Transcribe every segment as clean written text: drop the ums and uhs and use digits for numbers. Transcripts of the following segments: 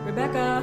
Rebecca.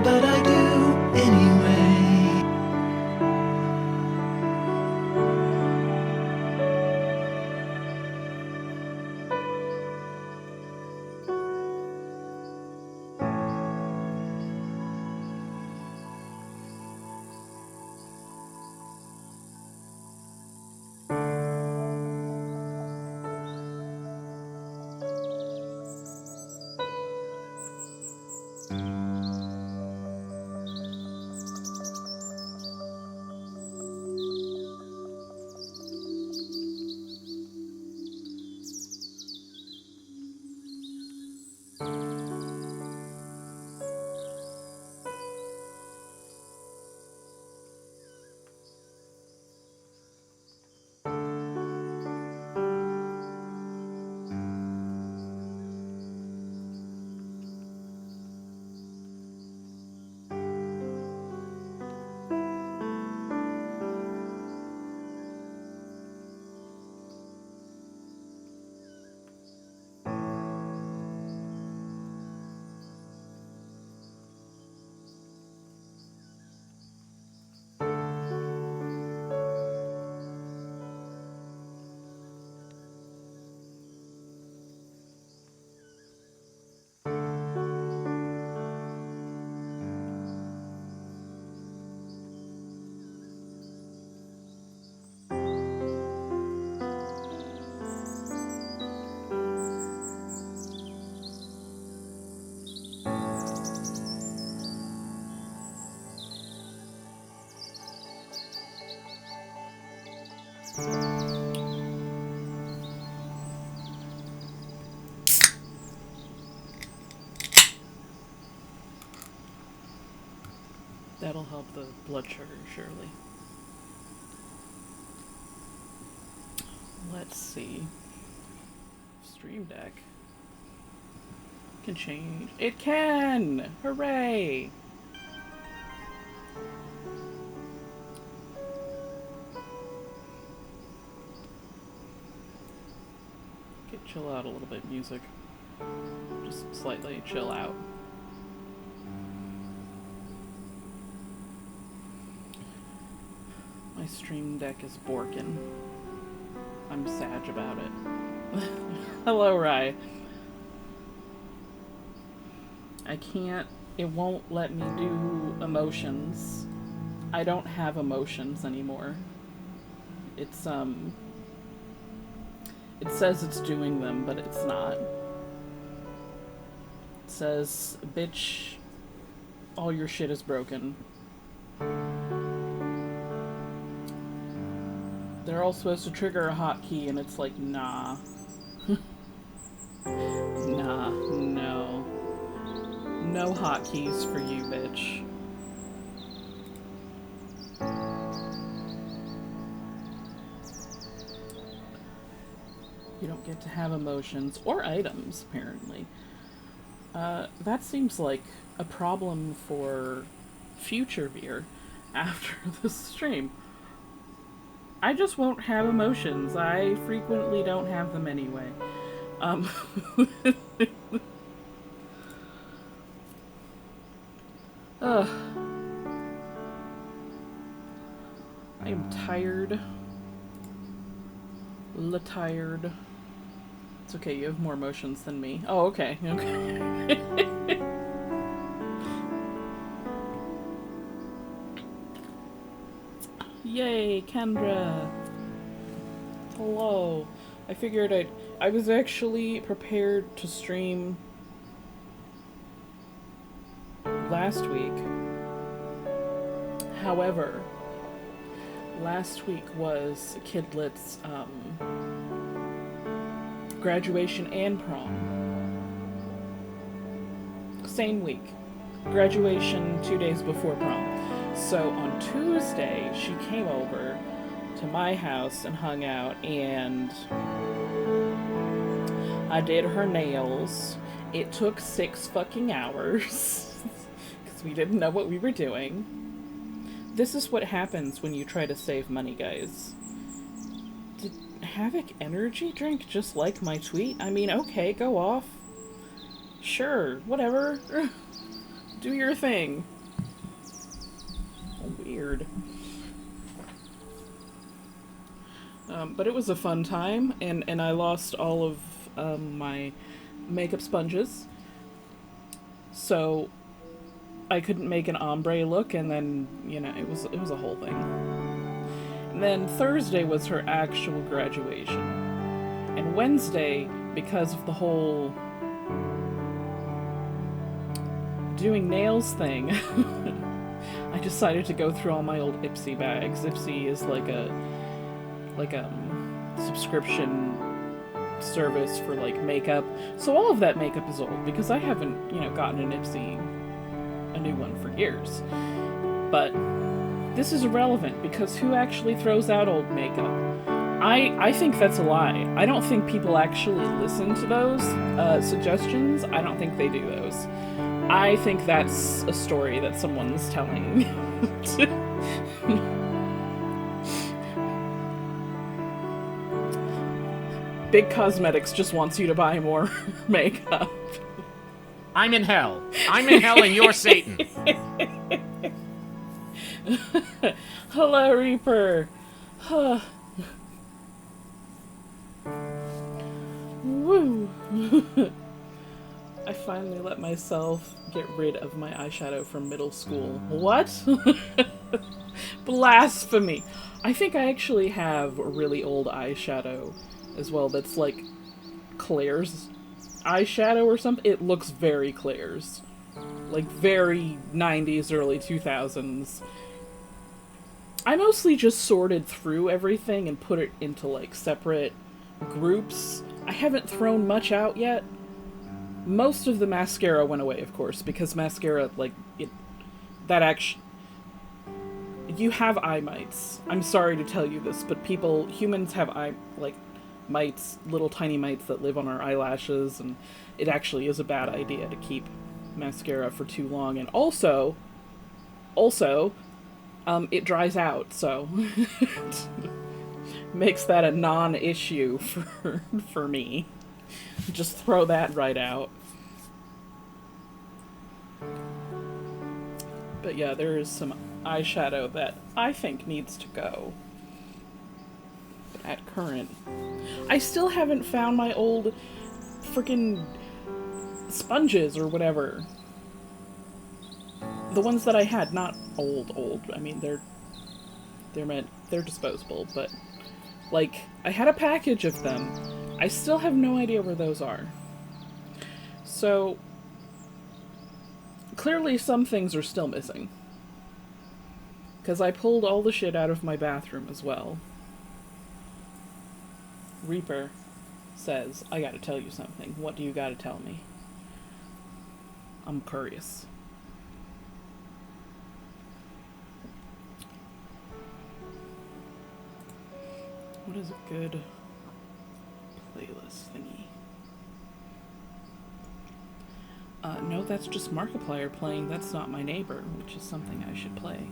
But I do anyway. That'll help the blood sugar, surely. Let's see. Stream Deck can change. It can! Hooray! Get chill out a little bit, music. Just slightly chill out. My Stream Deck is borkin'. I'm sad about it. Hello, Rye. I can't, it won't let me do emotions. I don't have emotions anymore. It's, it says it's doing them, but it's not. It says, bitch, all your shit is broken. They're all supposed to trigger a hotkey, and it's like, nah. Nah, no. No hotkeys for you, bitch. You don't get to have emotions, or items, apparently. That seems like a problem for future Veer after this stream. I just won't have emotions. I frequently don't have them anyway. Ugh. I am tired. Tired. It's okay, you have more emotions than me. Oh, okay. Okay. Yay, Kendra! Hello. I figured I was actually prepared to stream last week. However, last week was Kidlet's graduation and prom. Same week. Graduation 2 days before prom. So on Tuesday, she came over to my house and hung out, and I did her nails. It took 6 fucking hours because we didn't know what we were doing. This is what happens when you try to save money, guys. Did Havoc energy drink just like my tweet? I mean, okay, go off. Sure, whatever. Do your thing. Weird. But it was a fun time, and I lost all of my makeup sponges. So I couldn't make an ombre look, and then, you know, it was a whole thing. And then Thursday was her actual graduation. And Wednesday, because of the whole doing nails thing, I decided to go through all my old Ipsy bags. Ipsy is like a subscription service for like makeup. So all of that makeup is old because I haven't, you know, gotten an Ipsy, a new one, for years. But this is irrelevant because who actually throws out old makeup? I think that's a lie. I don't think people actually listen to those suggestions. I don't think they do those. I think that's a story that someone's telling. Big Cosmetics just wants you to buy more makeup. I'm in hell. I'm in hell and you're Satan. Hello, Reaper. Woo. I finally let myself get rid of my eyeshadow from middle school. What? Blasphemy. I think I actually have a really old eyeshadow as well that's like Claire's eyeshadow or something. It looks very Claire's. Like very 90s, early 2000s. I mostly just sorted through everything and put it into like separate groups. I haven't thrown much out yet. Most of the mascara went away, of course, because mascara, like, you have eye mites. I'm sorry to tell you this, but humans have mites, little tiny mites that live on our eyelashes, and it actually is a bad idea to keep mascara for too long. And also, it dries out, so makes that a non-issue for me. Just throw that right out. But yeah, there is some eyeshadow that I think needs to go. But at current, I still haven't found my old freaking sponges or whatever. The ones that I had, not old. I mean, they're disposable, but like, I had a package of them. I still have no idea where those are. So clearly some things are still missing. Because I pulled all the shit out of my bathroom as well. Reaper says, I gotta tell you something. What do you gotta tell me? I'm curious. What is a good playlist thingy? No, that's just Markiplier playing That's Not My Neighbor, which is something I should play.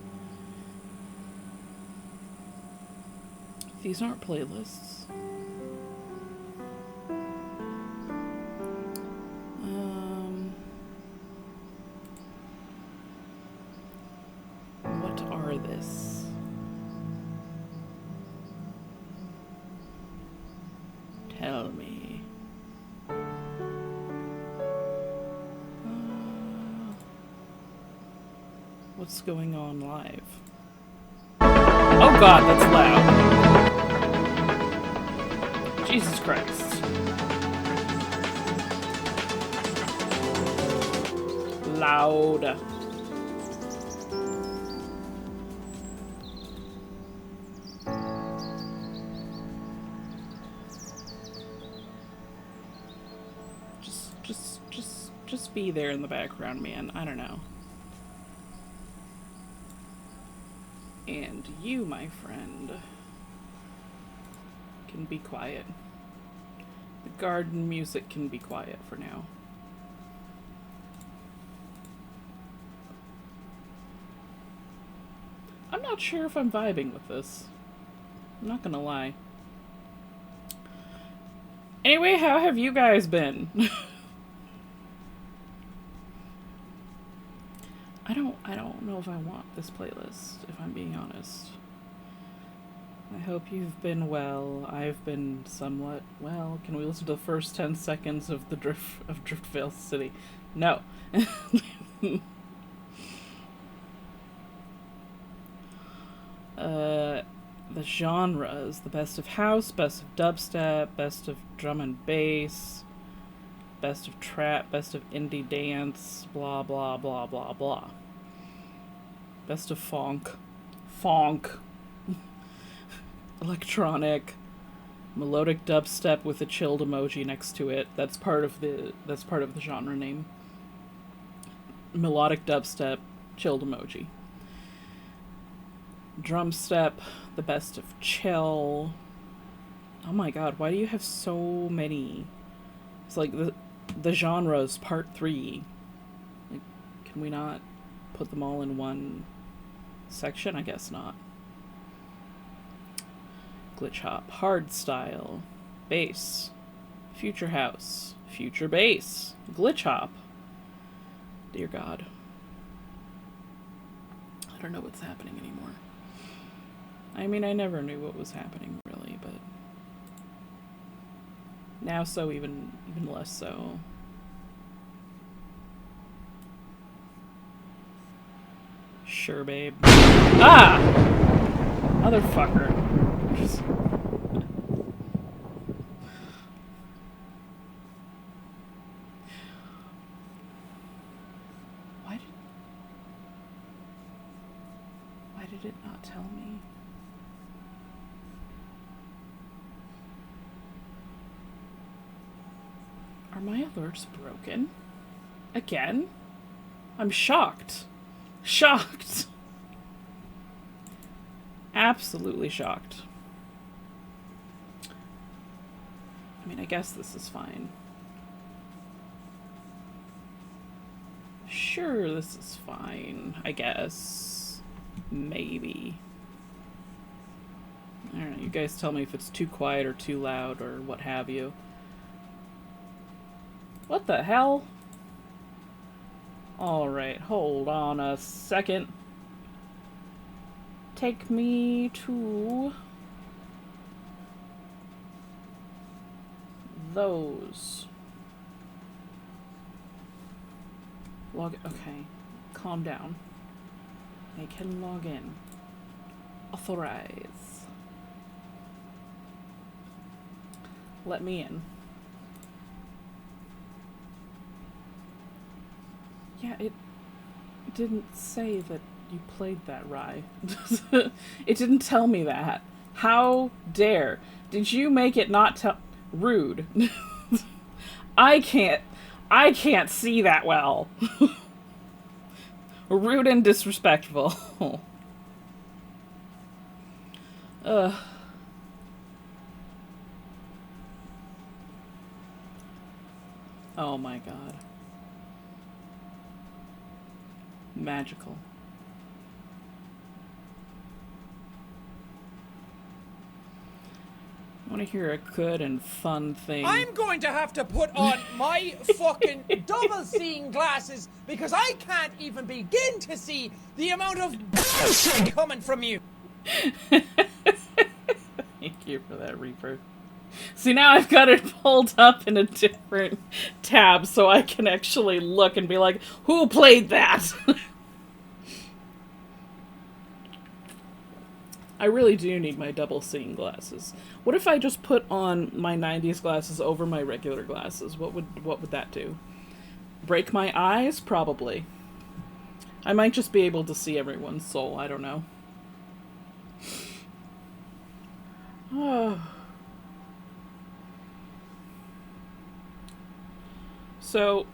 These aren't playlists. What are this? Tell me. What's going on live? Oh god, that's loud. Jesus Christ. Loud. Just be there in the background, man. I don't know. And you, my friend, can be quiet. The garden music can be quiet for now. I'm not sure if I'm vibing with this. I'm not gonna lie. Anyway, how have you guys been? I don't know if I want this playlist, if I'm being honest. I hope you've been well. I've been somewhat well. Can we listen to the first 10 seconds of Driftvale City? No. The genres, the best of house, best of dubstep, best of drum and bass, best of trap, best of indie dance, blah blah blah blah blah. Best of funk, electronic, melodic dubstep with a chilled emoji next to it. That's part of the genre name. Melodic dubstep, chilled emoji. Drum step, the best of chill. Oh my god, why do you have so many? It's like the genres part 3. Like, can we not put them all in one section? I guess not. Glitch hop, hard style, bass, future house, future bass, glitch hop. Dear God. I don't know what's happening anymore. I mean, I never knew what was happening, really, but now so even less so. Sure, babe. Ah! Motherfucker. Why did it not tell me? Are my alerts broken? Again? I'm shocked. Shocked. absolutely shocked. I mean, I guess this is fine. Sure, this is fine, I guess. Maybe. I don't know, you guys tell me if it's too quiet or too loud or what have you. What the hell? Alright, hold on a second. Take me to those. Log. Okay, calm down. I can log in. Authorize. Let me in. Yeah, it didn't say that you played that, Rye. It didn't tell me that. How dare? Did you make it not tell? Rude. I can't see that well. Rude and disrespectful. Ugh. Oh my god. Magical. I want to hear a good and fun thing. I'm going to have to put on my fucking double seeing glasses because I can't even begin to see the amount of bullshit coming from you. Thank you for that, Reaper. See, now I've got it pulled up in a different tab so I can actually look and be like, who played that? I really do need my double seeing glasses. What if I just put on my 90s glasses over my regular glasses? What would that do? Break my eyes? Probably. I might just be able to see everyone's soul. I don't know. Oh. So,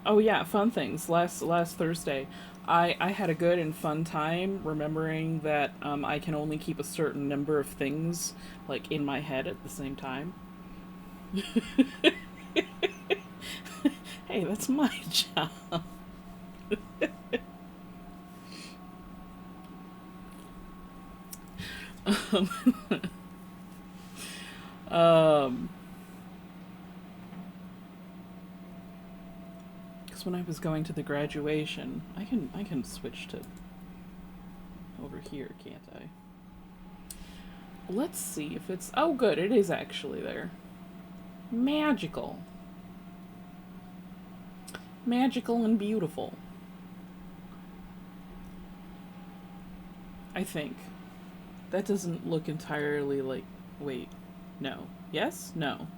oh yeah, fun things. Last Thursday, I had a good and fun time remembering that I can only keep a certain number of things like in my head at the same time. Hey, that's my job. Because when I was going to the graduation, I can switch to over here, can't I? Let's see if it's... Oh, good, it is actually there. Magical. Magical and beautiful. I think. That doesn't look entirely like... Wait. No. Yes? No.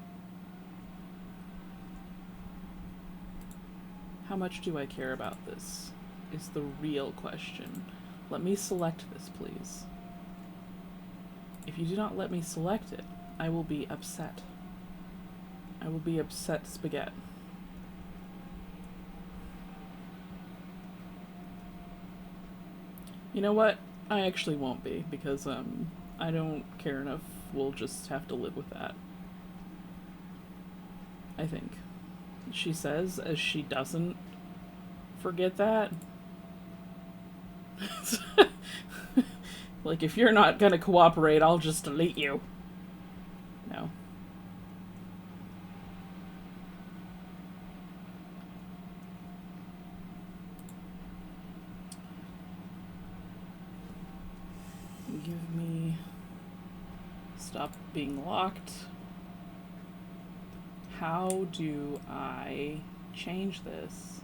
How much do I care about this? Is the real question. Let me select this, please. If you do not let me select it, I will be upset. I will be upset spaghetti. You know what? I actually won't be, because I don't care enough. We'll just have to live with that. I think. She says, as she doesn't forget that. Like, if you're not gonna cooperate, I'll just delete you. No. Give me... Stop being locked. How do I change this?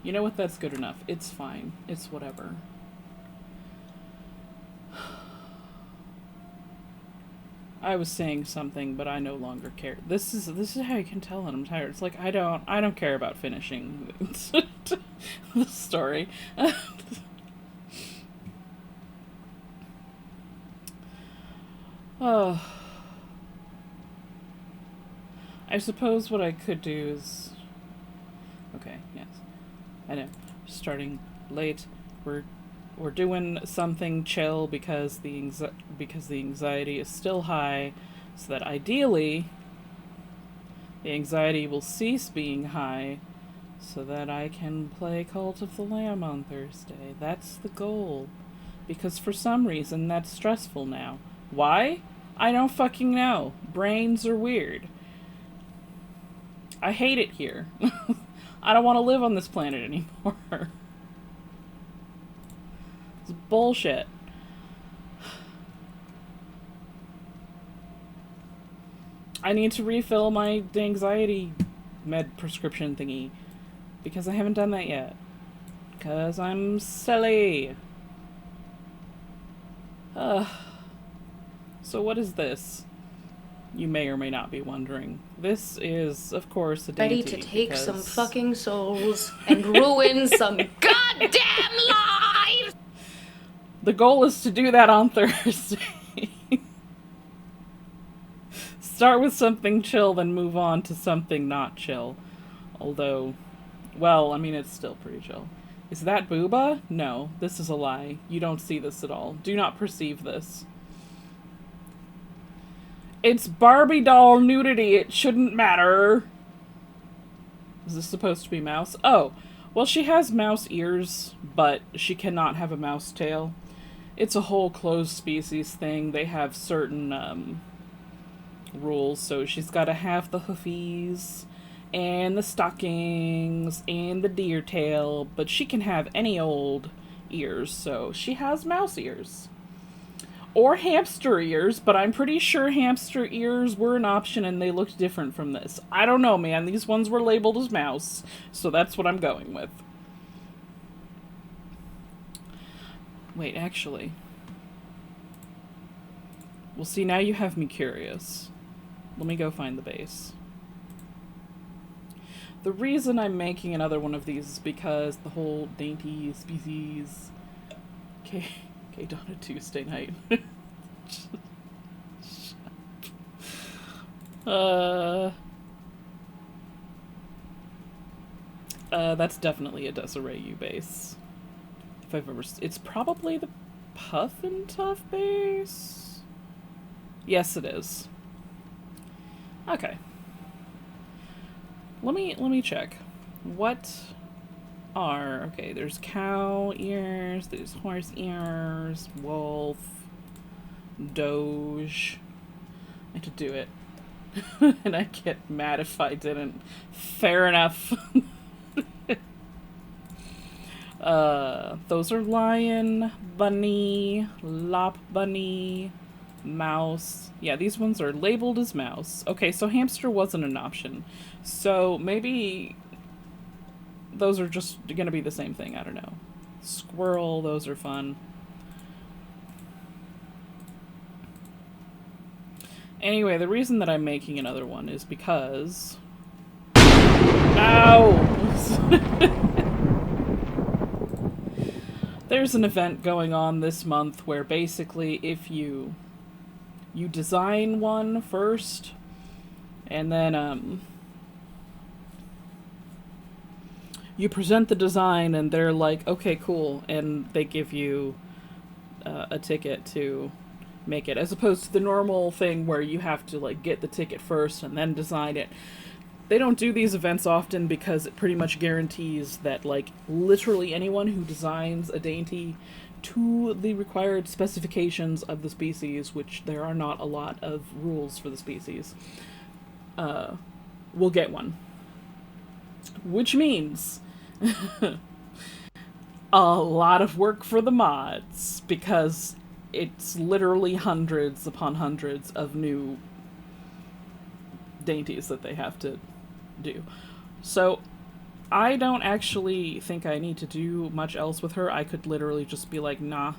You know what? That's good enough. It's fine. It's whatever. I was saying something, but I no longer care. This is how you can tell that I'm tired. It's like I don't care about finishing the story. Oh. I suppose what I could do is... Okay, yes. I know, starting late. We're doing something chill because the anxiety is still high, so that ideally the anxiety will cease being high, so that I can play Cult of the Lamb on Thursday. That's the goal. Because for some reason that's stressful now. Why? I don't fucking know. Brains are weird. I hate it here. I don't want to live on this planet anymore. It's bullshit. I need to refill my anxiety med prescription thingy. Because I haven't done that yet. Because I'm silly. So what is this? You may or may not be wondering. This is, of course, a dainty. Ready to take some fucking souls and ruin some goddamn lives! The goal is to do that on Thursday. Start with something chill, then move on to something not chill. Although, well, I mean, it's still pretty chill. Is that Booba? No, this is a lie. You don't see this at all. Do not perceive this. It's Barbie doll nudity. It shouldn't matter. Is this supposed to be mouse? Oh, well, she has mouse ears, but she cannot have a mouse tail. It's a whole closed species thing. They have certain rules, so she's got to have the hoofies and the stockings and the deer tail, but she can have any old ears, so she has mouse ears. Or hamster ears, but I'm pretty sure hamster ears were an option and they looked different from this. I don't know, man. These ones were labeled as mouse, so that's what I'm going with. Wait, actually. Well, see, now you have me curious. Let me go find the base. The reason I'm making another one of these is because the whole dainty species... Okay. Okay, Donna, Tuesday night. That's definitely a Desiree U base. If I've ever... It's probably the Puff and Tough base? Yes, it is. Okay. Let me check. What... okay, there's cow ears, there's horse ears, wolf, doge. I had to do it. And I get mad if I didn't. Fair enough. Those are lion, bunny, lop bunny, mouse. Yeah, these ones are labeled as mouse. Okay, so hamster wasn't an option. So maybe... those are just gonna be the same thing, I don't know. Squirrel, those are fun. Anyway, the reason that I'm making another one is because... Ow! There's an event going on this month where basically if you design one first, and then, you present the design and they're like, okay, cool, and they give you a ticket to make it, as opposed to the normal thing where you have to like get the ticket first and then design it. They don't do these events often because it pretty much guarantees that like literally anyone who designs a dainty to the required specifications of the species, which there are not a lot of rules for the species, will get one. Which means a lot of work for the mods, because it's literally hundreds upon hundreds of new dainties that they have to do. So I don't actually think I need to do much else with her. I could literally just be like, nah.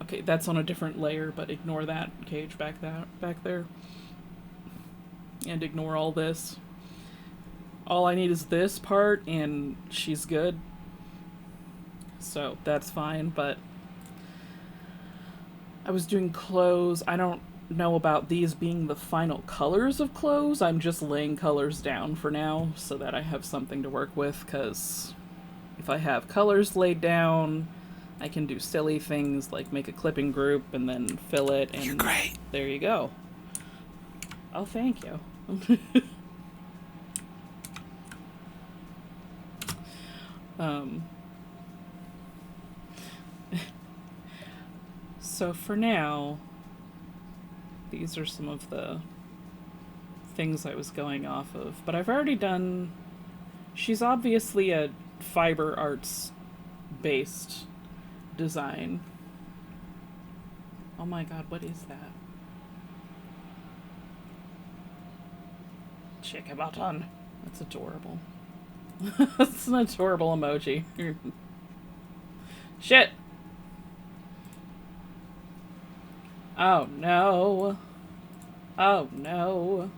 Okay, that's on a different layer, but ignore that cage back there. And ignore all this. All I need is this part, and she's good. So, that's fine, but... I was doing clothes. I don't know about these being the final colors of clothes. I'm just laying colors down for now so that I have something to work with, because if I have colors laid down, I can do silly things like make a clipping group and then fill it, and You're great. there you go. Oh, thank you. So for now, these are some of the things I was going off of, but I've already done... She's obviously a fiber arts based design. Oh my god, what is that? Chicken button. That's adorable. That's an adorable emoji. Shit! Oh no. Oh no.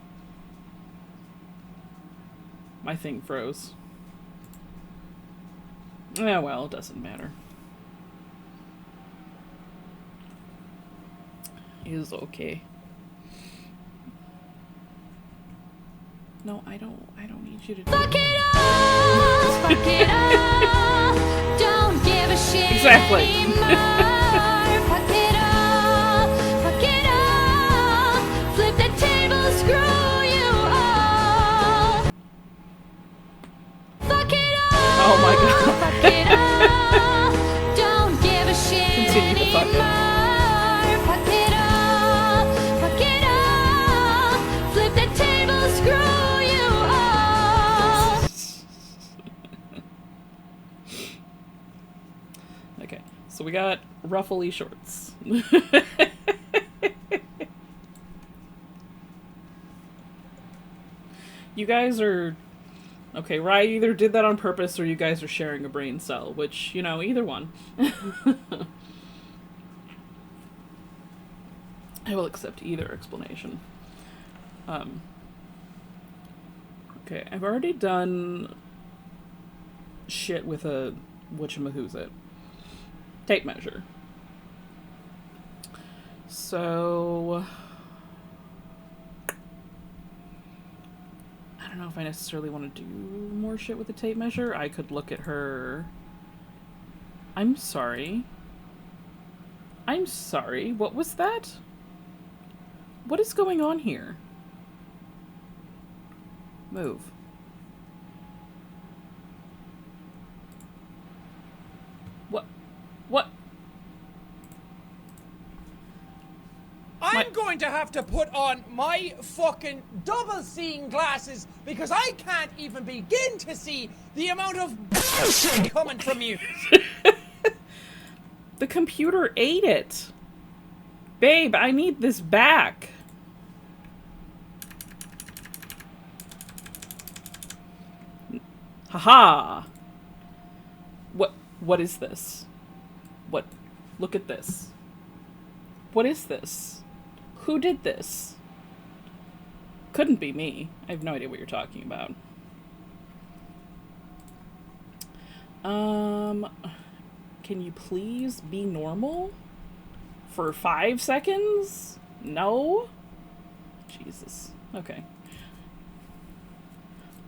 My thing froze. Yeah, well, it doesn't matter. It's okay. No, I don't need you to do Fuck it all! Fuck it all! Don't give a shit Exactly. anymore. Fuck it all! Fuck it all! Flip the table, screw you all! Fuck it all! Oh my god. Fuck it all! Don't give a shit Continue to fuck it. anymore. Fuck it all! Fuck it all! Flip the table, screw you all! Okay, so we got ruffly shorts. You guys are... Okay, Rye either did that on purpose or you guys are sharing a brain cell, which, you know, either one. I will accept either explanation. Okay, I've already done shit with a whatchamahoosit tape measure. So I don't know if I necessarily want to do more shit with the tape measure. I could look at her. I'm sorry. I'm sorry. What was that? What is going on here? Move. What? What? I'm going to have to put on my fucking double-seeing glasses because I can't even begin to see the amount of bullshit coming from you. The computer ate it. Babe, I need this back. Haha. What is this? What? Look at this. What is this? Who did this? Couldn't be me. I have no idea what you're talking about. Can you please be normal? For 5 seconds? No? Jesus. Okay.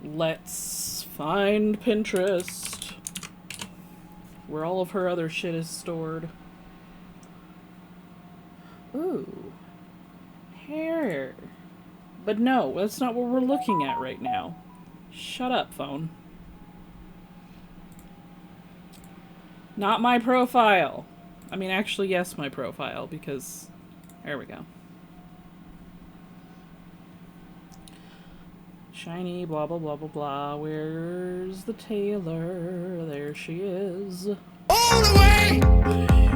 Let's find Pinterest, where all of her other shit is stored. Ooh. Hair. But no, that's not what we're looking at right now. Shut up, phone. Not my profile. I mean, actually, yes, my profile, because... There we go. Shiny, blah, blah, blah, blah, blah. Where's the tailor? There she is. All the way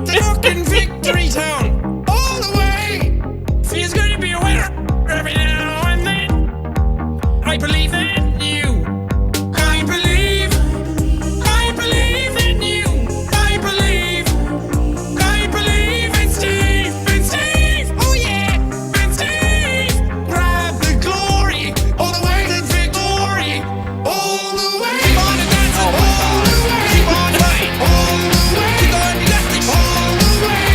to fucking Victory Town. All the way. Feels good to be a winner every now and then. I believe in you. I believe in you. I believe in Steve. In Steve. Oh yeah. In Steve. Grab the glory. All the way to victory. All the way. Keep on dancing. All the way. Keep on fighting. All the way. Keep on dancing. All the way.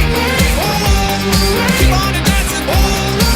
All the way. Keep on dancing. All the way.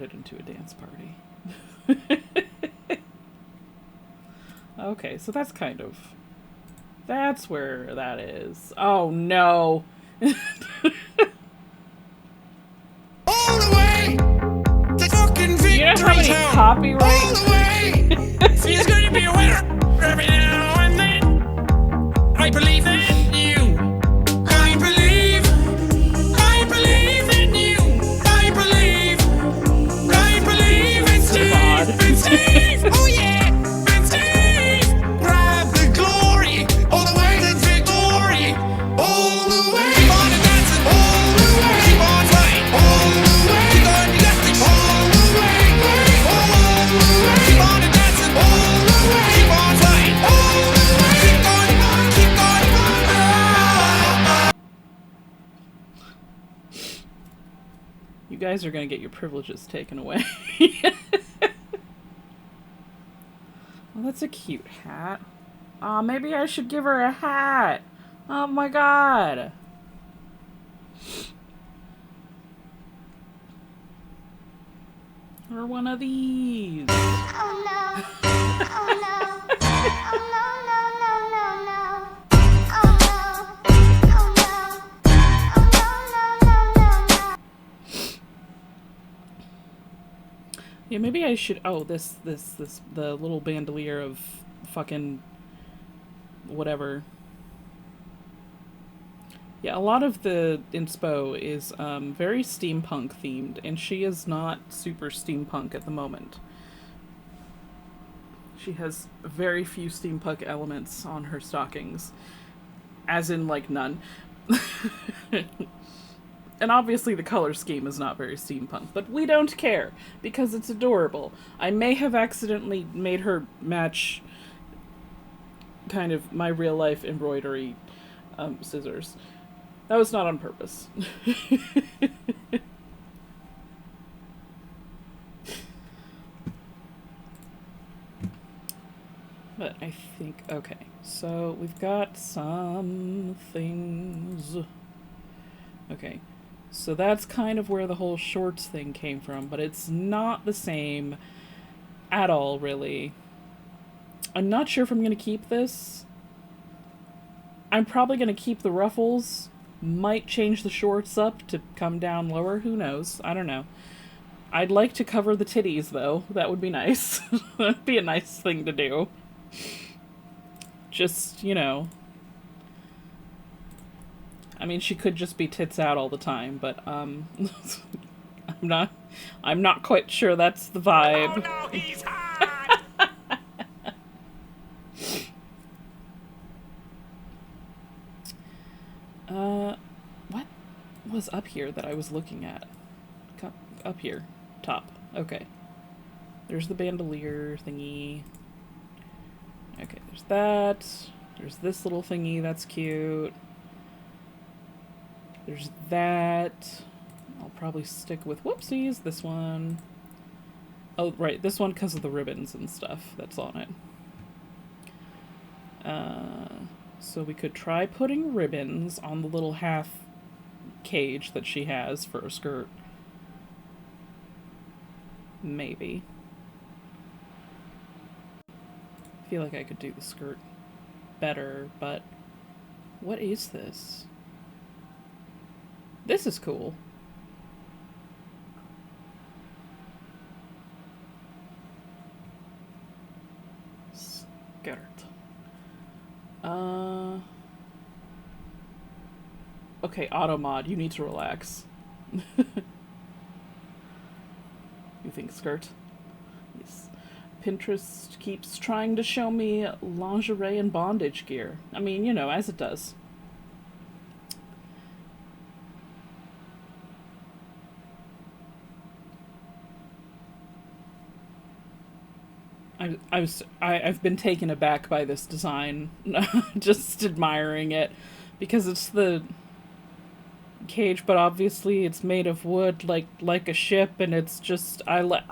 turned it into a dance party. Okay, so that's kind of... That's where that is. Oh, no. All the way to fucking victory You know how many town. copyright... All the way. Feels good to be a winner every now and then. I believe in you. I believe in you. I believe in Steve. God. In Steve. Oh yeah, in Steve. Grab the glory all the way to victory. All the way. Keep on dancing. All the way. Keep on flying. All the way. Keep on dancing. All the way. All the way. Keep on dancing. All the way. Keep on flying. All the way. Keep going on. Keep going on. You guys are gonna get your privileges taken away. Well, that's a cute hat. Aw, maybe I should give her a hat. Oh my god. Or one of these. Oh no. Oh no. Oh no, no, no, no, no. Oh no. Oh no. Oh no, no, no, no, no. Yeah, maybe I should... Oh, the little bandolier of fucking... whatever. Yeah, a lot of the inspo is very steampunk themed, and she is not super steampunk at the moment. She has very few steampunk elements on her stockings. As in, like, none. And obviously the color scheme is not very steampunk, but we don't care, because it's adorable. I may have accidentally made her match kind of my real-life embroidery scissors. That was not on purpose. But I think, okay, so we've got some things. Okay, so that's kind of where the whole shorts thing came from, but it's not the same at all, really. I'm not sure if I'm going to keep this. I'm probably going to keep the ruffles. Might change the shorts up to come down lower. Who knows? I don't know. I'd like to cover the titties, though. That would be nice. That'd be a nice thing to do. Just, you know. I mean, she could just be tits out all the time, but, I'm not quite sure that's the vibe. Oh no, he's hot. What was up here that I was looking at? Up here. Top. Okay. There's the bandolier thingy. Okay, there's that. There's this little thingy, that's cute. There's that. I'll probably stick with, whoopsies, this one. Oh, right, this one because of the ribbons and stuff that's on it. So we could try putting ribbons on the little half cage that she has for a skirt. Maybe. I feel like I could do the skirt better, but what is this? This is cool. Skirt. Okay, Automod, you need to relax. You think skirt? Yes. Pinterest keeps trying to show me lingerie and bondage gear. I mean, you know, as it does. I've been taken aback by this design, just admiring it, because it's the cage, but obviously it's made of wood, like a ship, and it's just I love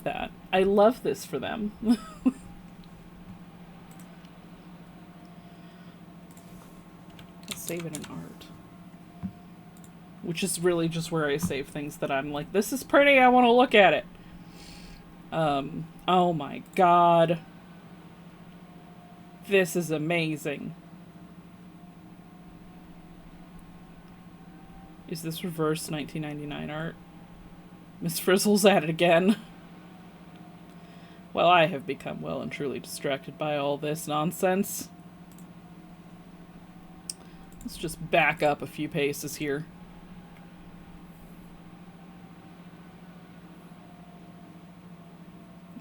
that. I love this for them. Let's save it in art. which is really just where I save things that I'm like, this is pretty, I want to look at it. Oh my god. This is amazing. Is this reverse 1999 art? Miss Frizzle's at it again. Well, I have become well and truly distracted by all this nonsense. Let's just back up a few paces here.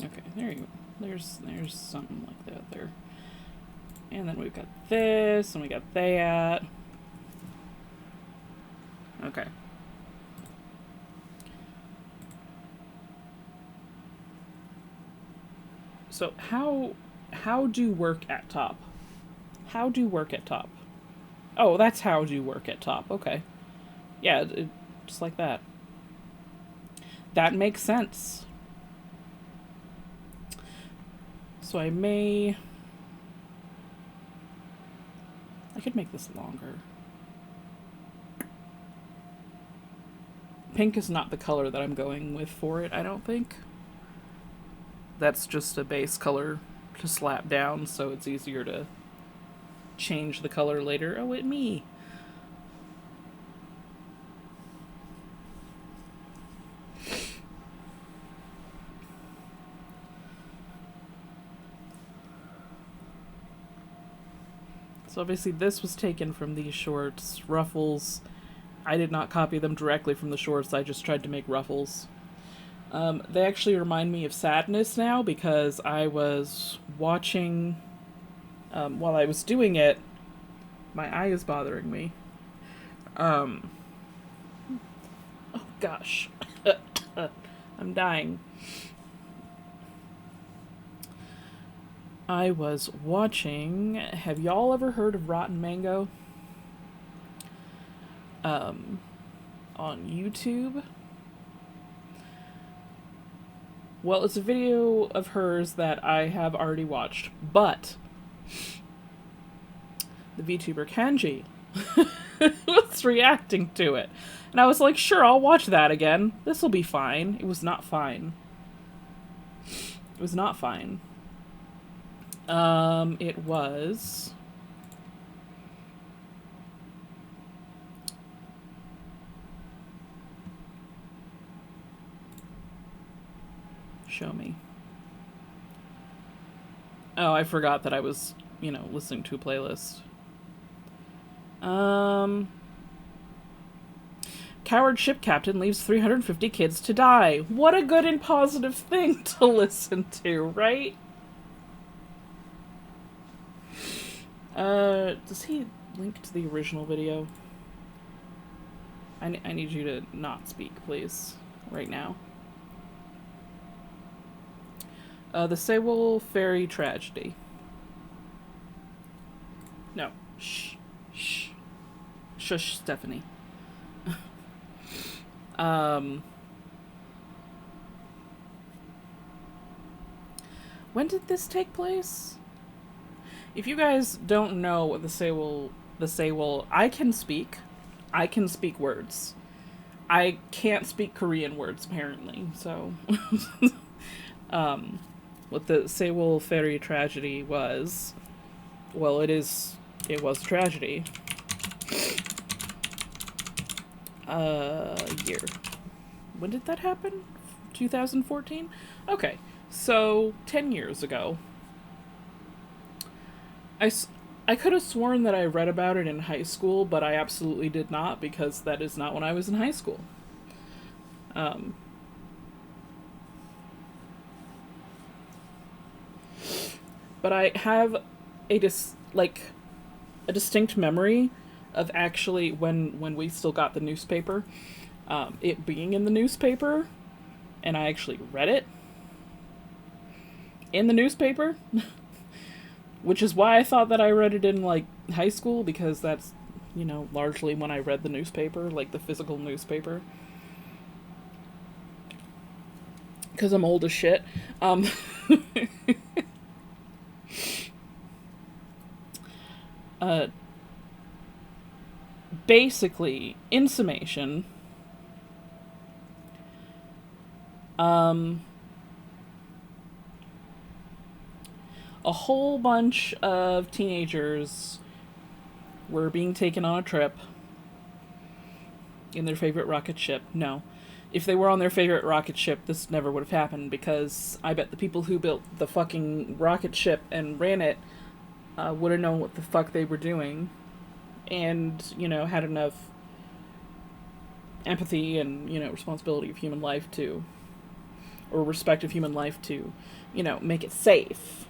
Okay, there you go. There's something like that there. And then we've got this, and we got that. Okay. So how do work at top? How do work at top? Oh, that's how do work at top. Okay. Yeah, just like that. That makes sense. So I could make this longer. Pink is not the color that I'm going with for it, I don't think. That's just a base color to slap down, so it's easier to change the color later. Oh, it me. So obviously this was taken from these shorts. Ruffles, I did not copy them directly from the shorts, I just tried to make ruffles. They actually remind me of Sadness now, because I was watching, while I was doing it, my eye is bothering me. Oh gosh. I'm dying. I was watching, have y'all ever heard of Rotten Mango? On YouTube? Well, it's a video of hers that I have already watched, but the VTuber Kanji was reacting to it. And I was like, sure, I'll watch that again. This'll be fine. It was not fine. It was not fine. It was... Show me. Oh, I forgot that I was, listening to a playlist. Coward ship captain leaves 350 kids to die. What a good and positive thing to listen to, right? Does he link to the original video? I need you to not speak, please, right now. The Sewell Ferry Tragedy. No. Shh. Shh. Shush, Stephanie. When did this take place? If you guys don't know what the Sewell, I can speak words. I can't speak Korean words, apparently, so. What the Sewell Ferry Tragedy was, well, it was a tragedy. Year. When did that happen? 2014? Okay, so 10 years ago. I could have sworn that I read about it in high school, but I absolutely did not, because that is not when I was in high school. But I have a distinct memory of actually when we still got the newspaper, it being in the newspaper, and I actually read it in the newspaper, which is why I thought that I read it in high school, because that's largely when I read the newspaper, the physical newspaper. Because I'm old as shit. basically, in summation, a whole bunch of teenagers were being taken on a trip in their favorite rocket ship. No. If they were on their favorite rocket ship, this never would have happened, because I bet the people who built the fucking rocket ship and ran it would have known what the fuck they were doing, and, you know, had enough empathy and, you know, responsibility of human life to, or respect of human life to, you know, make it safe.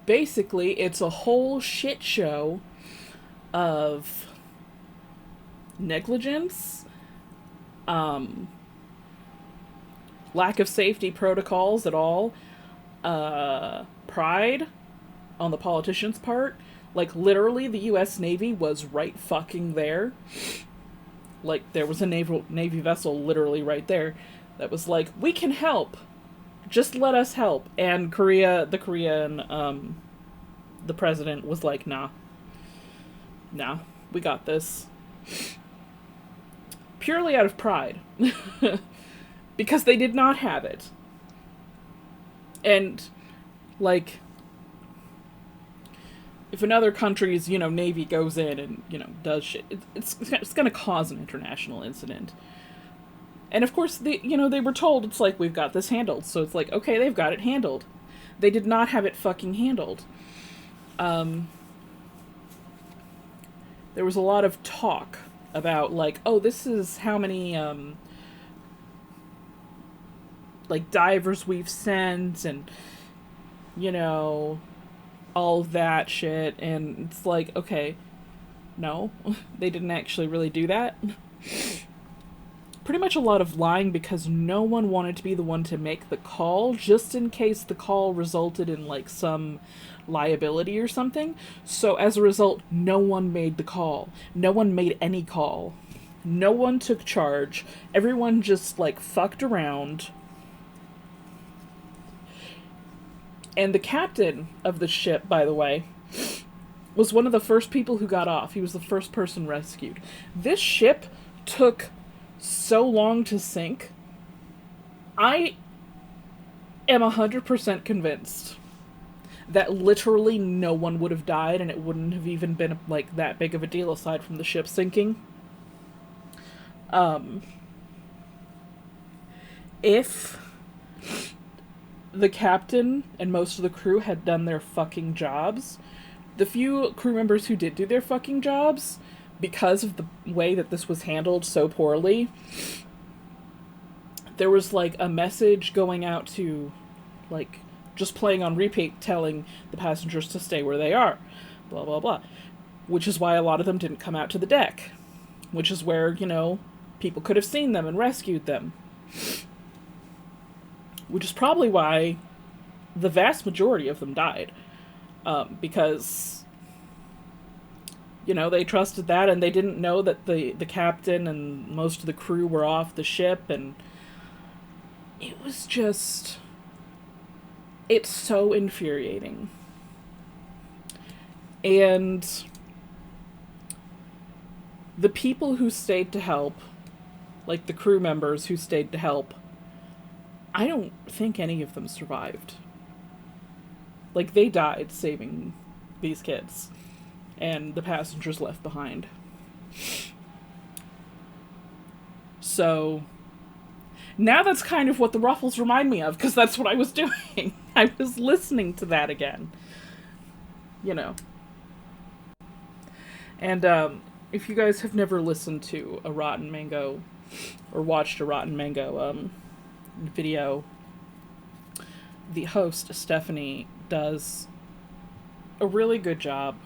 Basically, it's a whole shit show of negligence, lack of safety protocols at all, pride on the politicians' part. Like, literally, the U.S. Navy was right fucking there. Like, there was a Navy vessel literally right there that was like, we can help. Just let us help. And the president was like, nah, we got this. Purely out of pride. Because they did not have it. And, like, if another country's, you know, Navy goes in and, you know, does shit, it's going to cause an international incident. And of course, they were told, it's like, we've got this handled. So it's like, okay, they've got it handled. They did not have it fucking handled. There was a lot of talk about, like, oh, this is how many, like, divers we've sent, and, you know, all of that shit. And it's like, okay, no, they didn't actually really do that. Pretty much a lot of lying, because no one wanted to be the one to make the call, just in case the call resulted in, like, some liability or something. So as a result, no one made the call. No one made any call. No one took charge. Everyone just, like, fucked around. And the captain of the ship, by the way, was one of the first people who got off. He was the first person rescued. This ship took so long to sink. I am 100% convinced that literally no one would have died, and it wouldn't have even been, like, that big of a deal aside from the ship sinking. If the captain and most of the crew had done their fucking jobs, the few crew members who did do their fucking jobs, because of the way that this was handled so poorly, there was, like, a message going out to, like, just playing on repeat, telling the passengers to stay where they are, blah, blah, blah. Which is why a lot of them didn't come out to the deck. Which is where, you know, people could have seen them and rescued them. Which is probably why the vast majority of them died. Because, you know, they trusted that, and they didn't know that the captain and most of the crew were off the ship, and it was just... it's so infuriating. And the people who stayed to help, like the crew members who stayed to help, I don't think any of them survived. Like, they died saving these kids, and the passengers left behind. So, now that's kind of what the Ruffles remind me of, because that's what I was doing. I was listening to that again. You know. And, if you guys have never listened to a Rotten Mango, or watched a Rotten Mango, video, the host, Stephanie, does a really good job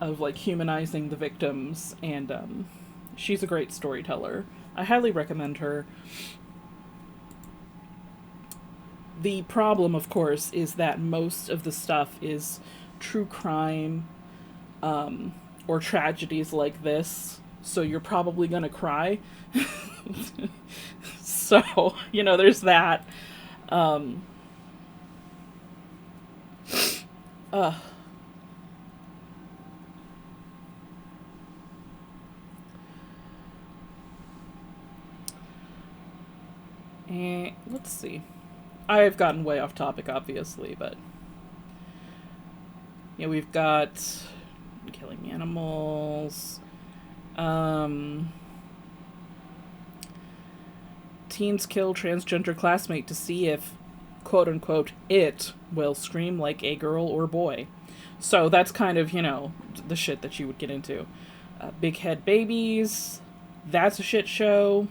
of, like, humanizing the victims, and, she's a great storyteller. I highly recommend her. The problem, of course, is that most of the stuff is true crime, or tragedies like this, so you're probably gonna cry. So, you know, there's that. And let's see. I've gotten way off topic, obviously, but yeah, we've got killing animals. Teens kill transgender classmate to see if, quote unquote, it will scream like a girl or boy. So that's kind of, the shit that you would get into. Big Head Babies. That's a shit show.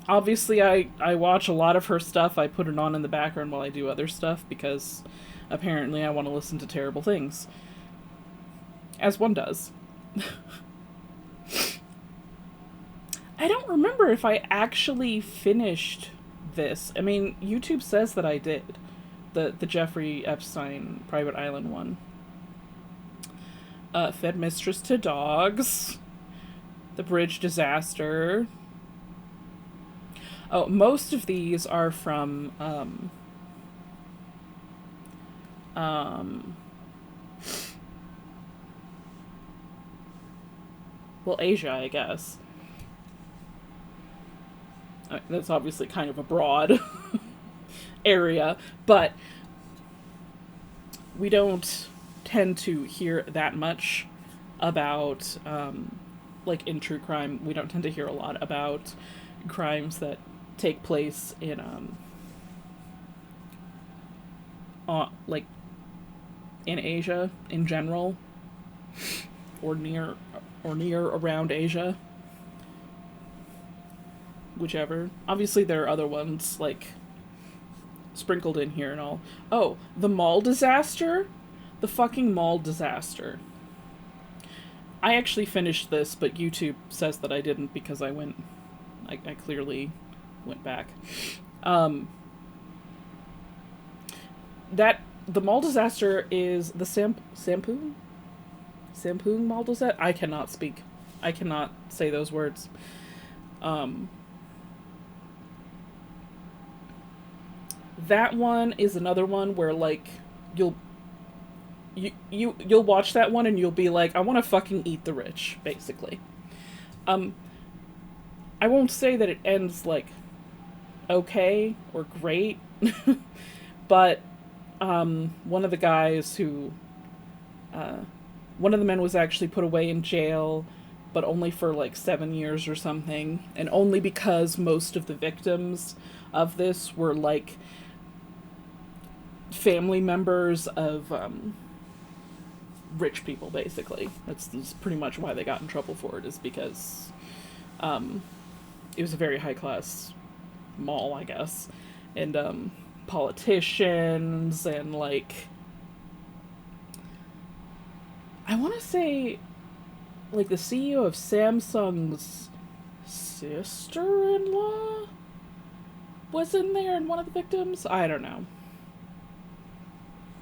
Obviously, I watch a lot of her stuff. I put it on in the background while I do other stuff because apparently I want to listen to terrible things. As one does. I don't remember if I actually finished this. I mean, YouTube says that I did. The Jeffrey Epstein Private Island one. Fed Mistress to Dogs. The Bridge Disaster. Oh, most of these are from, well, Asia, I guess. That's obviously kind of a broad area, but we don't tend to hear that much about, like in true crime, we don't tend to hear a lot about crimes that take place in, like, in Asia in general, or near around Asia. Whichever. Obviously there are other ones, like, sprinkled in here and all. Oh, the mall disaster? The fucking mall disaster. I actually finished this, but YouTube says that I didn't because I clearly went back. The mall disaster is the Sampoong mall disaster? I cannot speak. I cannot say those words. That one is another one where, like, you'll watch that one and you'll be like, I want to fucking eat the rich, basically. I won't say that it ends, like, okay or great, but one of the guys who, one of the men was actually put away in jail, but only for like 7 years or something, and only because most of the victims of this were like family members of rich people, basically. That's pretty much why they got in trouble for it, is because it was a very high-class mall, I guess. And politicians and, like, I want to say, like, the CEO of Samsung's sister-in-law was in there and one of the victims? I don't know.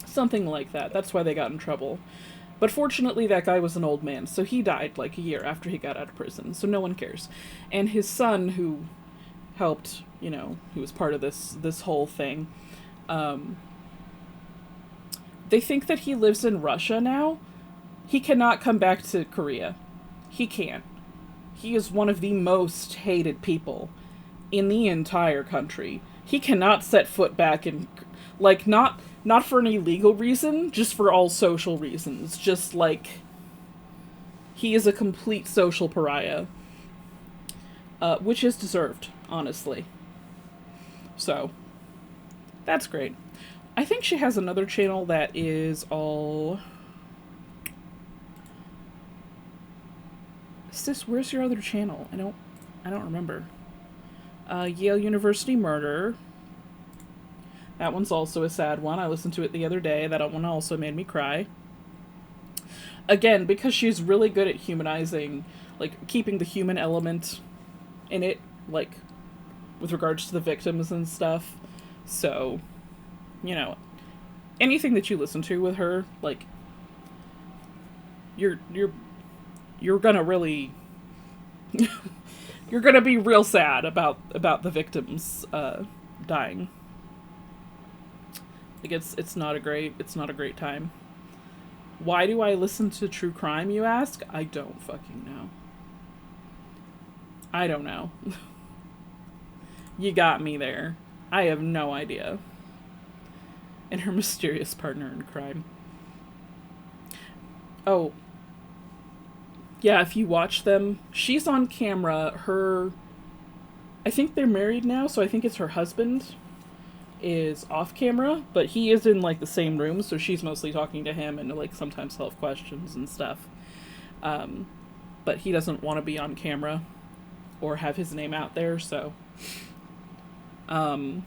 Something like that. That's why they got in trouble. But fortunately, that guy was an old man, so he died like a year after he got out of prison, so no one cares. And his son, who helped, who was part of this whole thing, they think that he lives in Russia now. He cannot come back to Korea. He can't. He is one of the most hated people in the entire country. He cannot set foot back in, like, not for any legal reason, just for all social reasons. Just, like, he is a complete social pariah. Which is deserved, honestly. So, that's great. I think she has another channel that is all... Sis, where's your other channel? I don't remember. Yale University Murder. That one's also a sad one. I listened to it the other day. That one also made me cry. Again, because she's really good at humanizing, like, keeping the human element in it, like, with regards to the victims and stuff. So, anything that you listen to with her, like, you're gonna really you're gonna be real sad about the victims dying. Like, it's not a great time. Why do I listen to true crime, you ask? I don't fucking know. I don't know. You got me there. I have no idea. And her mysterious partner in crime. Oh. Yeah, if you watch them, she's on camera. I think they're married now, so I think it's her husband is off camera, but he is in, like, the same room, so she's mostly talking to him and, like, sometimes he'll have questions and stuff. But he doesn't want to be on camera or have his name out there, so... I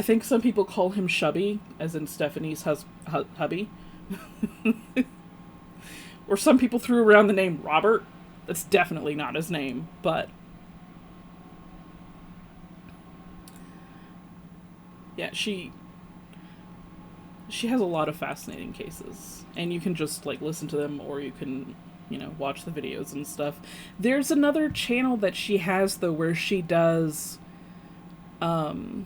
think some people call him Shubby, as in Stephanie's hubby. Or some people threw around the name Robert. That's definitely not his name, but... Yeah, she has a lot of fascinating cases. And you can just, like, listen to them, or you can, you know, watch the videos and stuff. There's another channel that she has, though, where she does... I'm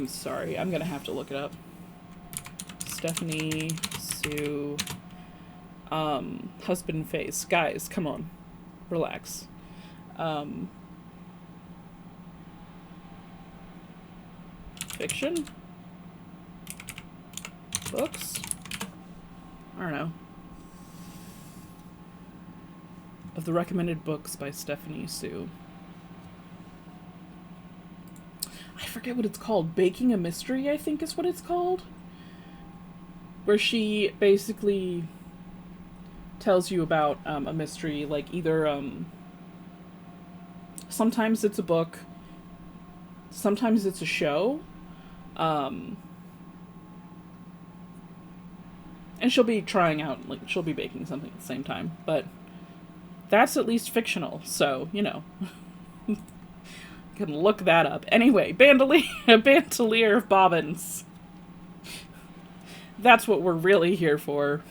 sorry, I'm gonna have to look it up. Stephanie Sue... husband face. Guys, come on. Relax. Fiction? Books? I don't know. Of the recommended books by Stephanie Sue. I forget what it's called. Baking a Mystery, I think is what it's called. Where she basically tells you about a mystery, like either sometimes it's a book, sometimes it's a show, and she'll be trying out, like, she'll be baking something at the same time, but that's at least fictional, so, you know. Can look that up. Anyway, bandolier of bobbins. That's what we're really here for.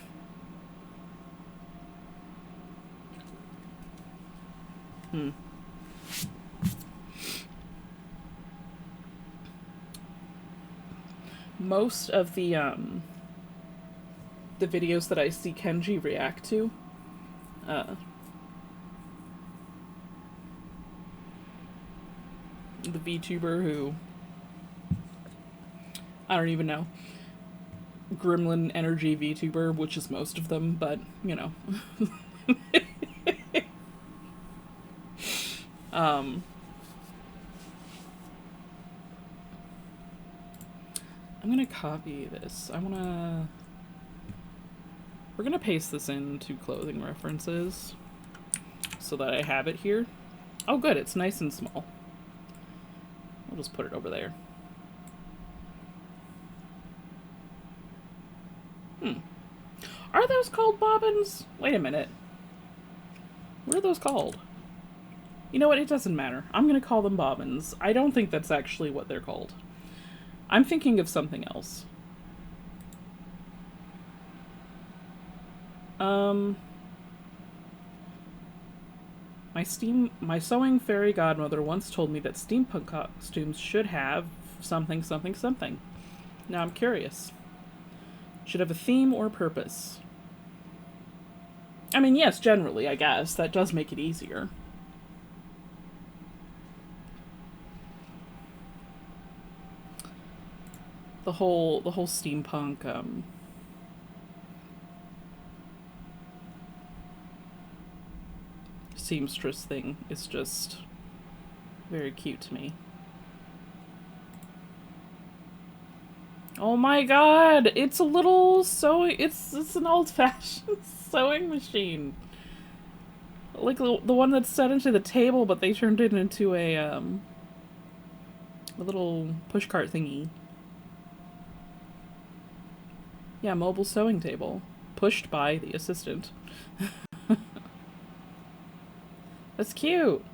Most of the videos that I see Kenji react to, the VTuber who, I don't even know, Gremlin Energy VTuber, which is most of them, but, you know. I'm gonna copy this. We're gonna paste this into clothing references so that I have it here. Oh good, it's nice and small. I'll just put it over there. Are those called bobbins? Wait a minute. What are those called? You know what? It doesn't matter. I'm gonna call them bobbins. I don't think that's actually what they're called. I'm thinking of something else. My sewing fairy godmother once told me that steampunk costumes should have something, something, something. Now I'm curious. Should have a theme or purpose. I mean, yes, generally, I guess. That does make it easier. The whole steampunk, seamstress thing is just very cute to me. Oh my god! It's a little sewing... It's an old-fashioned sewing machine. Like the one that's set into the table, but they turned it into a little pushcart thingy. Yeah, mobile sewing table. Pushed by the assistant. That's cute!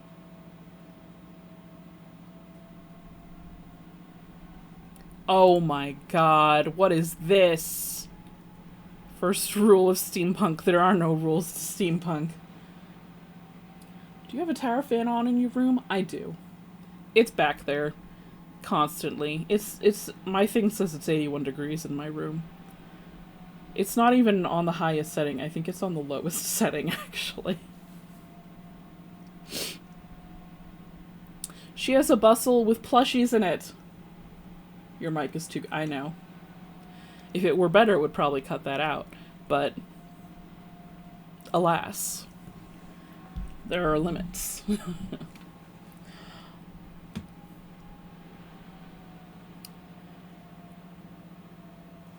Oh my god, what is this? First rule of steampunk, there are no rules to steampunk. Do you have a tower fan on in your room? I do. It's back there. Constantly. It's my thing says it's 81 degrees in my room. It's not even on the highest setting. I think it's on the lowest setting, actually. She has a bustle with plushies in it. Your mic is too... I know. If it were better, it would probably cut that out. But, alas, there are limits.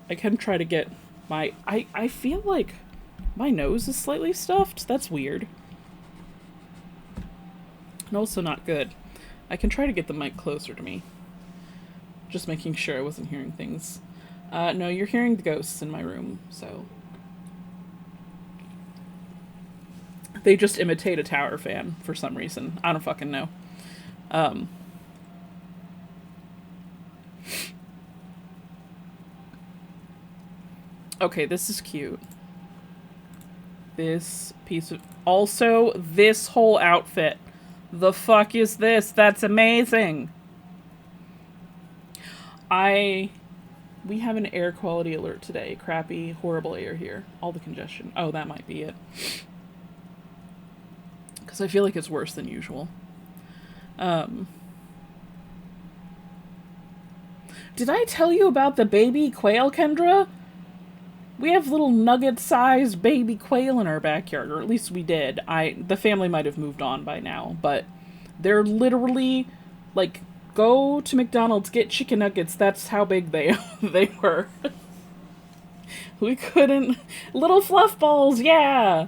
I can try to get my... I feel like my nose is slightly stuffed. That's weird. And also not good. I can try to get the mic closer to me. Just making sure I wasn't hearing things. No, you're hearing the ghosts in my room, so... They just imitate a tower fan for some reason. I don't fucking know. Okay, this is cute. This piece of... Also, this whole outfit. The fuck is this? That's amazing! We have an air quality alert today. Crappy, horrible air here. All the congestion. Oh, that might be it. Because I feel like it's worse than usual. Did I tell you about the baby quail, Kendra? We have little nugget-sized baby quail in our backyard, or at least we did. The family might have moved on by now, but they're literally, like, go to McDonald's, get chicken nuggets. That's how big they were. We couldn't... Little fluff balls, yeah!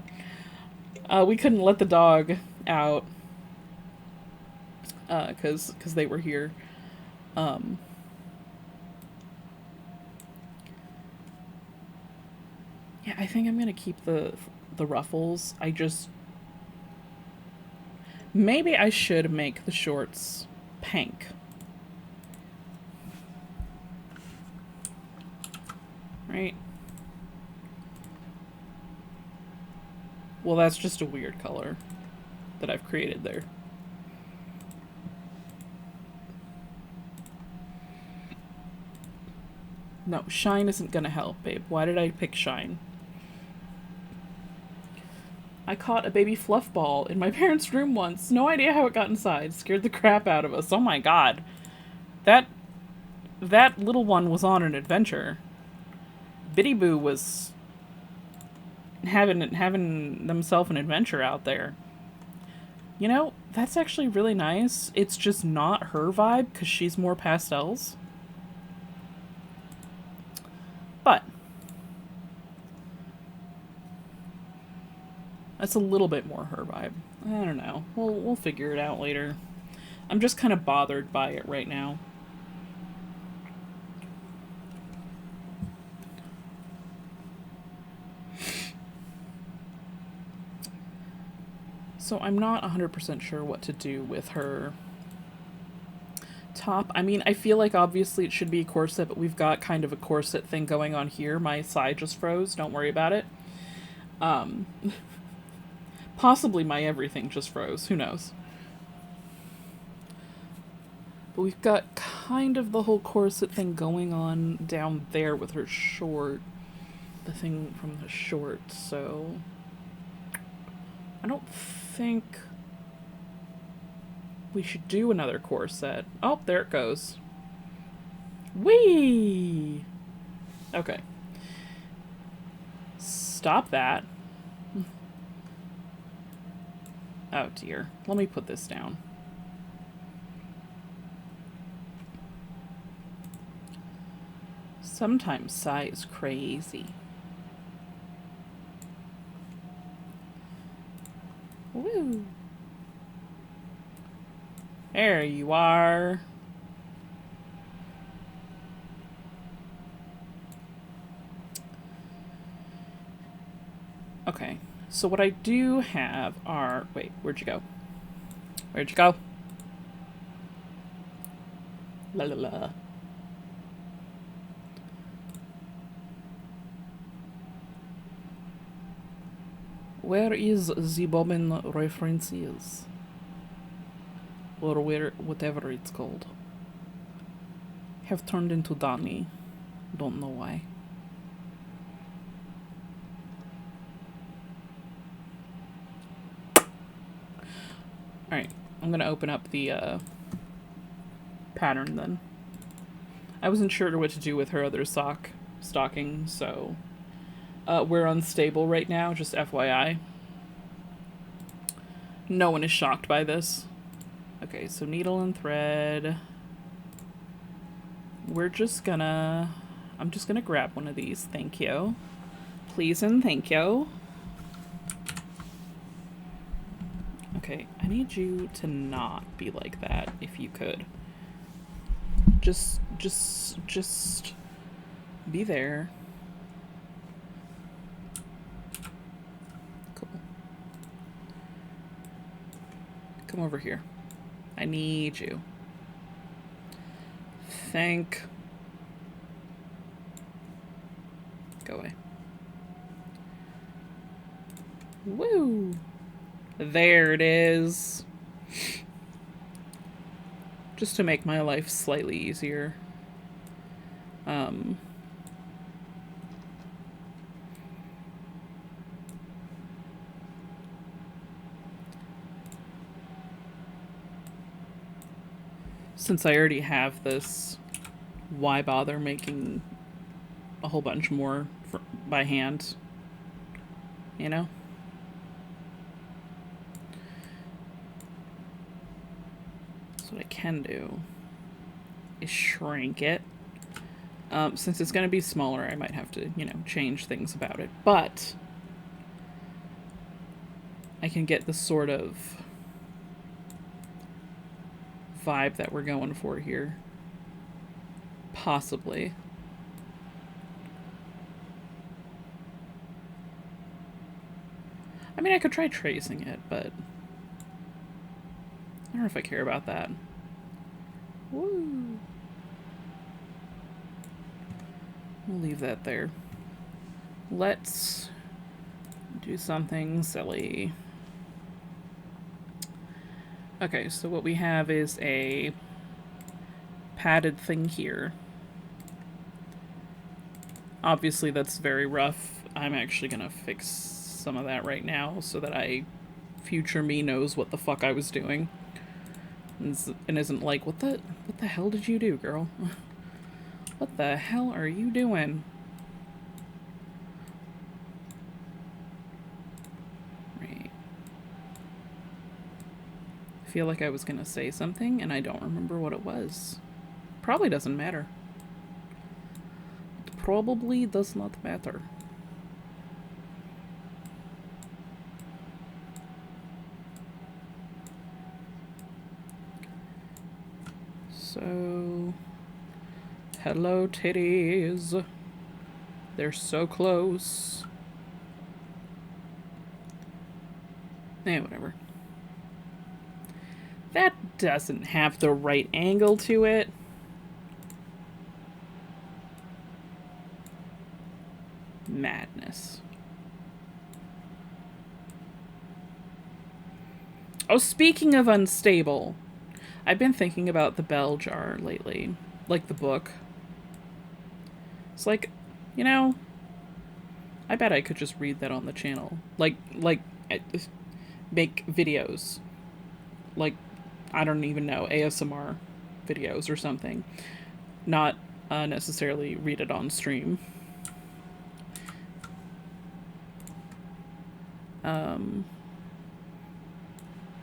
We couldn't let the dog out. Because they were here. Yeah, I think I'm gonna keep the ruffles. Maybe I should make the shorts pink. Right? Well, that's just a weird color that I've created there. No, shine isn't gonna help, babe. Why did I pick shine? I caught a baby fluff ball in my parents' room once. No idea how it got inside. Scared the crap out of us. Oh my god. That little one was on an adventure. Bitty Boo was having themselves an adventure out there. You know, that's actually really nice. It's just not her vibe because she's more pastels. But that's a little bit more her vibe. I don't know. We'll figure it out later. I'm just kind of bothered by it right now. So I'm not 100% sure what to do with her top. I mean, I feel like obviously it should be a corset, but we've got kind of a corset thing going on here. My side just froze. Don't worry about it. Possibly my everything just froze. Who knows? But we've got kind of the whole corset thing going on down there with her short. The thing from the short, so... I don't think we should do another corset. Oh, there it goes. Whee! Okay. Stop that. Oh dear. Let me put this down. Sometimes Sai is crazy. Woo! There you are. Okay, so what I do have are... Wait, where'd you go? Where'd you go? La la la. Where is the bobbin references? Or whatever it's called. Have turned into Donnie. Don't know why. Alright, I'm gonna open up the pattern then. I wasn't sure what to do with her other stocking, so we're unstable right now, just FYI. No one is shocked by this. Okay, so needle and thread. I'm just gonna grab one of these, thank you. Please and thank you. Okay, I need you to not be like that, if you could. Just be there. Cool. Come over here. I need you. Go away. Woo! There it is. Just to make my life slightly easier. Since I already have this, why bother making a whole bunch more by hand? You know? So what I can do is shrink it. Since it's going to be smaller, I might have to, you know, change things about it. But I can get the sort of vibe that we're going for here. Possibly. I mean, I could try tracing it, but I don't know if I care about that. Woo! We'll leave that there. Let's do something silly. Okay, so what we have is a padded thing here. Obviously that's very rough. I'm actually gonna fix some of that right now so that future me knows what the fuck I was doing. And isn't like, what the hell did you do, girl? What the hell are you doing? Right. I feel like I was gonna say something and I don't remember what it was. Probably doesn't matter. It probably does not matter. So, hello titties. They're so close. Eh, whatever. That doesn't have the right angle to it. Madness. Oh, speaking of unstable, I've been thinking about the bell jar lately. Like the book. It's like, you know, I bet I could just read that on the channel. Like, make videos. Like, I don't even know, ASMR videos or something. Not necessarily read it on stream.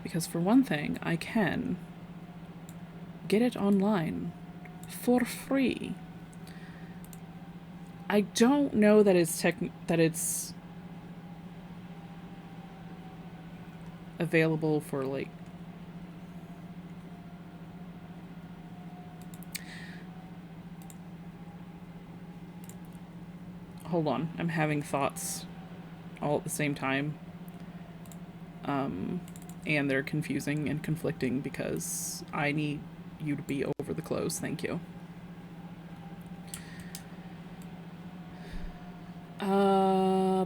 Because for one thing, I can get it online for free. I don't know that it's available for like hold on, I'm having thoughts all at the same time. And they're confusing and conflicting because I need you to be over the clothes, thank you.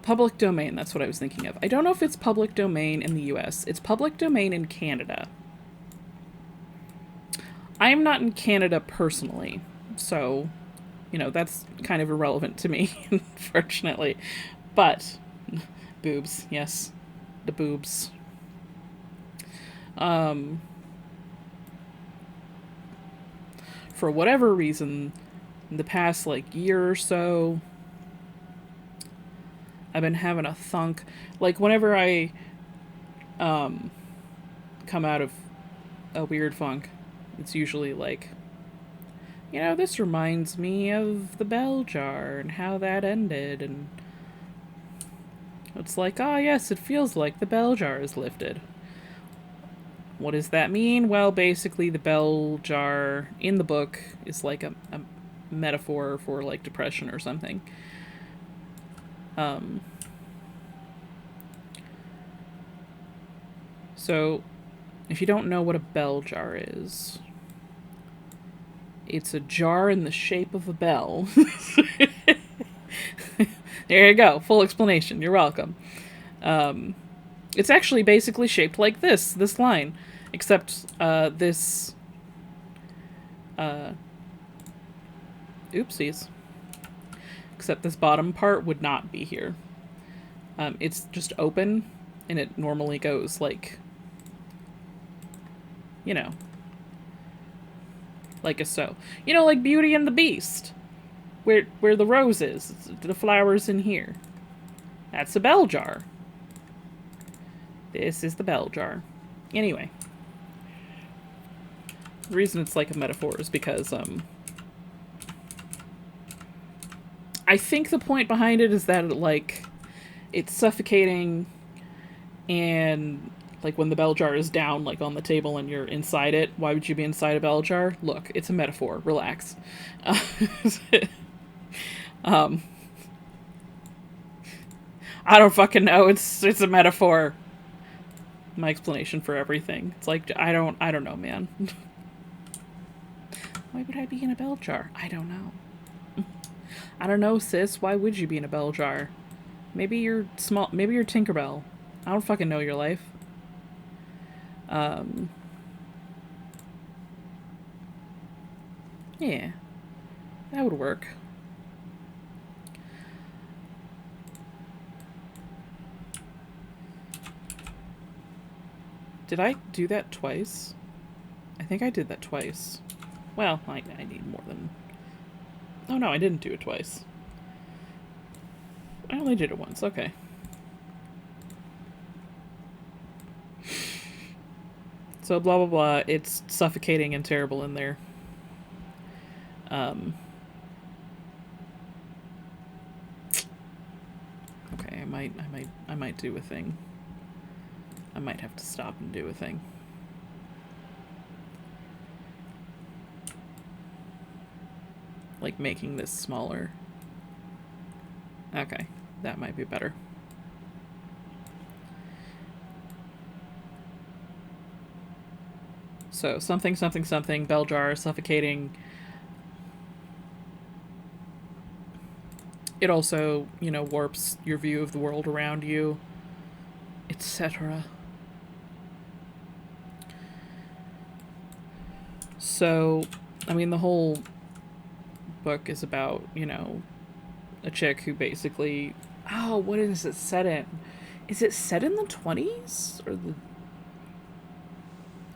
Public domain, that's what I was thinking of. I don't know if it's public domain in the US. It's public domain in Canada. I am not in Canada personally, so, you know, that's kind of irrelevant to me, unfortunately. But, boobs, yes, the boobs. for whatever reason, in the past, like, year or so, I've been having a thunk. Like, whenever I, come out of a weird funk, it's usually like, you know, this reminds me of the bell jar and how that ended, and it's like, ah, yes, it feels like the bell jar is lifted. What does that mean? Well, basically, the bell jar in the book is like a metaphor for, like, depression or something. So, if you don't know what a bell jar is, it's a jar in the shape of a bell. There you go. Full explanation. You're welcome. It's actually basically shaped like this line. Except, this... oopsies. Except this bottom part would not be here. It's just open, and it normally goes, like... You know. Like a so. You know, like Beauty and the Beast. Where the rose is. The flower's in here. That's a bell jar. This is the bell jar. Anyway. The reason it's like a metaphor is because, I think the point behind it is that, it's suffocating, and, like, when the bell jar is down, like, on the table and you're inside it, why would you be inside a bell jar? Look, it's a metaphor. Relax. I don't fucking know. It's a metaphor. My explanation for everything. It's like, I don't know, man. Why would I be in a bell jar? I don't know. I don't know, sis. Why would you be in a bell jar? Maybe you're small. Maybe you're Tinkerbell. I don't fucking know your life. Yeah. That would work. Did I do that twice? I think I did that twice. Well, I need more than... Oh no, I didn't do it twice. I only did it once, okay. So blah blah blah, it's suffocating and terrible in there. Okay, I might do a thing. I might have to stop and do a thing. Like making this smaller. Okay, that might be better. So, something, something, something, bell jar, suffocating. It also, you know, warps your view of the world around you, etc. So, I mean, the whole book is about, you know, a chick who basically... Oh, what is it set in? Is it set in the 20s? Or the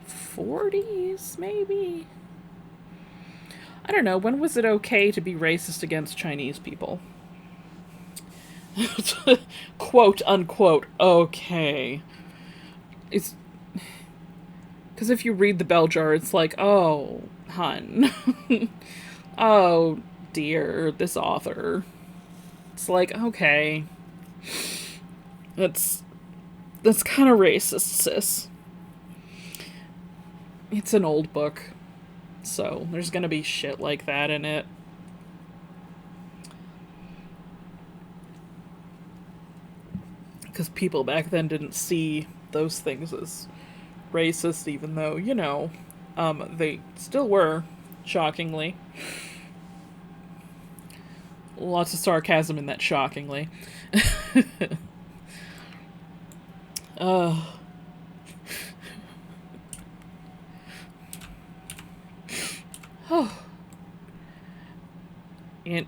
40s, maybe? I don't know. When was it okay to be racist against Chinese people? Quote, unquote, okay. It's... Because if you read the bell jar, it's like, oh, hun. Oh, dear, this author. It's like, okay. That's kind of racist, sis. It's an old book, so there's gonna be shit like that in it. Because people back then didn't see those things as racist, even though, you know, they still were, shockingly. Lots of sarcasm in that shockingly. Oh. And...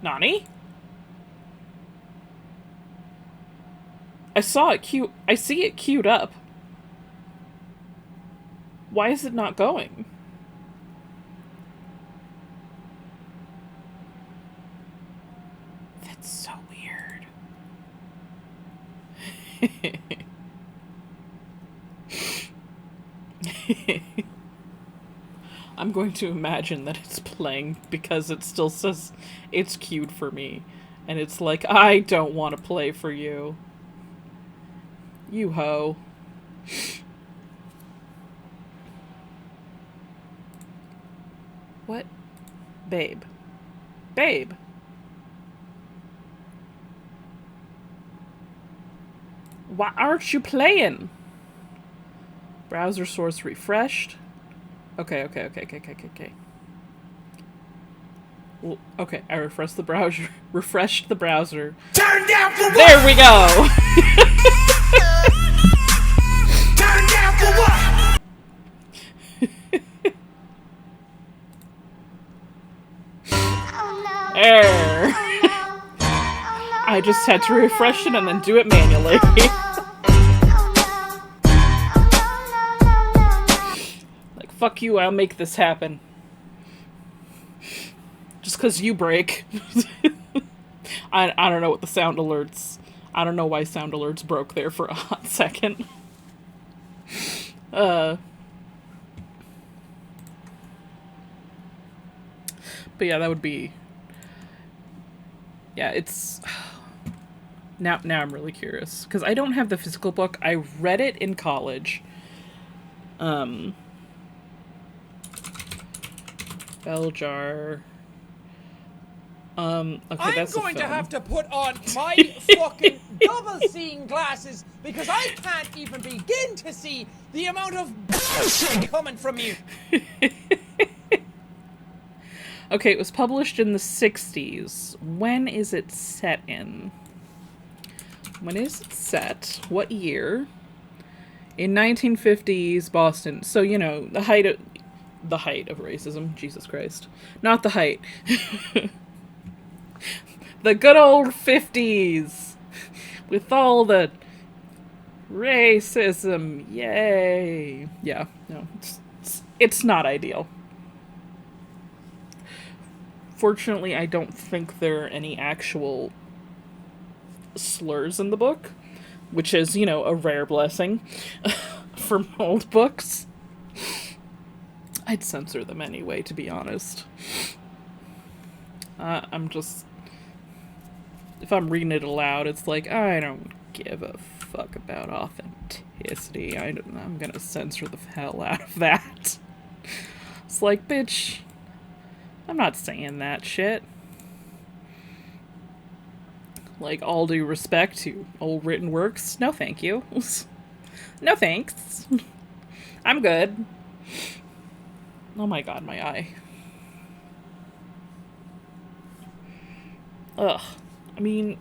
Nani? I saw it I see it queued up. Why is it not going? That's so weird. I'm going to imagine that it's playing because it still says it's queued for me. And it's like, I don't want to play for you. You hoe. What? Babe. Babe. Why aren't you playing? Browser source refreshed. Okay. Well, okay, I refreshed the browser. Refreshed the browser. Turn down for what? There we go. Turn down for what? Oh no. Err. Oh no. Oh no. I just had to refresh it and then do it manually. Like, fuck you, I'll make this happen. Just because you break. I don't know what the sound alerts... I don't know why sound alerts broke there for a hot second. But yeah, that would be... Yeah, it's... Now I'm really curious. Because I don't have the physical book. I read it in college. Bell jar... okay, I'm that's going a to film. have to put on my fucking double-seeing glasses because I can't even begin to see the amount of bullshit coming from you. Okay, it was published in the 60s. When is it set in? When is it set? What year? In 1950s Boston. So, you know, the height of racism. Jesus Christ. Not the height. The good old 50s. With all the racism. Yay. Yeah, no. It's not ideal. Fortunately, I don't think there are any actual slurs in the book, which is, you know, a rare blessing for old books. I'd censor them anyway, to be honest. I'm just... If I'm reading it aloud, it's like, I don't give a fuck about authenticity. I'm gonna censor the hell out of that. It's like, bitch... I'm not saying that shit. Like, all due respect to old written works. No thank you. No thanks. I'm good. Oh my god, my eye. Ugh. I mean...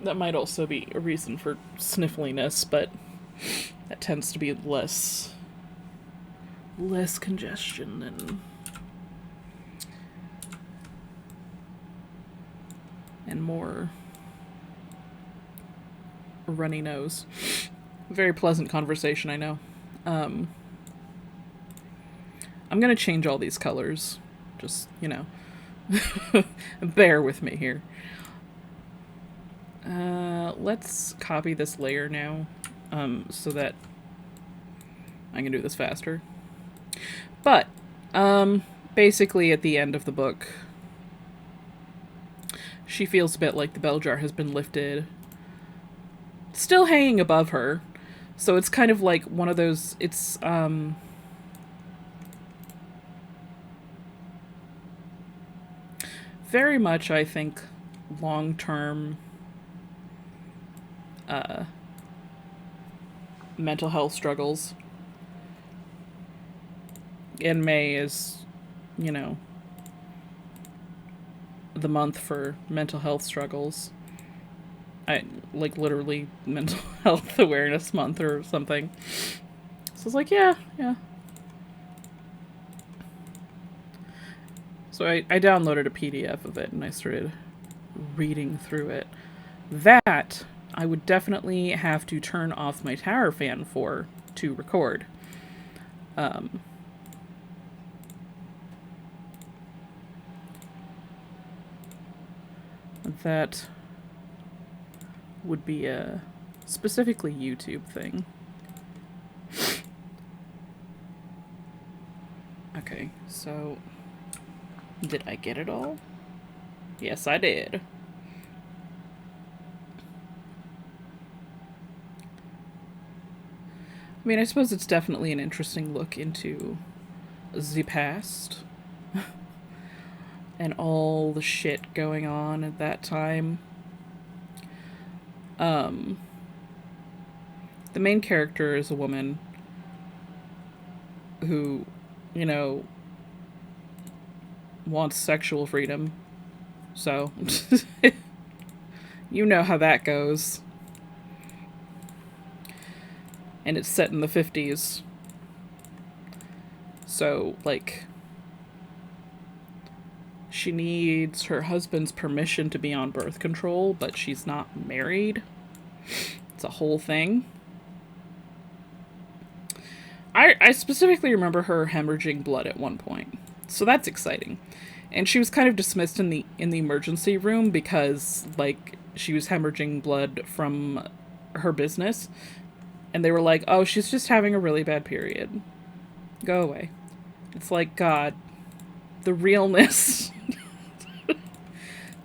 That might also be a reason for sniffliness, but that tends to be less congestion and more runny nose. Very pleasant conversation, I know. I'm gonna change all these colors. Just, you know. Bear with me here. Let's copy this layer now, so that I can do this faster. But, basically at the end of the book, she feels a bit like the bell jar has been lifted. Still hanging above her. So it's kind of like one of those, it's, very much, I think, long-term, mental health struggles. And May is, you know, the month for mental health struggles. Like, literally mental health awareness month or something. So it's like, yeah. So I downloaded a PDF of it and I started reading through it. That I would definitely have to turn off my tower fan to record. That would be a specifically YouTube thing. Okay, so did I get it all? Yes, I did. I mean, I suppose it's definitely an interesting look into the past and all the shit going on at that time. The main character is a woman who, you know, wants sexual freedom. So, you know how that goes. And it's set in the 50s. So, like, she needs her husband's permission to be on birth control, but she's not married. It's a whole thing. I specifically remember her hemorrhaging blood at one point. So that's exciting. And she was kind of dismissed in the emergency room because, like, she was hemorrhaging blood from her business. And they were like, oh, she's just having a really bad period. Go away. It's like, God, the realness.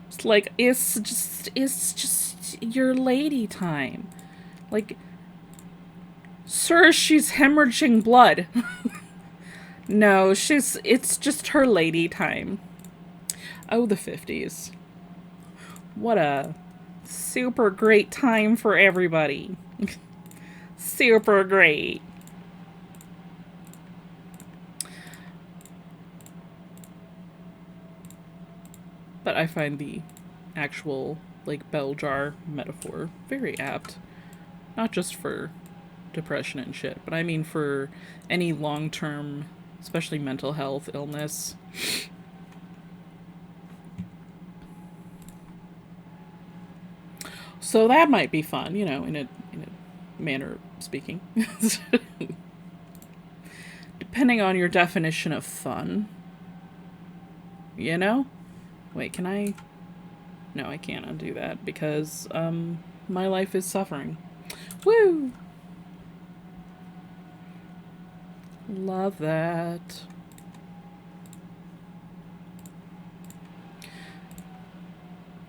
It's like, it's just your lady time. Like, sir, she's hemorrhaging blood. No, it's just her lady time. Oh, the 50s. What a super great time for everybody. Super great. But I find the actual, like, bell jar metaphor very apt. Not just for depression and shit, but I mean for any long-term, especially mental health illness. So that might be fun, you know, in a manner of speaking. Depending on your definition of fun. You know? Wait, can I? No, I can't undo that because my life is suffering. Woo! Love that.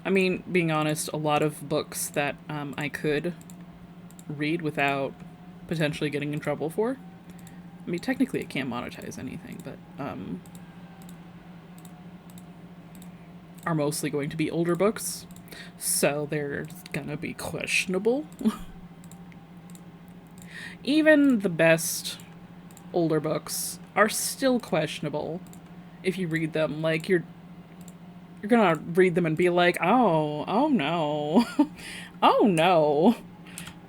I mean, being honest, a lot of books that I could read without potentially getting in trouble for. I mean, technically it can't monetize anything, but are mostly going to be older books, so they're gonna be questionable. Even the best older books are still questionable if you read them. Like, you're gonna read them and be like, oh no. Oh no.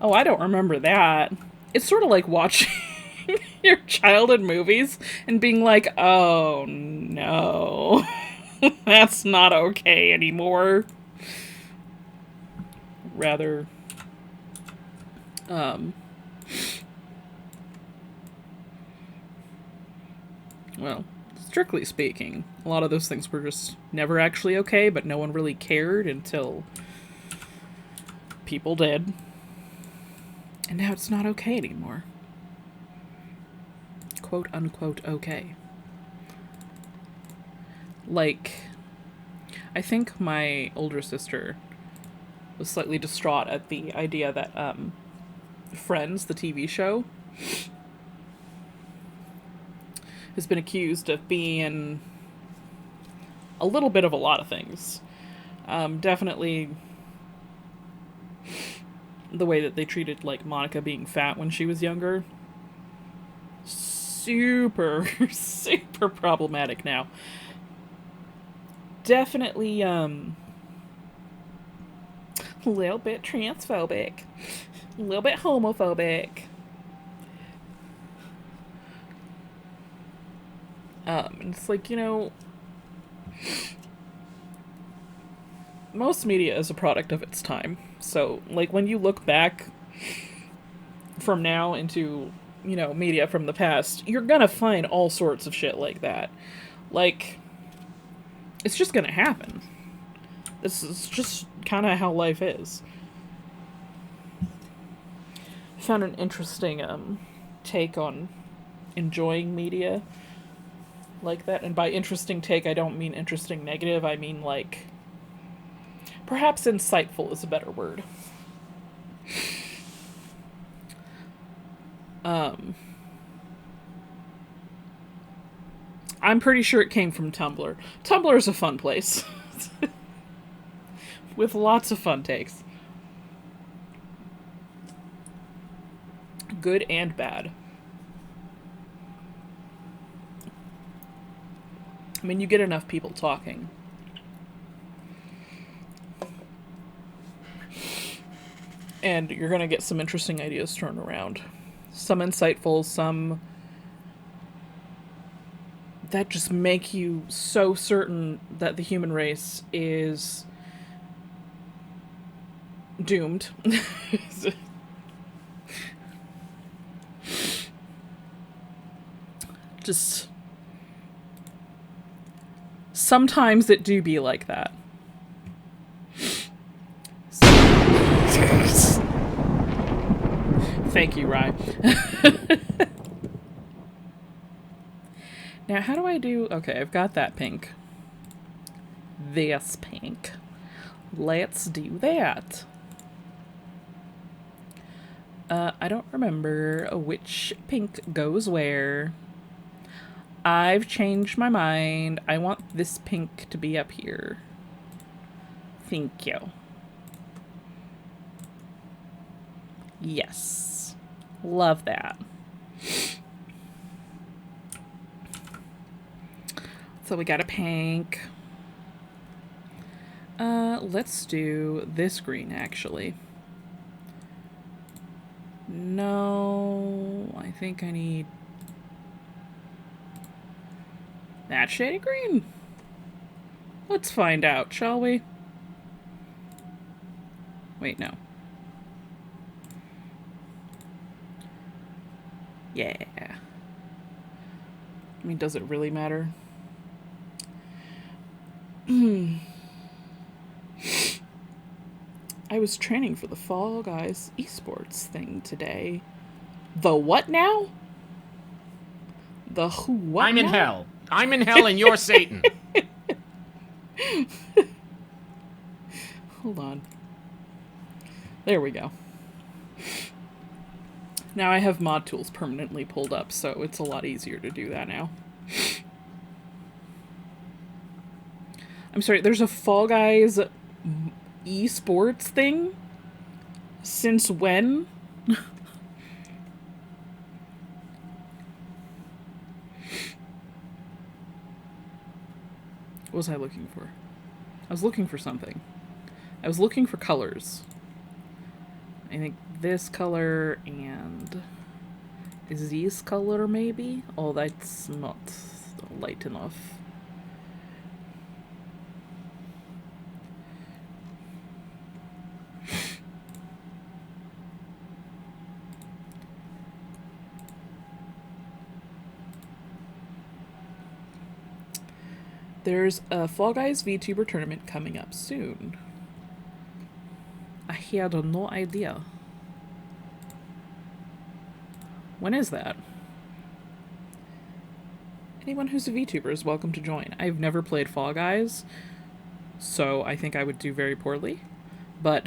Oh, I don't remember that. It's sort of like watching your childhood movies and being like, oh no. That's not okay anymore. Rather, well, strictly speaking, a lot of those things were just never actually okay, but no one really cared until people did. And now it's not okay anymore. Quote unquote okay. Like, I think my older sister was slightly distraught at the idea that Friends, the TV show, has been accused of being a little bit of a lot of things. Definitely the way that they treated, like, Monica being fat when she was younger. Super, super problematic now. Definitely, a little bit transphobic. A little bit homophobic. It's like, you know, most media is a product of its time. So, like, when you look back from now into, you know, media from the past, you're gonna find all sorts of shit like that. Like, it's just gonna happen. This is just kind of how life is. I found an interesting take on enjoying media like that. And by interesting take, I don't mean interesting negative. I mean, like, perhaps insightful is a better word. I'm pretty sure it came from Tumblr. Tumblr is a fun place. With lots of fun takes. Good and bad. I mean, you get enough people talking. And you're gonna get some interesting ideas thrown around. Some insightful, some that just make you so certain that the human race is doomed. Just sometimes it do be like that. Thank you, Rye. Now, how do I do... Okay, I've got that pink. This pink. Let's do that. I don't remember which pink goes where. I've changed my mind. I want this pink to be up here. Thank you. Yes. Love that. So we got a pink. Let's do this green, actually. No, I think I need that shade of green. Let's find out, shall we? Wait, no. Yeah. I mean, does it really matter? I was training for the Fall Guys esports thing today. The what now? The who what I'm in now? hell. I'm in hell and you're Satan. Hold on. There we go. Now I have mod tools permanently pulled up, so it's a lot easier to do that now. I'm sorry, there's a Fall Guys esports thing? Since when? What was I looking for? I was looking for something. I was looking for colors. I think this color and is this color maybe? Oh, that's not light enough. There's a Fall Guys VTuber tournament coming up soon. I had no idea. When is that? Anyone who's a VTuber is welcome to join. I've never played Fall Guys, so I think I would do very poorly. But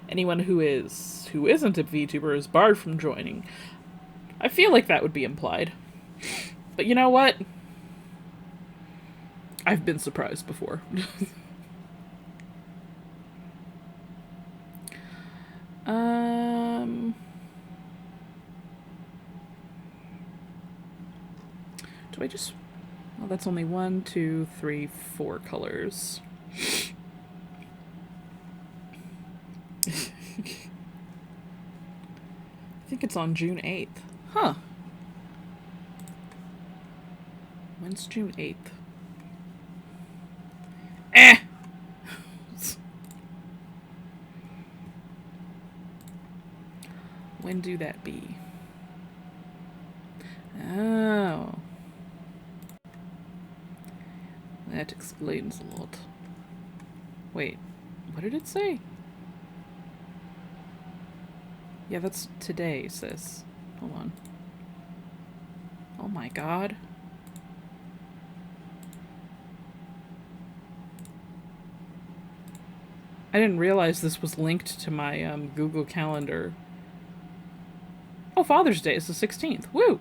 anyone who isn't a VTuber is barred from joining. I feel like that would be implied. But you know what? I've been surprised before. Do I just... Well, that's only 1, 2, 3, 4 colors. I think it's on June 8th. Huh. When's June 8th? Eh! When do that be? Oh. That explains a lot. Wait, what did it say? Yeah, that's today, sis. Hold on. Oh my god. I didn't realize this was linked to my Google Calendar. Oh, Father's Day is the 16th. Woo!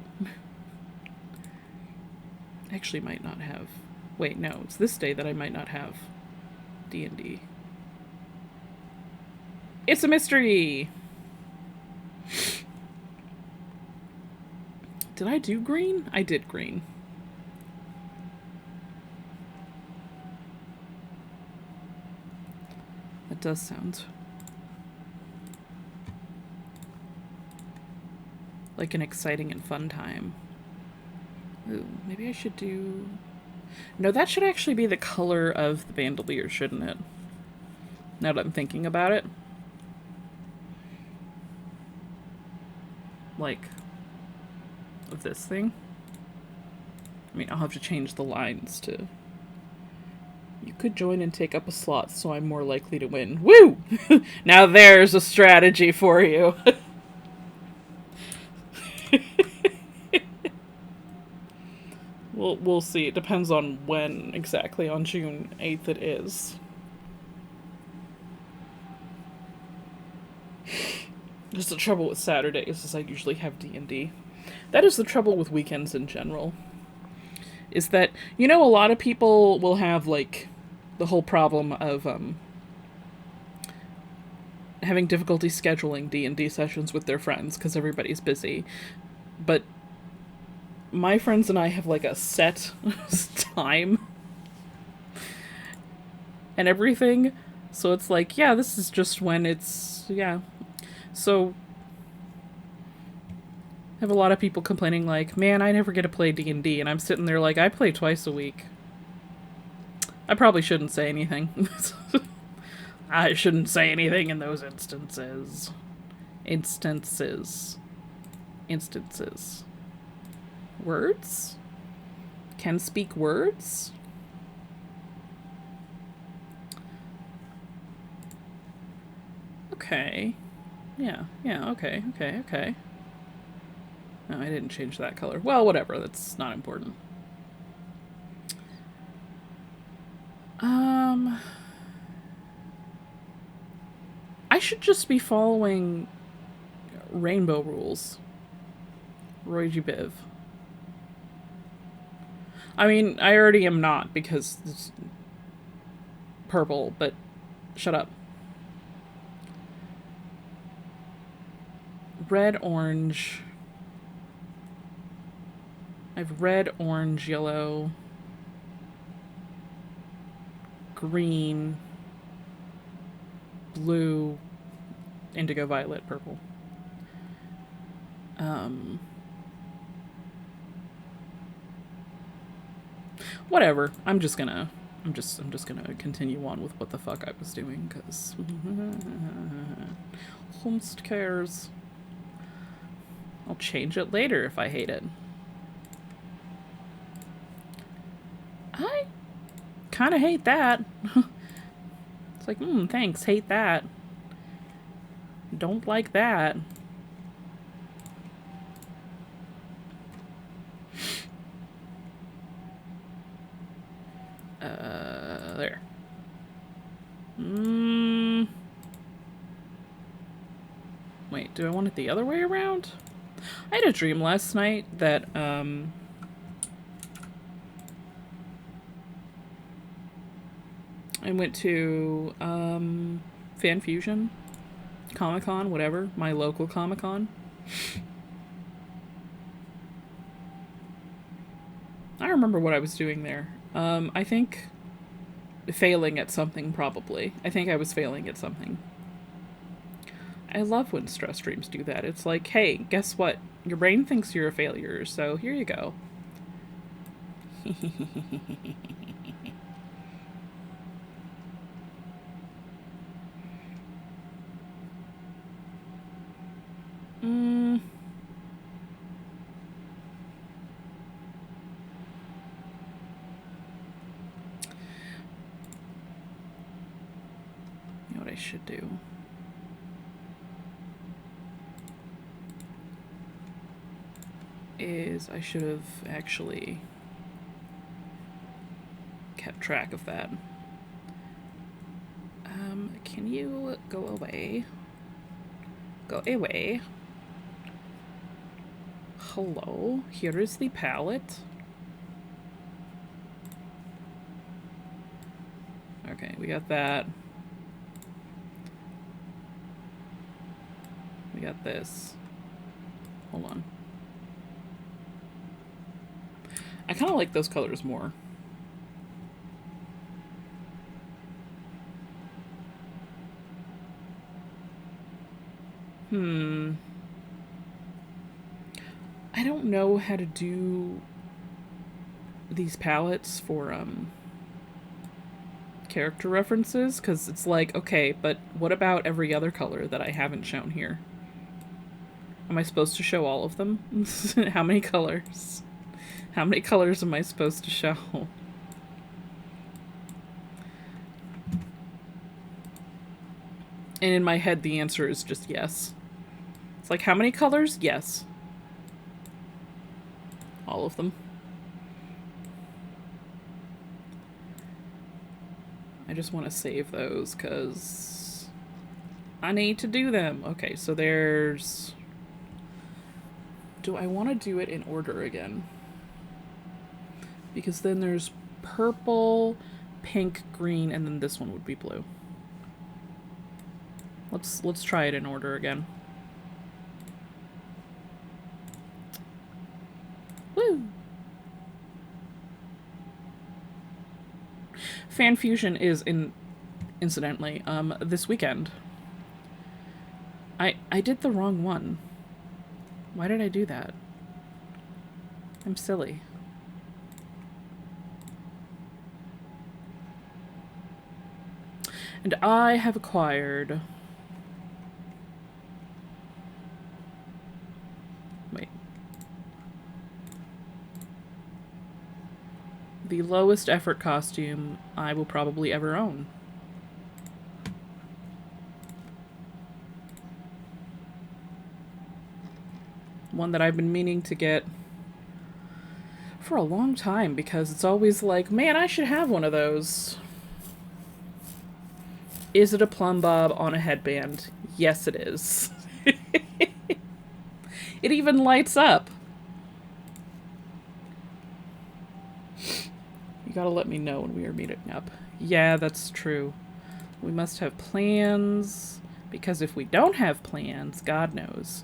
Actually might not have. Wait, no, it's this day that I might not have D&D. It's a mystery! Did I do green? I did green. That does sound like an exciting and fun time. Ooh, maybe I should do... No, that should actually be the color of the bandolier, shouldn't it? Now that I'm thinking about it. Like, of this thing. I mean, I'll have to change the lines to... You could join and take up a slot, so I'm more likely to win. Woo! Now there's a strategy for you. We'll see. It depends on when exactly on June 8th it is. Just the trouble with Saturdays is I usually have D&D. That is the trouble with weekends in general. Is that, you know, a lot of people will have, like, the whole problem of having difficulty scheduling D&D sessions with their friends because everybody's busy. But my friends and I have, like, a set time and everything. So it's like, yeah, this is just when it's, yeah. So I have a lot of people complaining like, man, I never get to play D&D. And I'm sitting there like, I play twice a week. I probably shouldn't say anything. I shouldn't say anything in those instances. Instances. Words? Can speak words? Okay. Yeah, okay. No, I didn't change that color. Well, whatever, that's not important. I should just be following rainbow rules. Roy G. Biv. I mean, I already am not because it's purple, but shut up. Red, orange. I have red, orange, yellow, green, blue, indigo, violet, purple. Whatever. I'm just gonna continue on with what the fuck I was doing, because whomst cares. I'll change it later if I hate it. I kind of hate that. It's like, thanks, hate that. Don't like that. There. Wait, do I want it the other way around? I had a dream last night that, I went to, Fan Fusion, Comic-Con, whatever, my local Comic-Con. I remember what I was doing there. I think failing at something, probably. I think I was failing at something. I love when stress dreams do that. It's like, hey, guess what? Your brain thinks you're a failure, so here you go. Mm. You know what I should do? Is I should have actually kept track of that. Can you go away? Go away. Hello, here is the palette. Okay, we got that. We got this. Hold on. I kind of like those colors more. I don't know how to do these palettes for character references, because it's like, okay, but what about every other color that I haven't shown here? Am I supposed to show all of them? How many colors? How many colors am I supposed to show? And in my head, the answer is just yes. It's like, how many colors? Yes. All of them. I just want to save those because I need to do them. Okay, so there's... Do I want to do it in order again? Because then there's purple, pink, green, and then this one would be blue. Let's try it in order again. Woo! Fan Fusion is incidentally this weekend. I did the wrong one. Why did I do that? I'm silly. And I have acquired... Wait. The lowest effort costume I will probably ever own. One that I've been meaning to get for a long time because it's always like, man, I should have one of those. Is it a plumb bob on a headband? Yes, it is. It even lights up. You gotta let me know when we are meeting up. Yeah, that's true. We must have plans, because if we don't have plans, God knows.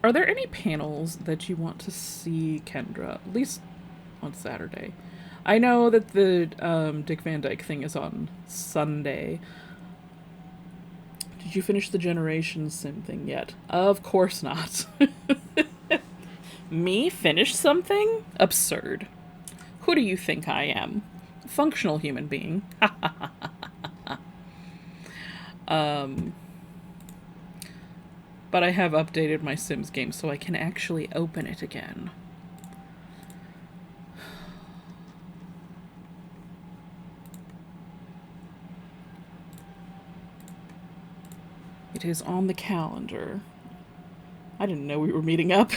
Are there any panels that you want to see, Kendra? At least on Saturday. I know that the Dick Van Dyke thing is on Sunday. Did you finish the Generation Sim thing yet? Of course not. Me finish something? Absurd. Who do you think I am? Functional human being. But I have updated my Sims game so I can actually open it again. It is on the calendar. I didn't know we were meeting up.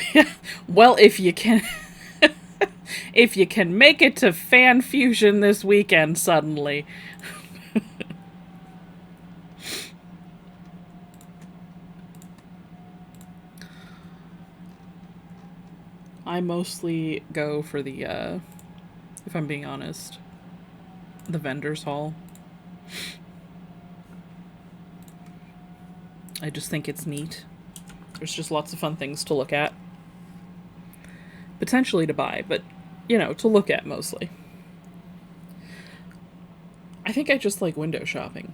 Well, if you can... if you can make it to Fan Fusion this weekend suddenly. I mostly go for the, if I'm being honest, the vendors hall. I just think it's neat. There's just lots of fun things to look at. Potentially to buy, but, you know, to look at mostly. I think I just like window shopping.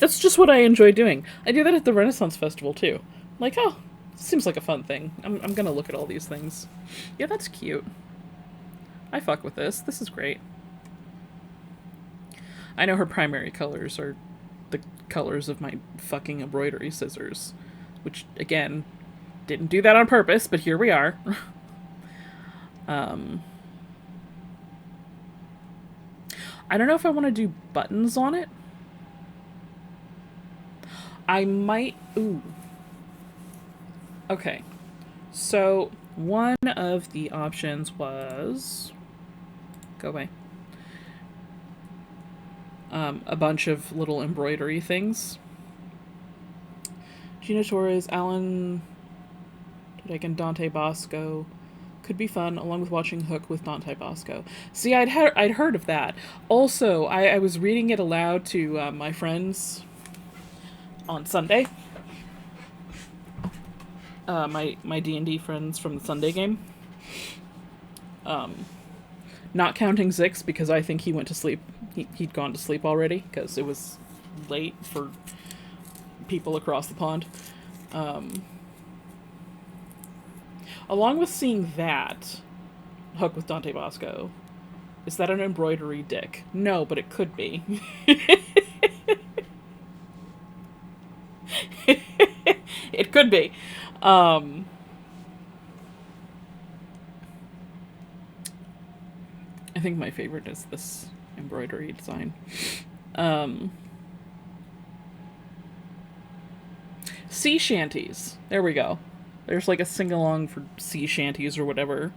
That's just what I enjoy doing. I do that at the Renaissance Festival too. Like, oh, seems like a fun thing. I'm gonna look at all these things. Yeah, that's cute. I fuck with this. This is great. I know her primary colors are the colors of my fucking embroidery scissors. Which, again, didn't do that on purpose, but here we are. I don't know if I want to do buttons on it. I might... Ooh. Okay. So, one of the options was... Go away. A bunch of little embroidery things. Gina Torres, Alan Tudyk, and Dante Bosco could be fun, along with watching Hook with Dante Bosco. See, I'd heard of that. Also, I was reading it aloud to my friends on Sunday. My D&D friends from the Sunday game. Not counting Zix, because I think he went to sleep. He'd gone to sleep already, because it was late for people across the pond. Along with seeing that, Hook with Dante Bosco, is that an embroidery dick? No, but it could be. It could be. I think my favorite is this embroidery design. Sea shanties. There we go. There's like a sing-along for sea shanties or whatever.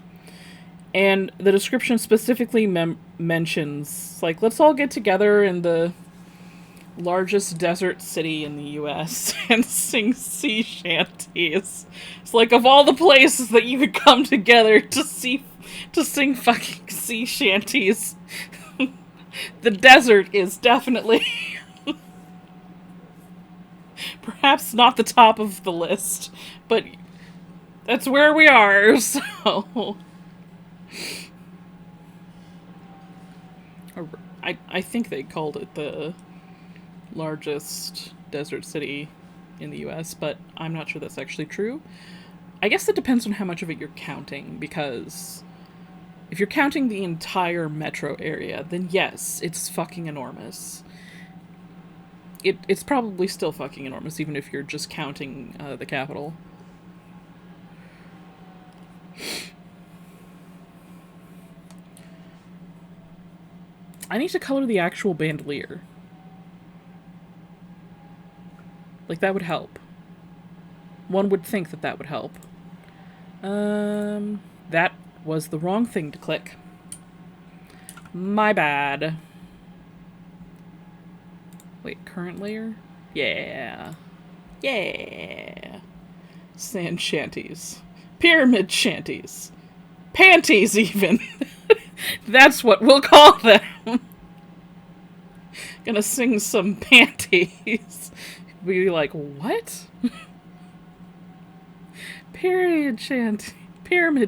And the description specifically mentions, like, let's all get together in the largest desert city in the US and sing sea shanties. It's like, of all the places that you could come together to sing fucking sea shanties, the desert is definitely perhaps not the top of the list, but that's where we are, so... I think they called it the largest desert city in the US, but I'm not sure that's actually true. I guess it depends on how much of it you're counting, because if you're counting the entire metro area, then yes, it's fucking enormous. It's probably still fucking enormous, even if you're just counting the capital. I need to color the actual bandolier. Like, that would help. One would think that that would help. That was the wrong thing to click. My bad. Wait, current layer? Yeah. Yeah. Sand shanties. Pyramid shanties. Panties, even. That's what we'll call them. Gonna sing some panties. Be like, what? Pyramid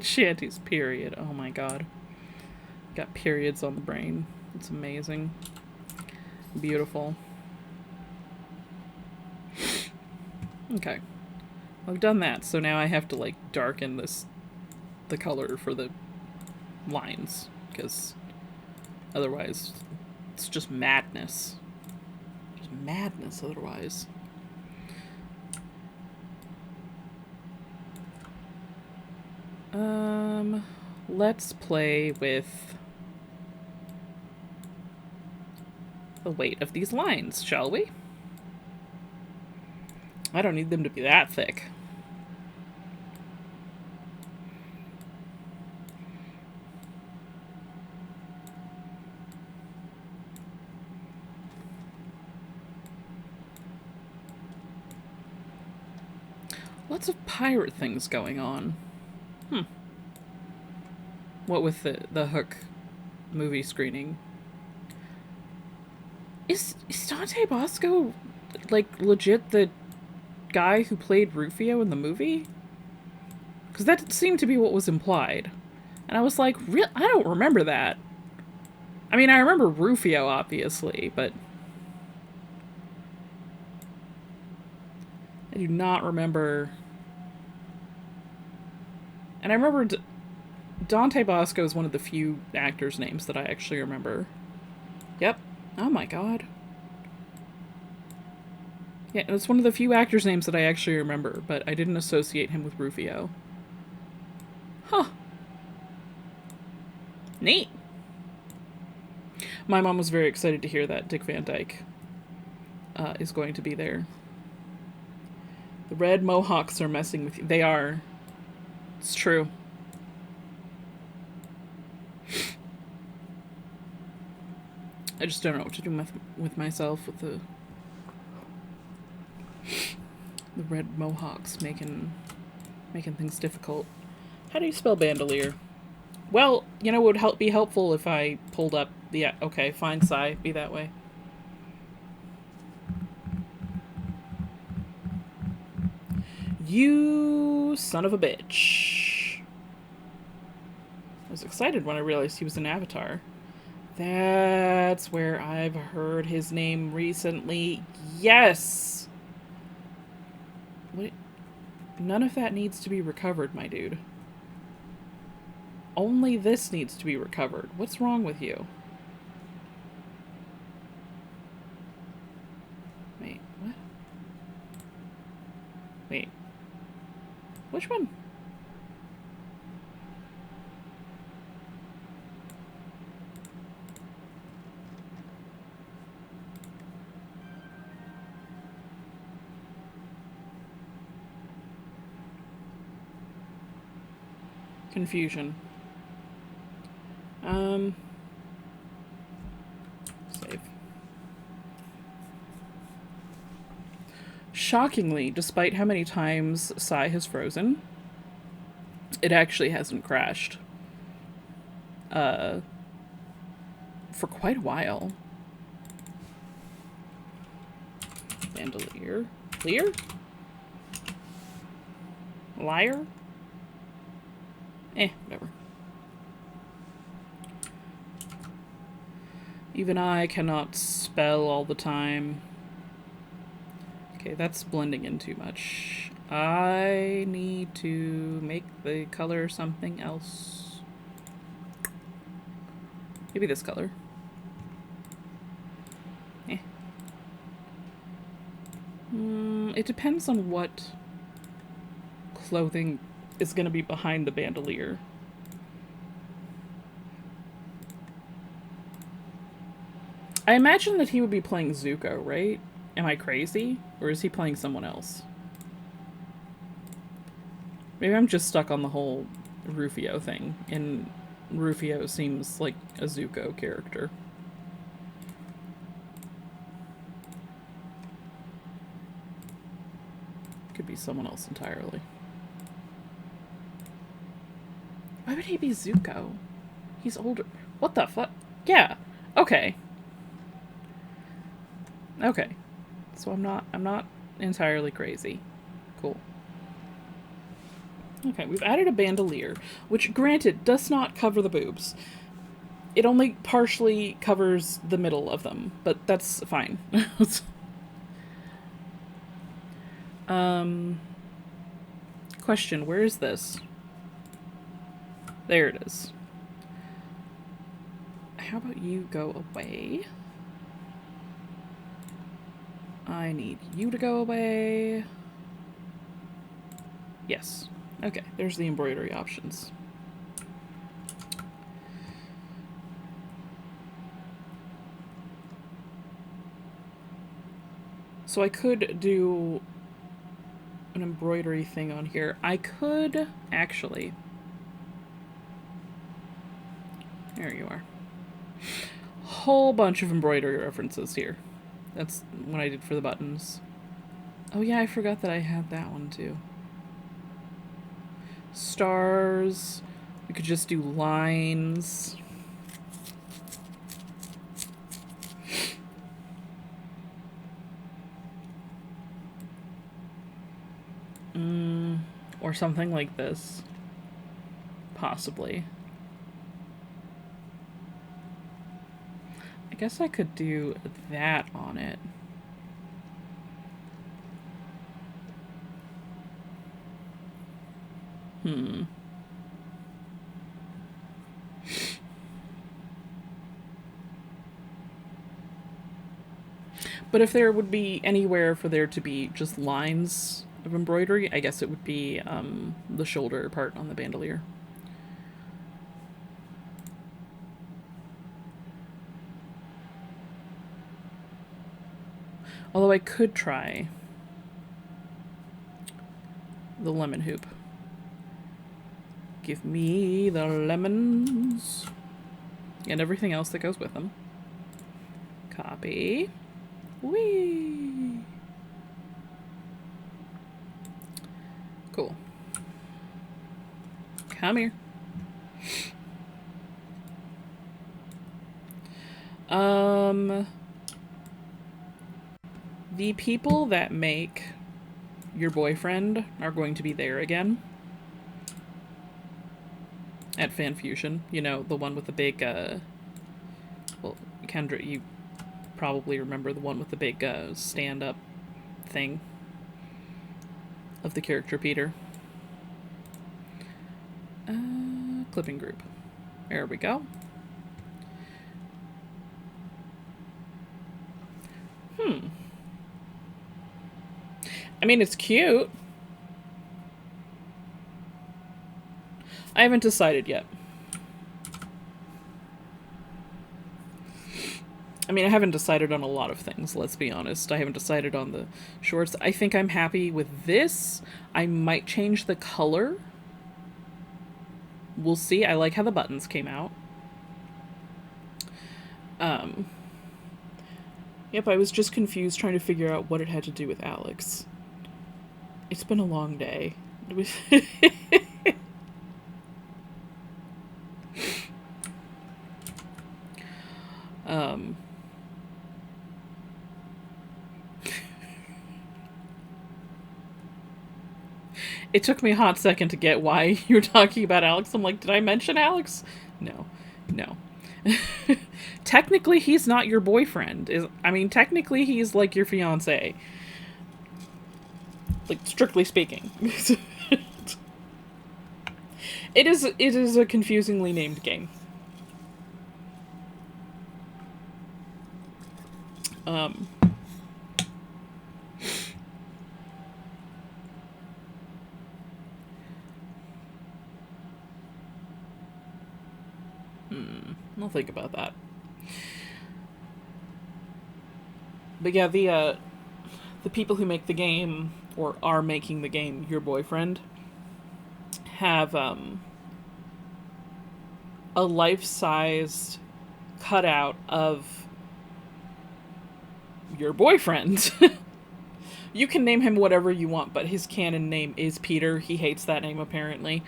shanties, period. Oh my god. Got periods on the brain. It's amazing. Beautiful. Okay. I've done that, so now I have to, like, darken the color for the lines, because otherwise it's just madness. Just madness otherwise. Let's play with the weight of these lines, shall we? I don't need them to be that thick. Lots of pirate things going on. What with the Hook movie screening? Is Dante Bosco, like, legit the guy who played Rufio in the movie? Because that seemed to be what was implied. And I was like, I don't remember that. I mean, I remember Rufio, obviously, but... I do not remember. And I remember Dante Bosco is one of the few actors' names that I actually remember. Yep. Oh my god. Yeah, it's one of the few actors' names that I actually remember, but I didn't associate him with Rufio. Huh. Neat. My mom was very excited to hear that Dick Van Dyke is going to be there. The red mohawks are messing with you. They are. It's true. I just don't know what to do with myself with the red mohawks making things difficult. How do you spell bandolier? Well, you know, it would be helpful if I pulled up the... Okay, fine, Psy. Be that way. You son of a bitch. I was excited when I realized he was an Avatar. That's where I've heard his name recently. Yes! What? None of that needs to be recovered, my dude. Only this needs to be recovered. What's wrong with you? Wait, what? Wait. Which one? Confusion. Save. Shockingly, despite how many times Psy has frozen, it actually hasn't crashed. For quite a while. Bandolier. Clear? Liar? Whatever. Even I cannot spell all the time. Okay, that's blending in too much. I need to make the color something else. Maybe this color. It depends on what clothing is going to be behind the bandolier. I imagine that he would be playing Zuko, right? Am I crazy? Or is he playing someone else? Maybe I'm just stuck on the whole Rufio thing, and Rufio seems like a Zuko character. Could be someone else entirely. Why would he be Zuko? He's older. What the fuck? Yeah. Okay. Okay. So I'm not entirely crazy. Cool. Okay, we've added a bandolier, which granted does not cover the boobs. It only partially covers the middle of them, but that's fine. Question, where is this? There it is. How about you go away? I need you to go away. Yes. Okay, there's the embroidery options. So I could do an embroidery thing on here. I could actually... There you are. Whole bunch of embroidery references here. That's what I did for the buttons. Oh yeah, I forgot that I had that one too. Stars. We could just do lines. Or something like this. Possibly. I guess I could do that on it. But if there would be anywhere for there to be just lines of embroidery, I guess it would be the shoulder part on the bandolier. Although I could try the lemon hoop. Give me the lemons. And everything else that goes with them. Copy. Whee! Cool. Come here. The people that make your boyfriend are going to be there again. At Fan Fusion. You know, the one with the big, well, Kendra, you probably remember the one with the big, stand-up thing of the character Peter. Clipping group. There we go. I mean, it's cute. I haven't decided yet. I mean, I haven't decided on a lot of things, let's be honest. I haven't decided on the shorts. I think I'm happy with this. I might change the color. We'll see. I like how the buttons came out. Yep, I was just confused trying to figure out what it had to do with Alex. It's been a long day. It was It took me a hot second to get why you were talking about Alex. I'm like, did I mention Alex? No. No. Technically, he's not your boyfriend. I mean, technically, he's like your fiancé. Like, strictly speaking. It is a confusingly named game. I'll think about that. But yeah, the people who make the game, or are making the game, your boyfriend, have a life-sized cutout of your boyfriend. You can name him whatever you want, but his canon name is Peter. He hates that name, apparently.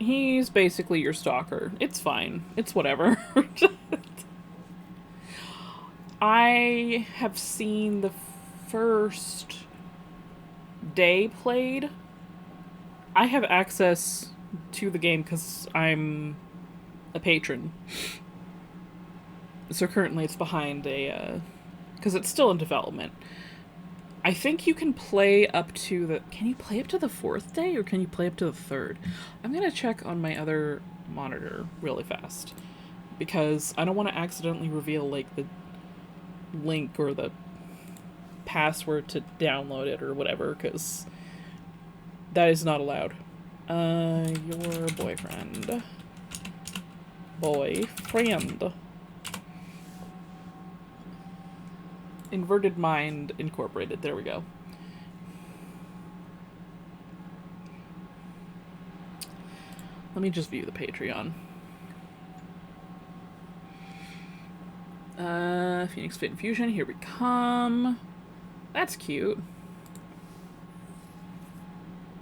He's basically your stalker. It's fine. It's whatever. I have seen the first day played. I have access to the game because I'm a patron. So currently it's behind a... because it's still in development. I think you can play up to the... Can you play up to the 4th day, or can you play up to the 3rd? I'm gonna check on my other monitor really fast. Because I don't want to accidentally reveal, like, the link or the password to download it or whatever, because that is not allowed. Your boyfriend. Boyfriend. Inverted Mind Incorporated. There we go. Let me just view the Patreon. Phoenix Fit Infusion. Here we come. That's cute.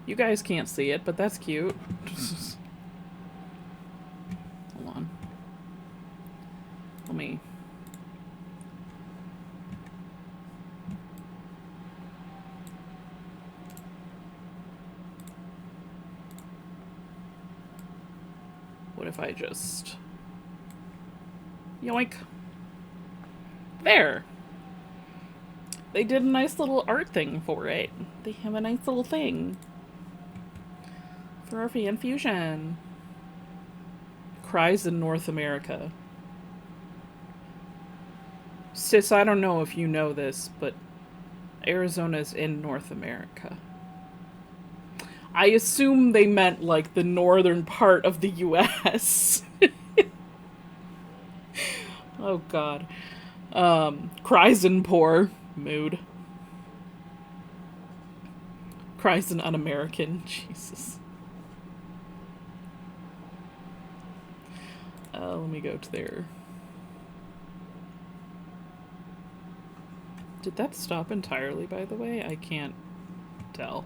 You guys can't see it, but that's cute. Hold on. Let me... What if I just... Yoink. There. They did a nice little art thing for it. They have a nice little thing for our fan fusion. Cries in North America. Sis, I don't know if you know this, but Arizona's in North America. I assume they meant like the northern part of the US. Oh god. Cries in poor mood. Cries in un-American. Jesus. Let me go to there. Did that stop entirely, by the way? I can't tell.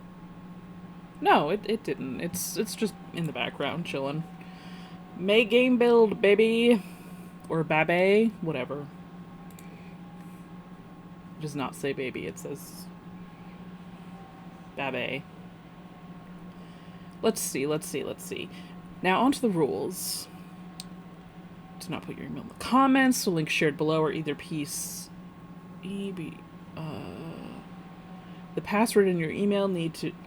No, it didn't. It's just in the background, chilling. May game build, baby. Or babe, whatever. It does not say baby, it says babe. Let's see. Now onto the rules. Do not put your email in the comments. The link shared below are either piece the password in your email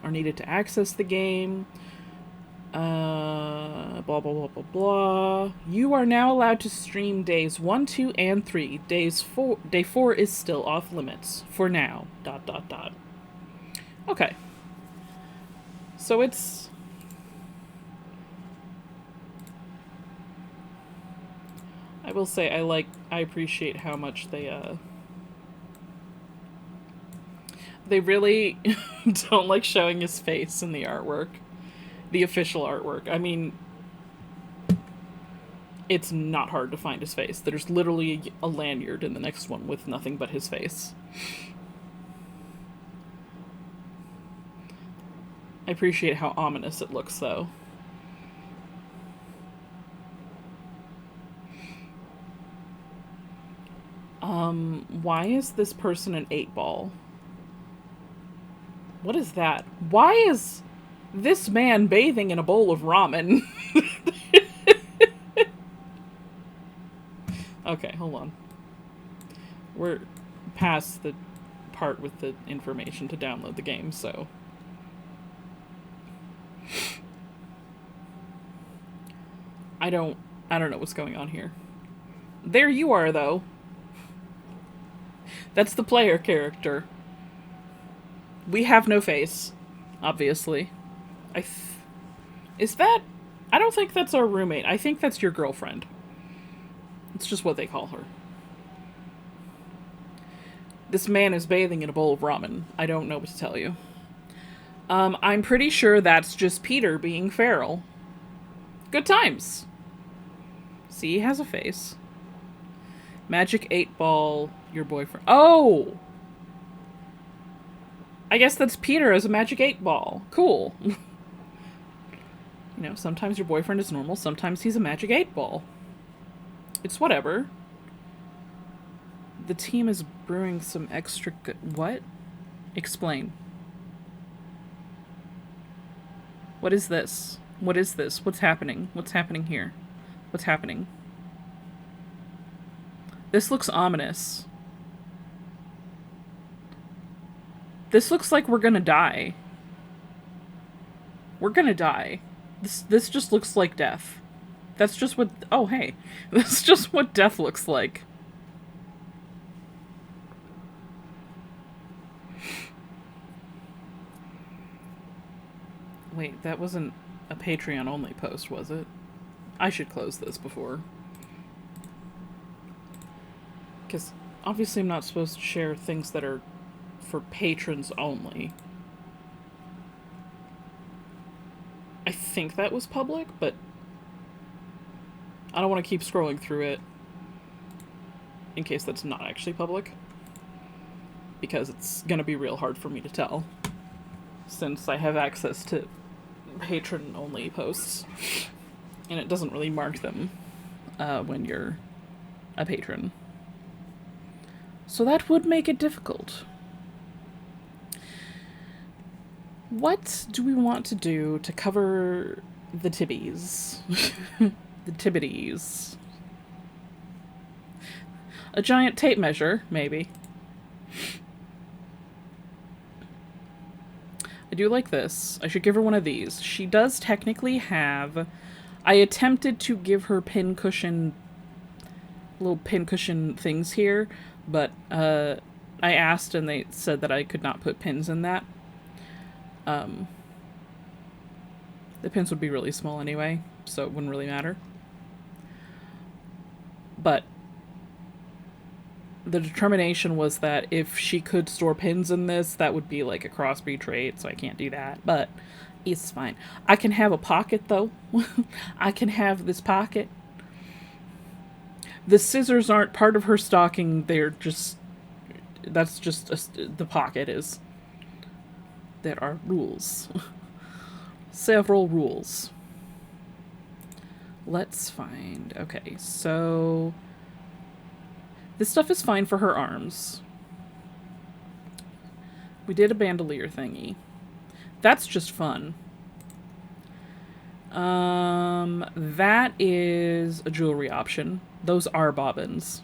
are needed to access the game. Blah blah blah blah blah. You are now allowed to stream days 1, 2, and 3. Day 4 is still off limits for now. ... Okay. So it's I will say I appreciate how much they really don't like showing his face in the artwork. The official artwork. I mean, it's not hard to find his face. There's literally a lanyard in the next one with nothing but his face. I appreciate how ominous it looks, though. Why is this person an 8-ball? What is that? Why is this man bathing in a bowl of ramen? Okay, hold on. We're past the part with the information to download the game, so... I don't know what's going on here. There you are, though. That's the player character. We have no face, obviously. Is that... I don't think that's our roommate. I think that's your girlfriend. It's just what they call her. This man is bathing in a bowl of ramen. I don't know what to tell you. I'm pretty sure that's just Peter being feral. Good times. See, he has a face. Magic 8-ball, your boyfriend. Oh! I guess that's Peter as a magic 8-ball. Cool. You know, sometimes your boyfriend is normal, sometimes he's a magic 8-ball. It's whatever. The team is brewing some extra good... What? Explain. What is this? What is this? What's happening? What's happening here? What's happening? This looks ominous. This looks like we're gonna die. We're gonna die. This just looks like death. That's just what... Oh, hey. That's just what death looks like. Wait, that wasn't a Patreon-only post, was it? I should close this before. Because obviously I'm not supposed to share things that are for patrons only. I think that was public, but I don't want to keep scrolling through it in case that's not actually public, because it's going to be real hard for me to tell since I have access to patron-only posts, and it doesn't really mark them when you're a patron. So that would make it difficult. What do we want to do to cover the tibbies? The tibbities. A giant tape measure, maybe. I do like this. I should give her one of these. She does technically have... I attempted to give her little pincushion things here, but I asked and they said that I could not put pins in that. The pins would be really small anyway, so it wouldn't really matter. But the determination was that if she could store pins in this, that would be like a crossbreed trait, so I can't do that, but it's fine. I can have a pocket, though. I can have this pocket. The scissors aren't part of her stocking, they're just... That's just... the pocket is. There are rules. Several rules. Let's find... Okay, so... This stuff is fine for her arms. We did a bandolier thingy. That's just fun. That is a jewelry option. Those are bobbins.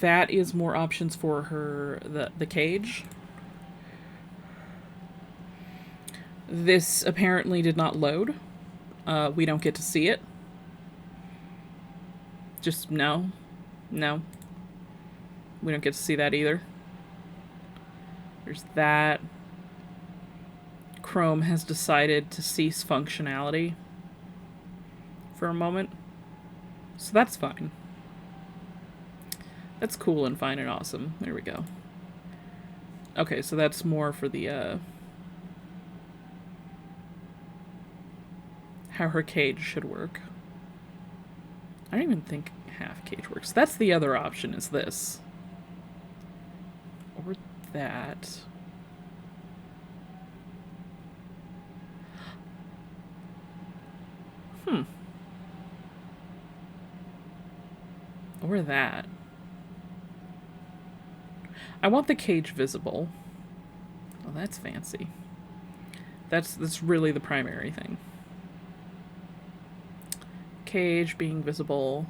That is more options for her, the cage. This apparently did not load. We don't get to see it. Just no. No. We don't get to see that either. There's that. Chrome has decided to cease functionality for a moment. So that's fine. That's cool and fine and awesome. There we go. Okay, so that's more for the, how her cage should work. I don't even think half cage works. That's the other option, is this. Or that. Or that. I want the cage visible. Oh, that's fancy. That's really the primary thing. Cage being visible.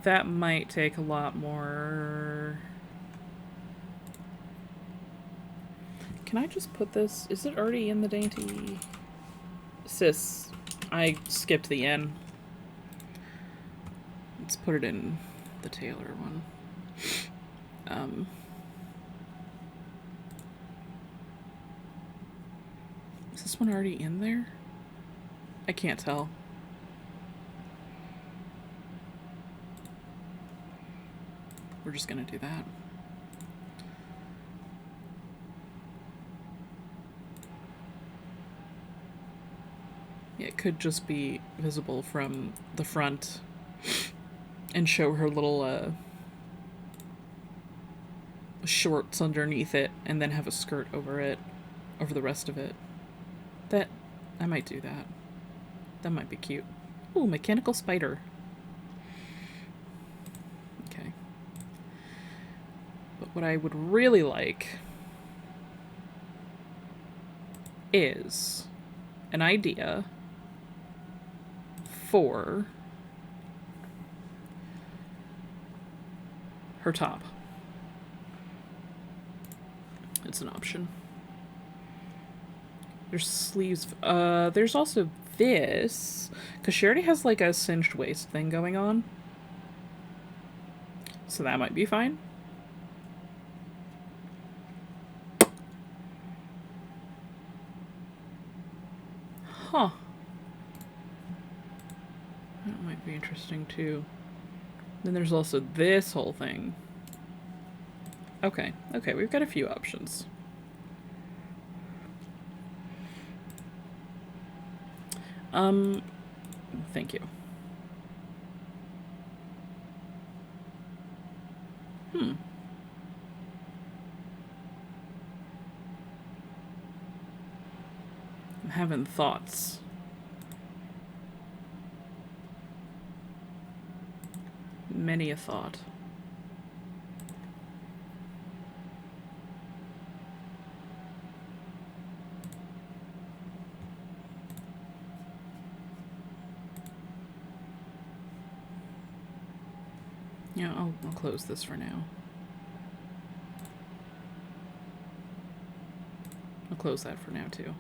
That might take a lot more... Can I just put this... Is it already in the dainty? Sis, I skipped the N. Let's put it in the Taylor one. Is this one already in there? I can't tell. We're just gonna do that. Yeah, it could just be visible from the front and show her little shorts underneath it and then have a skirt over it, over the rest of it. I might do that. That might be cute. Ooh, mechanical spider. Okay. But what I would really like is an idea for her top. It's an option. There's sleeves. There's also this, because she already has like a cinched waist thing going on. So that might be fine. Huh. That might be interesting too. Then there's also this whole thing. Okay, okay, we've got a few options. Thank you. I'm having thoughts. Many a thought. Yeah, I'll close this for now. I'll close that for now, too.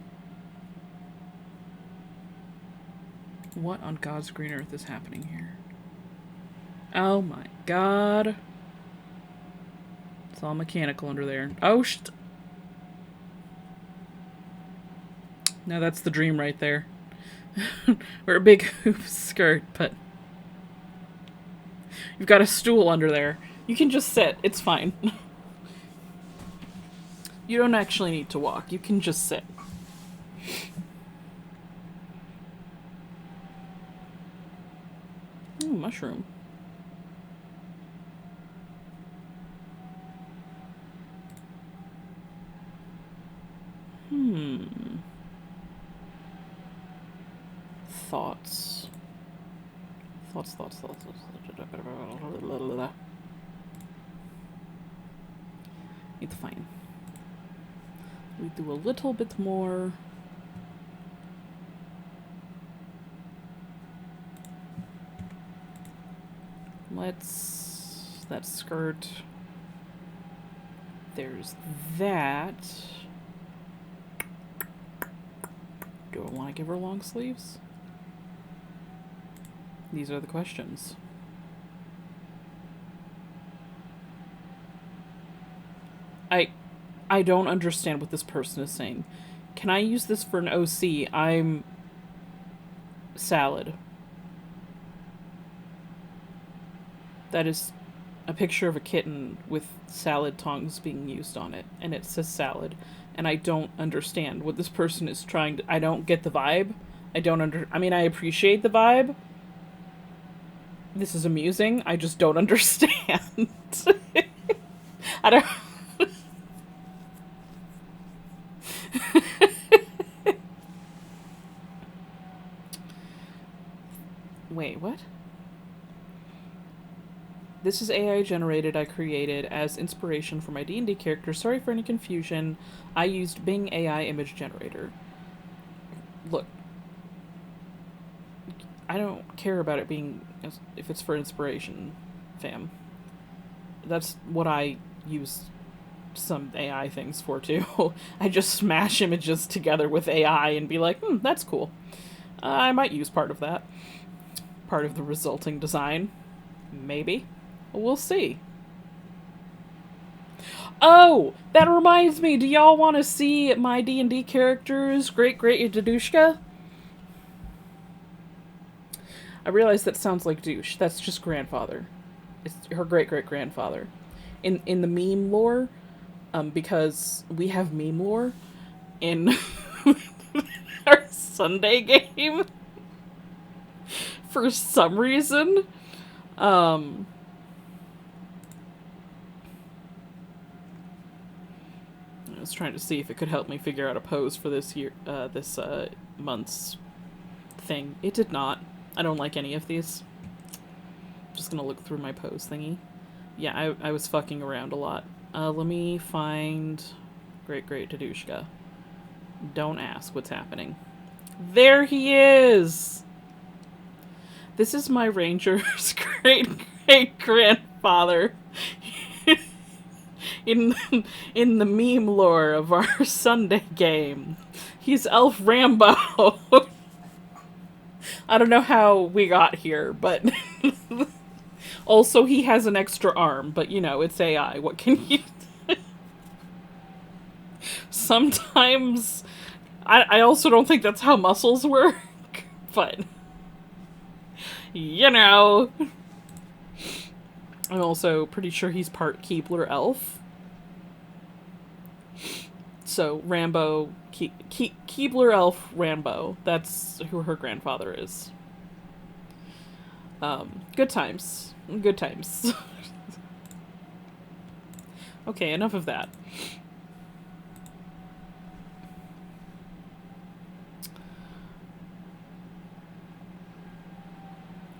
What on God's green earth is happening here? Oh my god. It's all mechanical under there. Oh, no, that's the dream right there. Or a big hoop skirt, but... You've got a stool under there. You can just sit. It's fine. You don't actually need to walk. You can just sit. Ooh, mushroom. Thoughts. Thoughts. It's fine. We do a little bit more. That skirt. There's that. Do I want to give her long sleeves? These are the questions. I don't understand what this person is saying. Can I use this for an OC? I'm salad. That is a picture of a kitten with salad tongs being used on it, and it says salad. And I don't understand what this person is trying to... I don't get the vibe. I mean, I appreciate the vibe. This is amusing. I just don't understand. I don't... Wait, what? This is AI generated. I created as inspiration for my D&D character. Sorry for any confusion. I used Bing AI image generator. Look, I don't care about it being, if it's for inspiration, fam. That's what I use some AI things for too. I just smash images together with AI and be like, that's cool. I might use part of that. Part of the resulting design. Maybe. We'll see. Oh! That reminds me, do y'all want to see my D&D character's great-great Dadushka? I realize that sounds like douche. That's just grandfather. It's her great-great-grandfather. In the meme lore, because we have meme lore in our Sunday game, for some reason, I was trying to see if it could help me figure out a pose for this month's thing. It did not. I don't like any of these. Just gonna look through my pose thingy. Yeah, I was fucking around a lot. Let me find great Dadushka. Don't ask what's happening. There he is! This is my ranger's great-great-grandfather. in the meme lore of our Sunday game. He's Elf Rambo. I don't know how we got here, but... Also, he has an extra arm, but, you know, it's AI. What can you... Sometimes... I also don't think that's how muscles work, but... You know... I'm also pretty sure he's part Keebler elf. So, Rambo... Keebler elf Rambo. That's who her grandfather is. Good times. Good times. Okay, enough of that.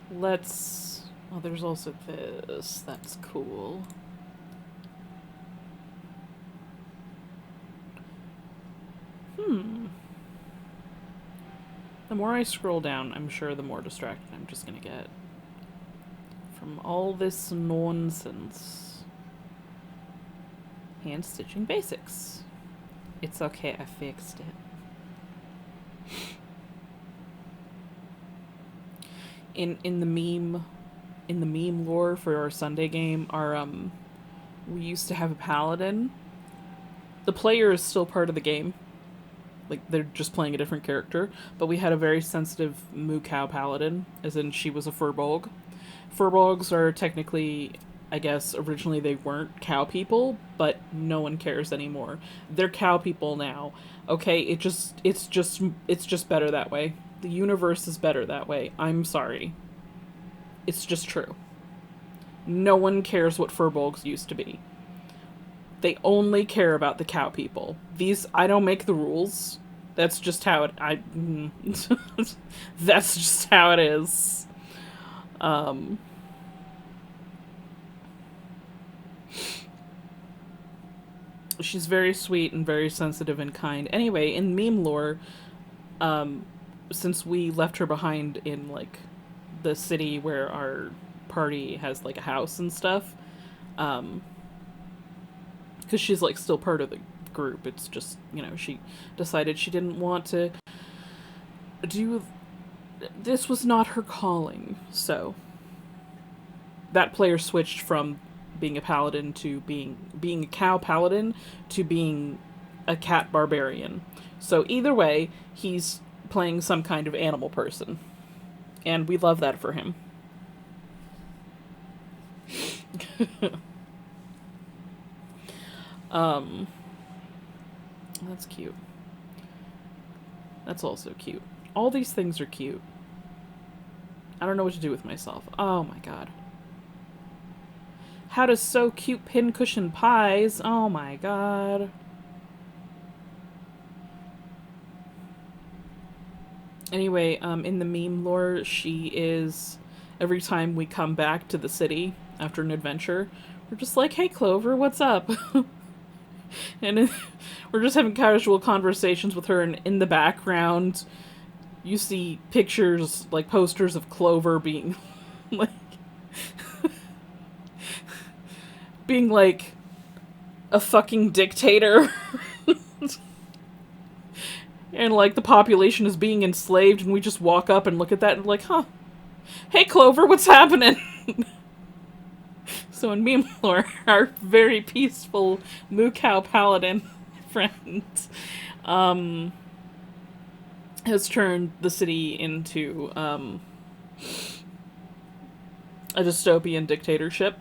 Let's... Oh, there's also this. That's cool. The more I scroll down, I'm sure the more distracted I'm just gonna get from from all this nonsense. Hand stitching basics. It's okay, I fixed it. In the meme lore for our Sunday game, we used to have a paladin. The player is still part of the game. Like, they're just playing a different character. But we had a very sensitive moo cow paladin, as in she was a furbolg. Furbolgs are technically, I guess, originally they weren't cow people, but no one cares anymore. They're cow people now. Okay, it's just better that way. The universe is better that way. I'm sorry. It's just true. No one cares what furbolgs used to be. They only care about the cow people. I don't make the rules. That's just how it, that's just how it is. She's very sweet and very sensitive and kind. Anyway, in meme lore, since we left her behind in, like, the city where our party has, like, a house and stuff, because she's, like, still part of the group. It's just, she decided she didn't want to do... This was not her calling, so... That player switched from being a paladin to being a cow paladin to being a cat barbarian. So either way, he's playing some kind of animal person. And we love that for him. That's cute. That's also cute. All these things are cute. I don't know what to do with myself. Oh my god. How to sew cute pincushion pies. Oh my god. Anyway, in the meme lore, she is... Every time we come back to the city after an adventure, we're just like, hey Clover, what's up? And we're just having casual conversations with her, and in the background, you see pictures, like posters of Clover being, like, being like a fucking dictator. And, like, the population is being enslaved, and we just walk up and look at that and like, huh, hey Clover, what's happening? So in meme lore, our very peaceful moo cow paladin friend has turned the city into a dystopian dictatorship,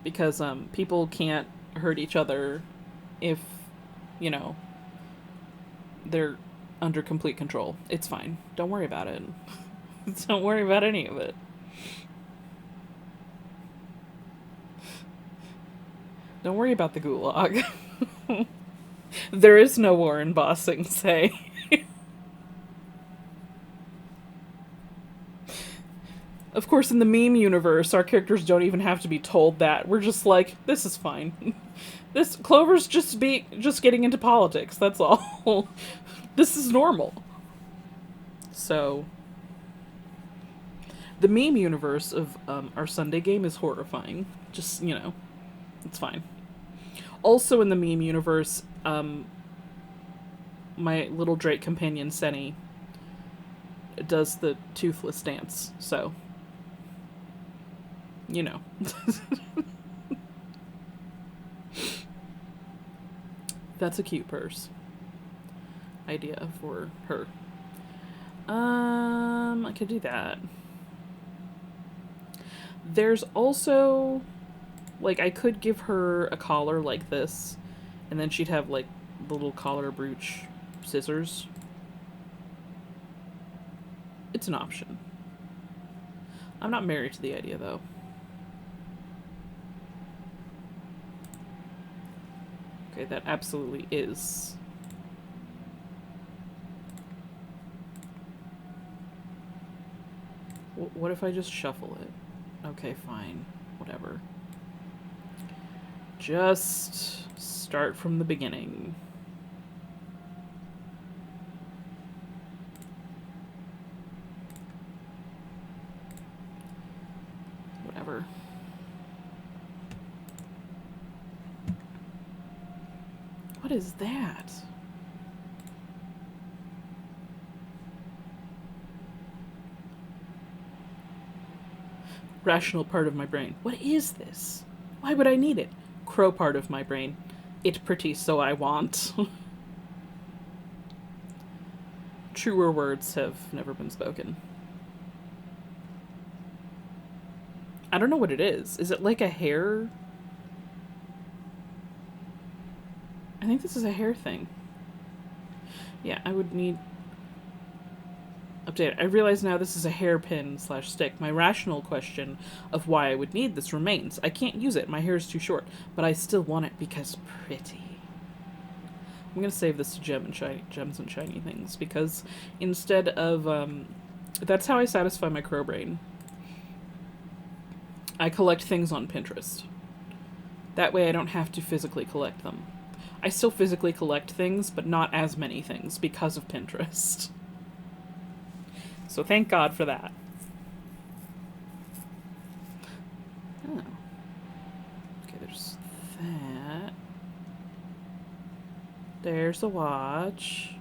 because people can't hurt each other if, they're under complete control. It's fine. Don't worry about it. Don't worry about any of it. Don't worry about the gulag. There is no war in Ba Sing Se. Of course, in the meme universe, our characters don't even have to be told that. We're just like, this is fine. This Clover's just getting into politics, that's all. This is normal. So, the meme universe of our Sunday game is horrifying. Just, it's fine. Also in the meme universe, my little Drake companion, Senny, does the toothless dance, so... That's a cute purse idea for her. I could do that. There's also, like, I could give her a collar like this, and then she'd have, like, the little collar brooch scissors. It's an option. I'm not married to the idea, though. Okay, that absolutely is. What if I just shuffle it? Okay, fine. Whatever. Just start from the beginning. What is that? Rational part of my brain. What is this? Why would I need it? Crow part of my brain. It pretty, so I want. Truer words have never been spoken. I don't know what it is. Is it like a hair? I think this is a hair thing. Yeah, I would need... Update. I realize now this is a hairpin / stick. My rational question of why I would need this remains. I can't use it. My hair is too short. But I still want it because pretty. I'm going to save this to gems and shiny things. Because instead of... that's how I satisfy my crow brain. I collect things on Pinterest. That way I don't have to physically collect them. I still physically collect things, but not as many things because of Pinterest. So thank God for that. Oh. Okay, there's that. There's the watch.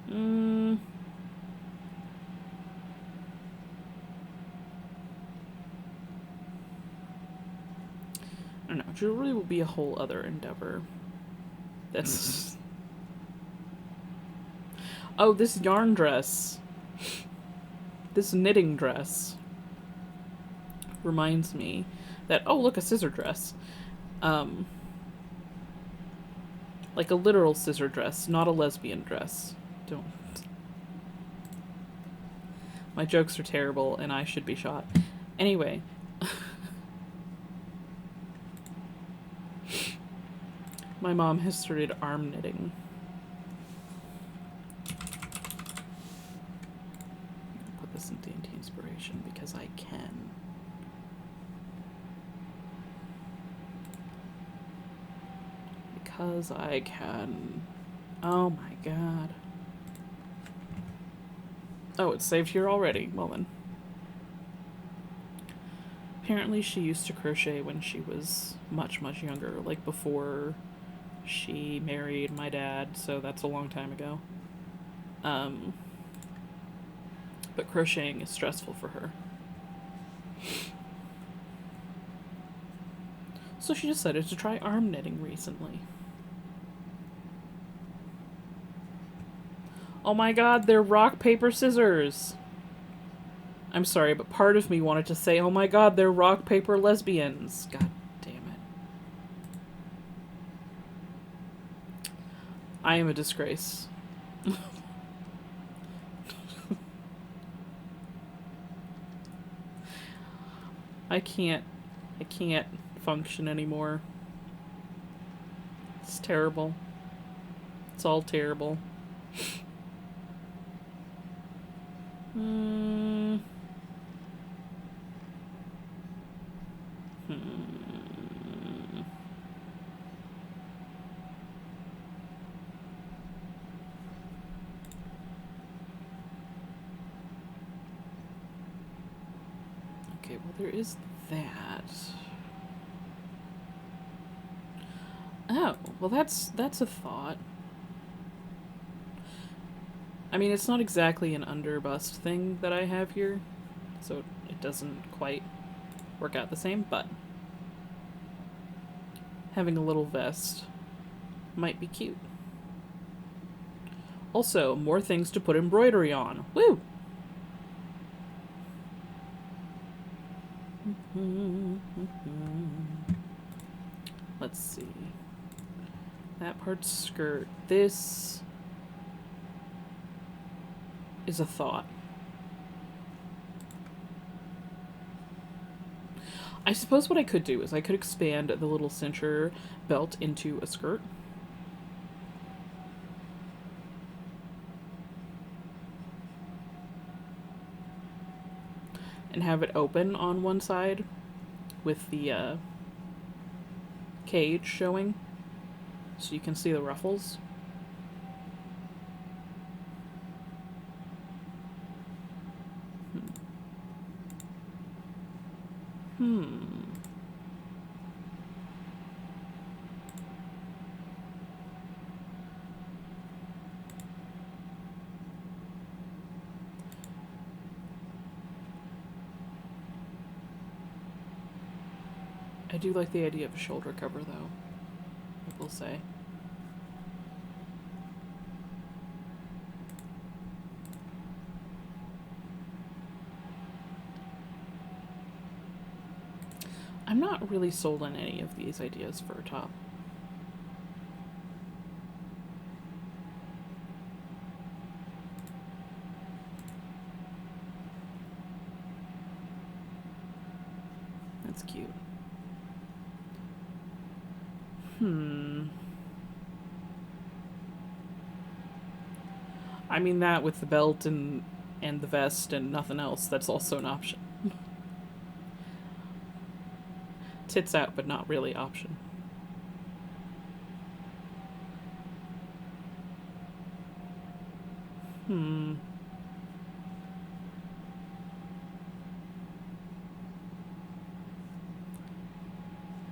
I don't know. Jewelry will be a whole other endeavor. That's... Oh, this yarn dress. This knitting dress. Reminds me that... Oh, look, a scissor dress. Like a literal scissor dress, not a lesbian dress. Don't... My jokes are terrible, and I should be shot. Anyway... My mom has started arm knitting. Put this in dainty inspiration because I can. Because I can. Oh my god. Oh, it's saved here already. Well then. Apparently she used to crochet when she was much, much younger. Like before... She married my dad, so that's a long time ago. But crocheting is stressful for her. So she decided to try arm knitting recently. Oh my god, they're rock, paper, scissors! I'm sorry, but part of me wanted to say, oh my god, they're rock, paper, lesbians. God damn it. I am a disgrace. I can't function anymore. It's terrible. It's all terrible. Okay, well there is that. Oh, well that's a thought. I mean, it's not exactly an underbust thing that I have here, so it doesn't quite work out the same, but having a little vest might be cute. Also, more things to put embroidery on. Woo! Let's see. That part's skirt. This is a thought. I suppose what I could do is I could expand the little cincher belt into a skirt. And have it open on one side with the cage showing so you can see the ruffles. I do like the idea of a shoulder cover, though, I will say. I'm not really sold on any of these ideas for a top. That's cute. I mean, that with the belt and the vest and nothing else, that's also an option. Tits out, but not really option.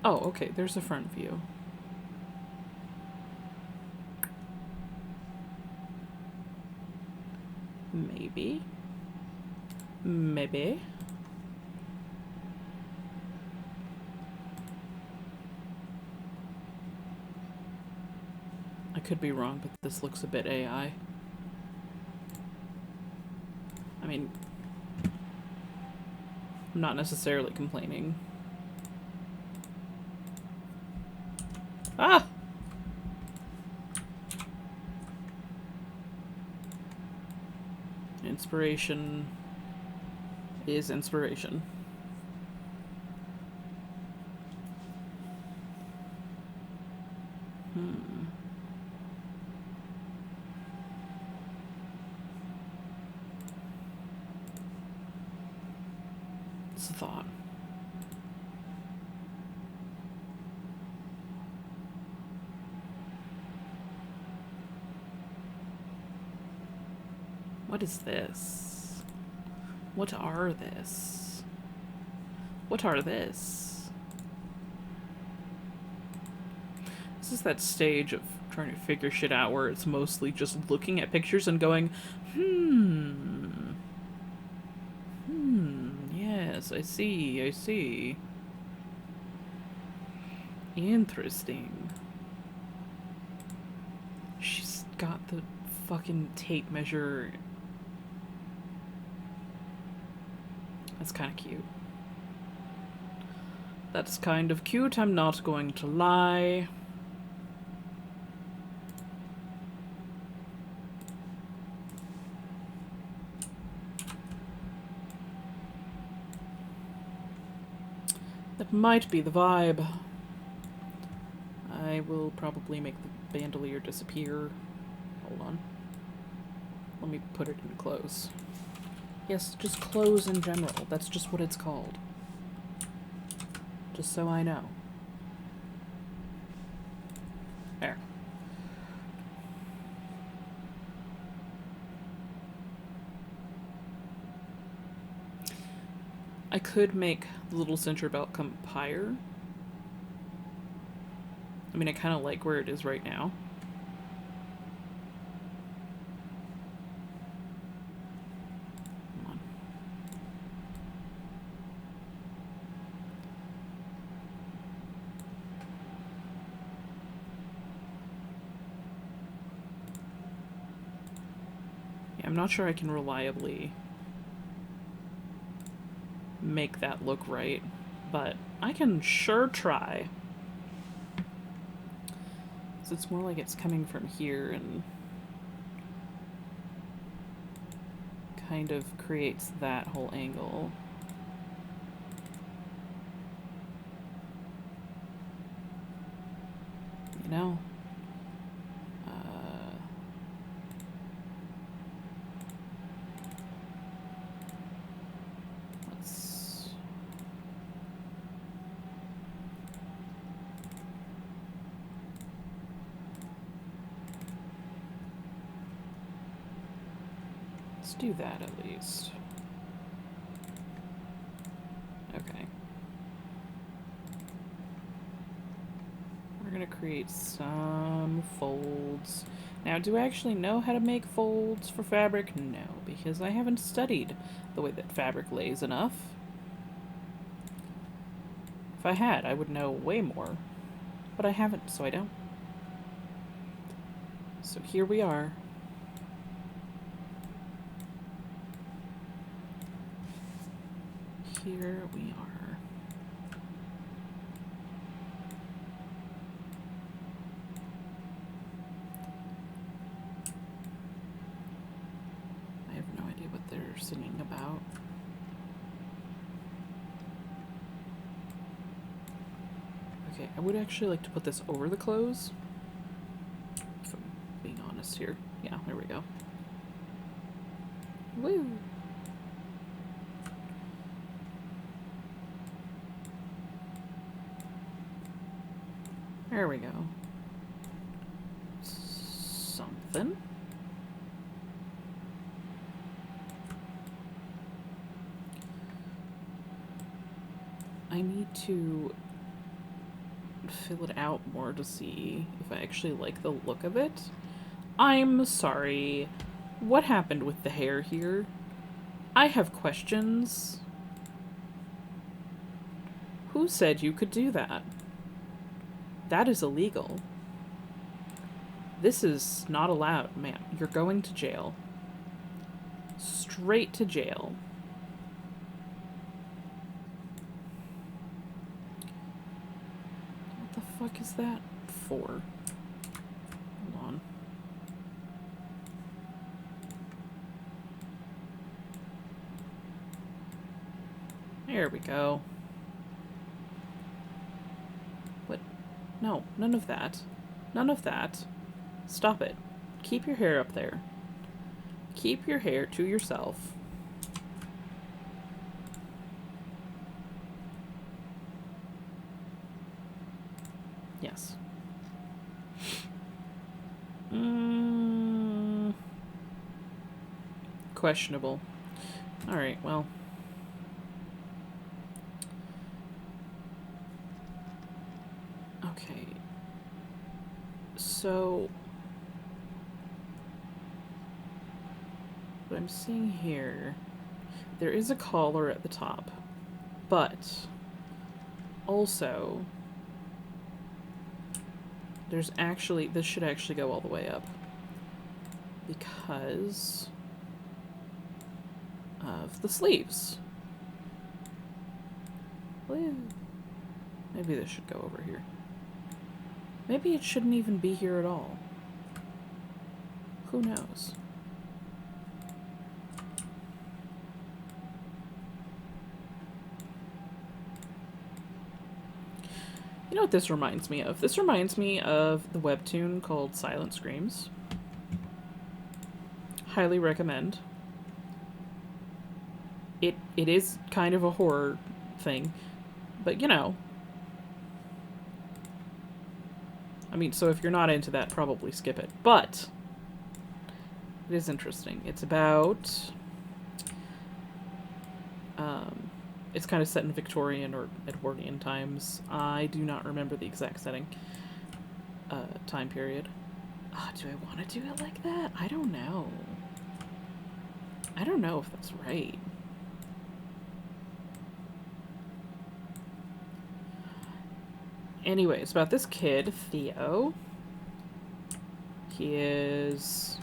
Oh, okay, there's a front view. Maybe. Maybe. I could be wrong, but this looks a bit AI. I mean, I'm not necessarily complaining. Ah! Inspiration is inspiration. It's a thought. What is this? What are this? What are this? This is that stage of trying to figure shit out where it's mostly just looking at pictures and going, yes, I see. Interesting. She's got the fucking tape measure. That's kind of cute. That's kind of cute, I'm not going to lie. That might be the vibe. I will probably make the bandolier disappear. Hold on. Let me put it in clothes. Yes, just clothes in general. That's just what it's called. Just so I know. There. I could make the little cincher belt come higher. I mean, I kind of like where it is right now. Come on. Yeah, I'm not sure I can reliably make that look right, but I can sure try. So it's more like it's coming from here and kind of creates that whole angle. You know? Let's do that at least. Okay. We're gonna create some folds. Now, do I actually know how to make folds for fabric? No, because I haven't studied the way that fabric lays enough. If I had, I would know way more. But I haven't, so I don't. So here we are. Here we are. I have no idea what they're singing about. Okay, I would actually like to put this over the clothes. If I'm being honest here. Yeah, there we go. Woo! There we go. Something. I need to fill it out more to see if I actually like the look of it. I'm sorry. What happened with the hair here? I have questions. Who said you could do that? That is illegal. This is not allowed, ma'am. You're going to jail. Straight to jail. What the fuck is that for? Hold on. There we go. What? No, none of that. None of that. Stop it. Keep your hair up there. Keep your hair to yourself. Yes. Questionable. Alright, well. Okay. So, what I'm seeing here, there is a collar at the top, but also there's actually, this should actually go all the way up because of the sleeves. Woo. Maybe this should go over here. Maybe it shouldn't even be here at all. Who knows? You know what this reminds me of? This reminds me of the webtoon called Silent Screams. Highly recommend. It is kind of a horror thing, but you know. I mean, so if you're not into that, probably skip it. But it is interesting. It's about it's kind of set in Victorian or Edwardian times. I do not remember the exact setting, time period. Do I want to do it like that? I don't know. I don't know if that's right. Anyway, it's about this kid, Theo. He is...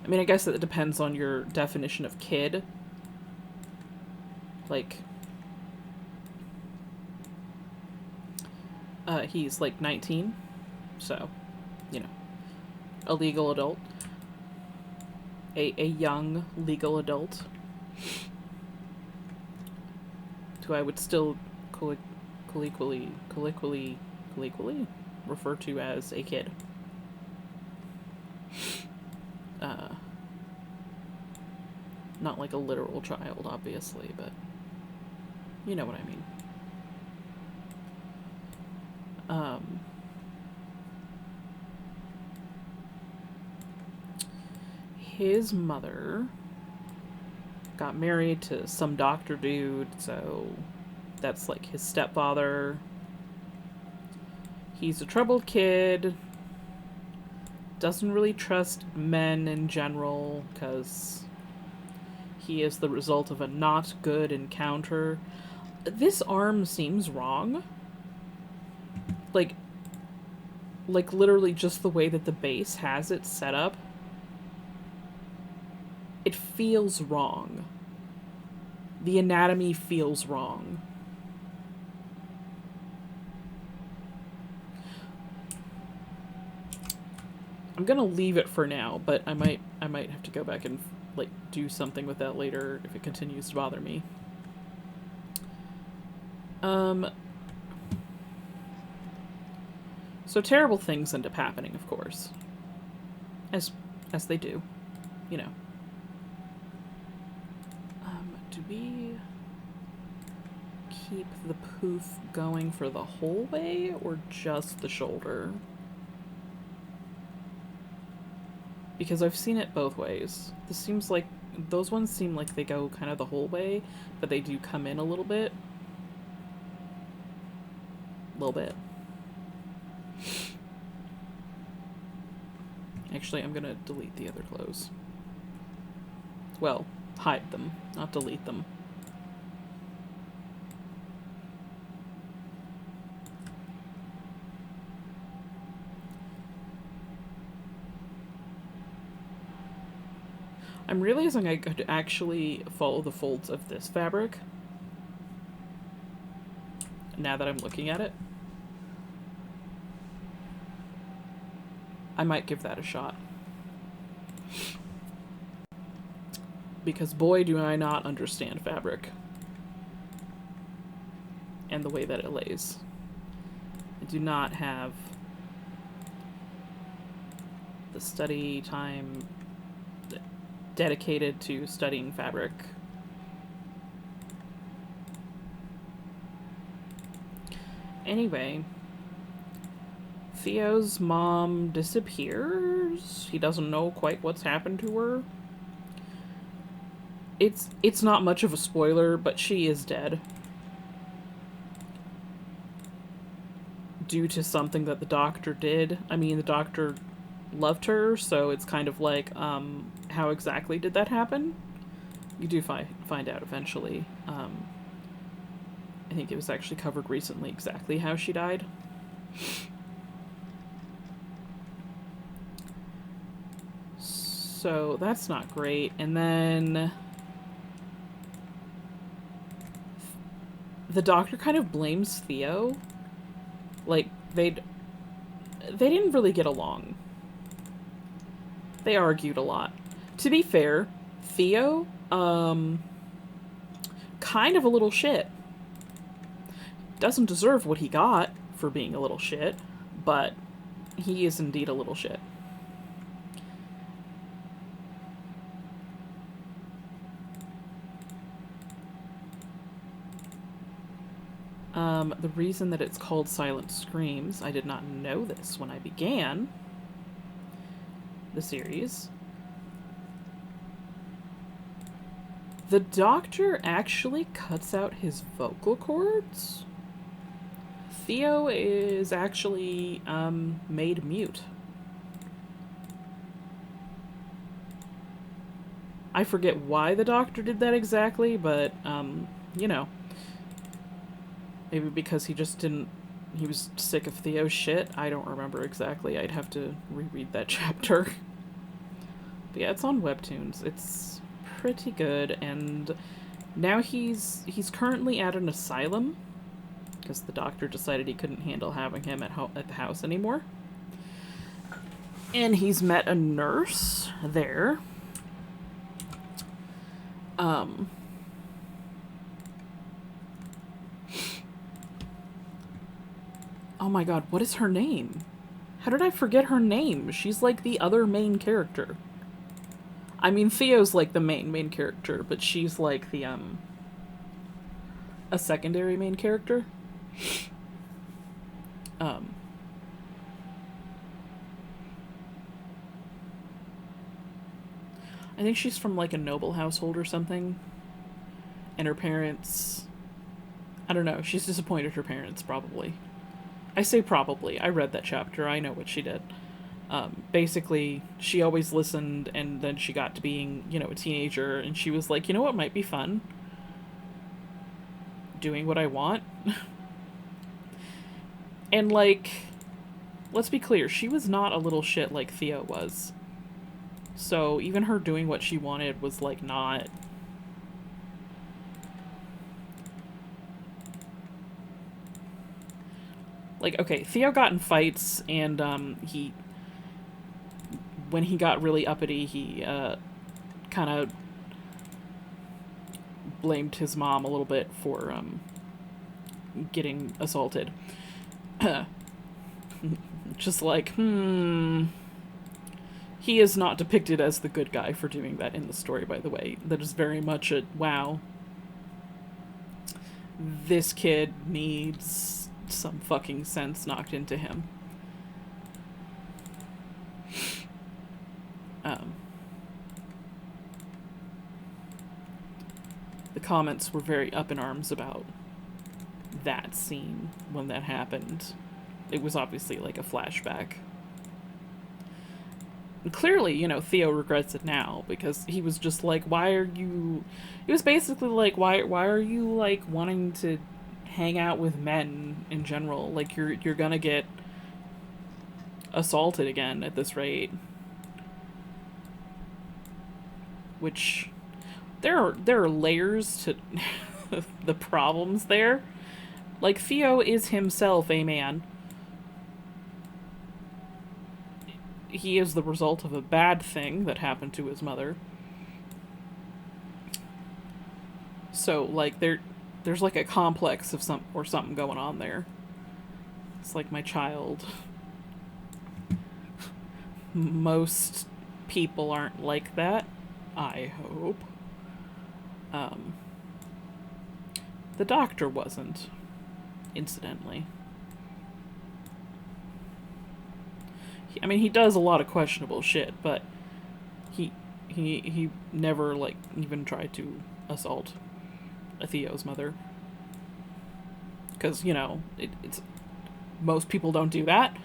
I mean, I guess it depends on your definition of kid. Like... he's like 19. So, you know. A legal adult. A young legal adult. Who I would still colloquially refer to as a kid. Not like a literal child, obviously, but you know what I mean. His mother got married to some doctor dude, so that's like his stepfather. He's a troubled kid. Doesn't really trust men in general, because he is the result of a not good encounter. This arm seems wrong. Like literally just the way that the base has it set up. It feels wrong. The anatomy feels wrong. I'm gonna leave it for now, but I might have to go back and like do something with that later if it continues to bother me. So terrible things end up happening, of course. As they do, you know. Do we keep the poof going for the whole way or just the shoulder? Because I've seen it both ways. This seems like, those ones seem like they go kind of the whole way, but they do come in a little bit. A little bit. Actually, I'm gonna delete the other clothes. Well, hide them, not delete them. I'm realizing I could actually follow the folds of this fabric now that I'm looking at it. I might give that a shot. Because boy, do I not understand fabric. And the way that it lays. I do not have the study time dedicated to studying fabric. Anyway, Theo's mom disappears. He doesn't know quite what's happened to her. It's not much of a spoiler, but she is dead. Due to something that the doctor did. I mean, the doctor loved her, so it's kind of like, how exactly did that happen? You do find out eventually. I think it was actually covered recently exactly how she died. So that's not great. And then the doctor kind of blames Theo. Like, they didn't really get along. They argued a lot. To be fair, Theo, kind of a little shit. Doesn't deserve what he got for being a little shit, but he is indeed a little shit. The reason that it's called Silent Screams, I did not know this when I began the series. The doctor actually cuts out his vocal cords. Theo is actually made mute. I forget why the doctor did that exactly, but you know, maybe because he just didn't, he was sick of Theo's shit. I don't remember exactly. I'd have to reread that chapter. But yeah, it's on Webtoons. It's pretty good, and now he's currently at an asylum because the doctor decided he couldn't handle having him at the house anymore. And he's met a nurse there. Oh my god, what is her name? How did I forget her name? She's like the other main character. I mean, Theo's like the main character, but she's like the, a secondary main character. I think she's from like a noble household or something. And her parents, I don't know, she's disappointed her parents, probably. I say probably. I read that chapter. I know what she did. Basically, she always listened, and then she got to being, you know, a teenager, and she was like, you know what might be fun? doing what I want. And, like, let's be clear, she was not a little shit like Theo was. So even her doing what she wanted was, like, not... Like, okay, Theo got in fights, and, when he got really uppity, he, kind of blamed his mom a little bit for, getting assaulted. Just like, he is not depicted as the good guy for doing that in the story, by the way. That is very much a, wow, this kid needs some fucking sense knocked into him. The comments were very up in arms about that scene when that happened. It was obviously like a flashback. And clearly, you know, Theo regrets it now, because he was just like, why are you... He was basically like, why are you, like, wanting to hang out with men in general? Like, you're gonna get assaulted again at this rate. Which, there are layers to the problems there. Like, Theo is himself a man. He is the result of a bad thing that happened to his mother. So, like, there's like a complex of something going on there. It's like, my child. Most people aren't like that, I hope. The doctor wasn't, incidentally. I mean, he does a lot of questionable shit, but he never, like, even tried to assault Theo's mother. Because, you know, it's... Most people don't do that.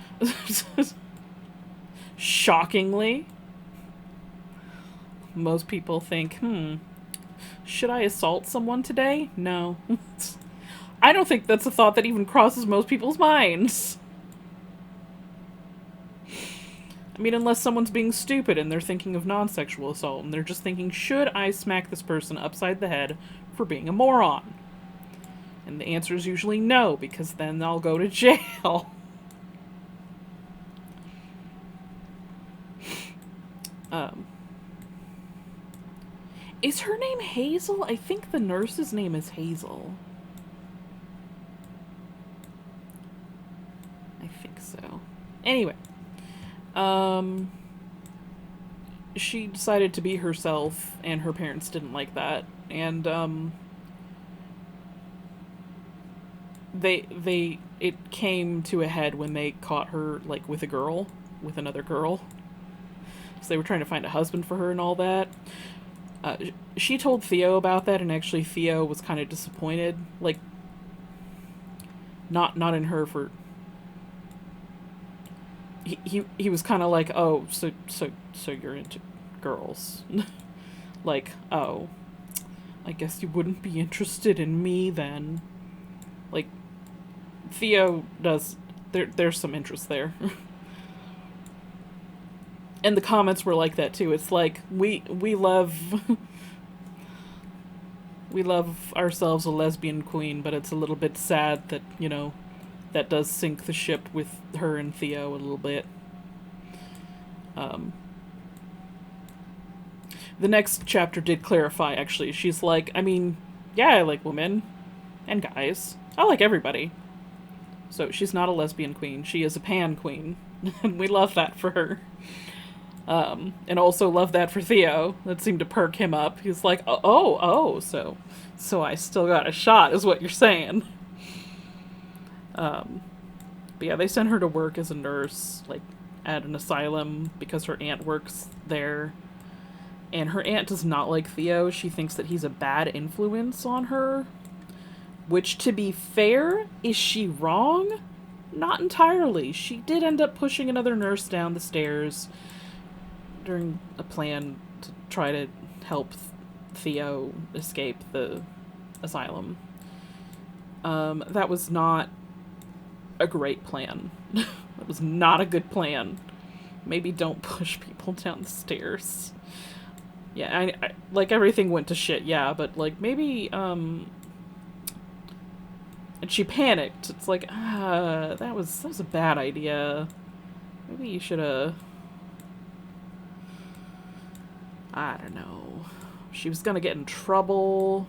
Shockingly. Most people think, should I assault someone today? No. I don't think that's a thought that even crosses most people's minds. I mean, unless someone's being stupid and they're thinking of non-sexual assault, and they're just thinking, should I smack this person upside the head for being a moron? And the answer is usually no, because then I'll go to jail. Is her name Hazel? I think the nurse's name is Hazel. I think so. Anyway. She decided to be herself, and her parents didn't like that. And, it came to a head when they caught her, like, with another girl. So they were trying to find a husband for her and all that. She told Theo about that, and actually Theo was kind of disappointed. Like, not in her for... He was kind of like, oh, so you're into girls. Like, oh, I guess you wouldn't be interested in me then. Like, Theo does... There's some interest there. And the comments were like that too. It's like, we love we love ourselves a lesbian queen, but it's a little bit sad that, you know, that does sink the ship with her and Theo a little bit. The next chapter did clarify, actually. She's like, I mean, yeah, I like women and guys. I like everybody. So she's not a lesbian queen. She is a pan queen. And we love that for her. And also love that for Theo. That seemed to perk him up. He's like, so I still got a shot, is what you're saying. But yeah, they sent her to work as a nurse, like, at an asylum, because her aunt works there. And her aunt does not like Theo. She thinks that he's a bad influence on her. Which, to be fair, is she wrong? Not entirely. She did end up pushing another nurse down the stairs during a plan to try to help Theo escape the asylum. That was not a great plan. That was not a good plan. Maybe don't push people down the stairs. Yeah, I like everything went to shit, yeah, but like maybe, and she panicked. It's like, that was a bad idea. Maybe you should've, I don't know. She was gonna get in trouble.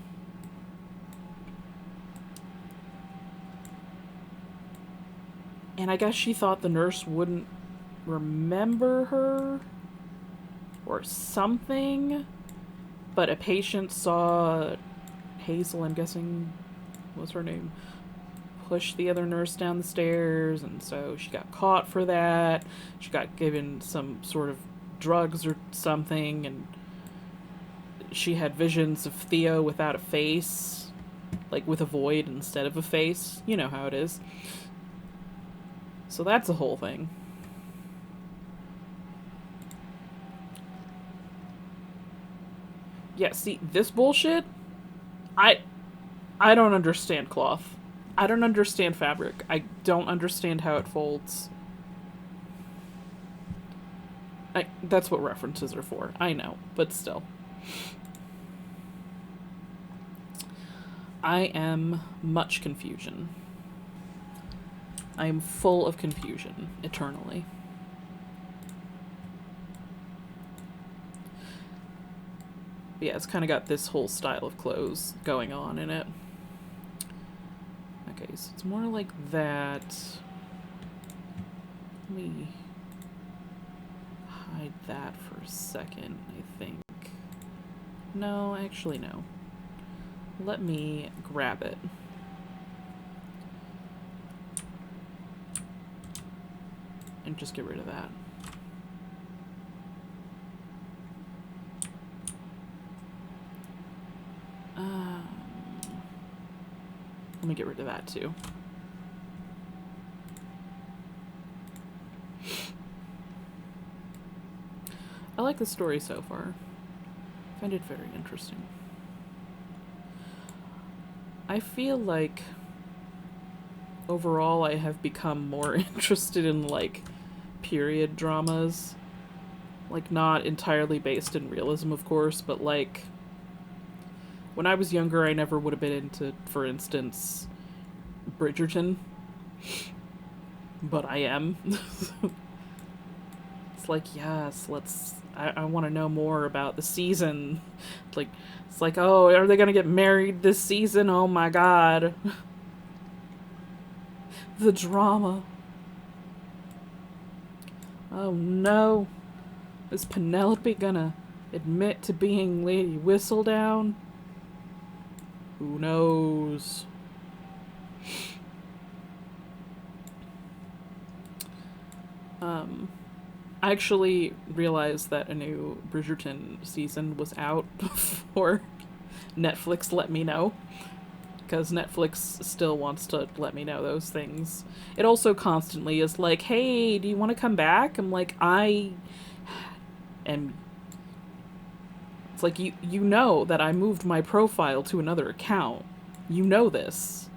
And I guess she thought the nurse wouldn't remember her or something. But a patient saw Hazel, I'm guessing was her name, push the other nurse down the stairs, and so she got caught for that. She got given some sort of drugs or something, and she had visions of Theo without a face, like with a void instead of a face. You know how it is. So that's the whole thing. Yeah, see, this bullshit, I don't understand cloth. I don't understand fabric. I don't understand how it folds. That's what references are for. I know, but still. I am much confusion. I am full of confusion, eternally. But yeah, it's kind of got this whole style of clothes going on in it. Okay, so it's more like that. Let me hide that for a second, I think. No, actually no. Let me grab it. And just get rid of that. Let me get rid of that too. I like the story so far. I find it very interesting. I feel like overall I have become more interested in like period dramas. Like not entirely based in realism, of course, but like when I was younger I never would have been into, for instance, Bridgerton. But I am. It's like, yes, I want to know more about the season. Like, it's like, oh, are they gonna get married this season? Oh my god. The drama. Oh no. Is Penelope gonna admit to being Lady Whistledown? Who knows? I actually realized that a new Bridgerton season was out before Netflix let me know. Because Netflix still wants to let me know those things. It also constantly is like, hey, do you want to come back? I'm like, I am... It's like, you know that I moved my profile to another account. You know this.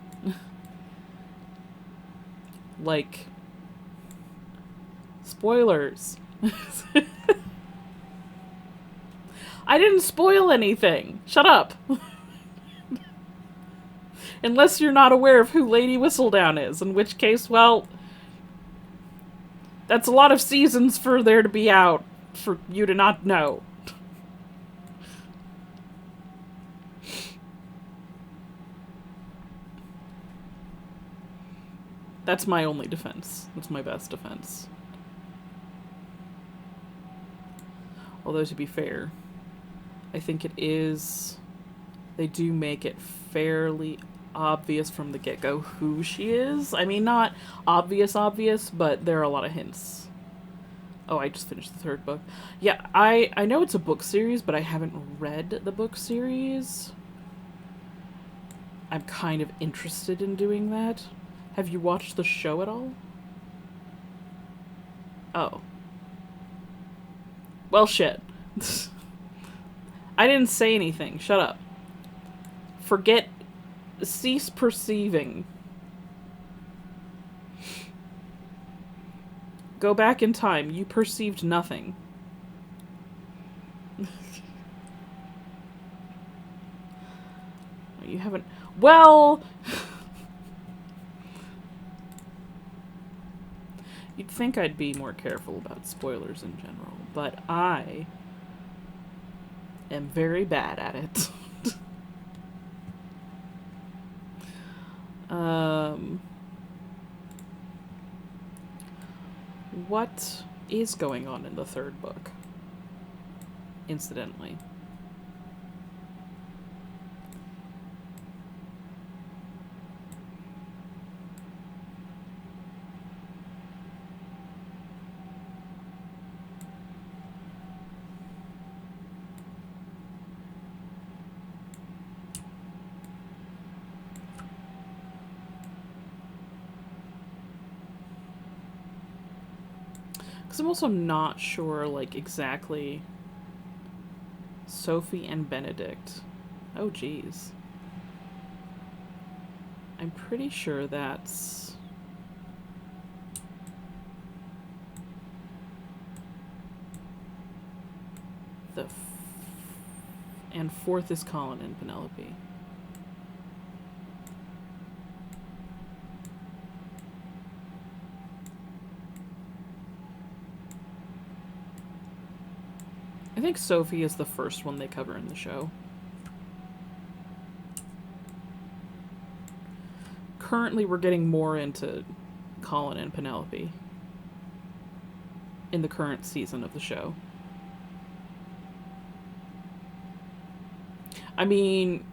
Like... Spoilers. I didn't spoil anything. Shut up. Unless you're not aware of who Lady Whistledown is, in which case, well, that's a lot of seasons for there to be out for you to not know. That's my only defense. That's my best defense. Although, to be fair, I think it is... They do make it fairly obvious from the get-go who she is. I mean, not obvious, but there are a lot of hints. Oh, I just finished the third book. Yeah, I know it's a book series, but I haven't read the book series. I'm kind of interested in doing that. Have you watched the show at all? Oh. Well, shit. I didn't say anything. Shut up. Forget Cease perceiving. Go back in time. You perceived nothing. You haven't... Well... You'd think I'd be more careful about spoilers in general, but I am very bad at it. What is going on in the third book? Incidentally. Because I'm also not sure, like, exactly... Sophie and Benedict. Oh, geez. I'm pretty sure that's... And fourth is Colin and Penelope. I think Sophie is the first one they cover in the show. Currently, we're getting more into Colin and Penelope in the current season of the show. I mean,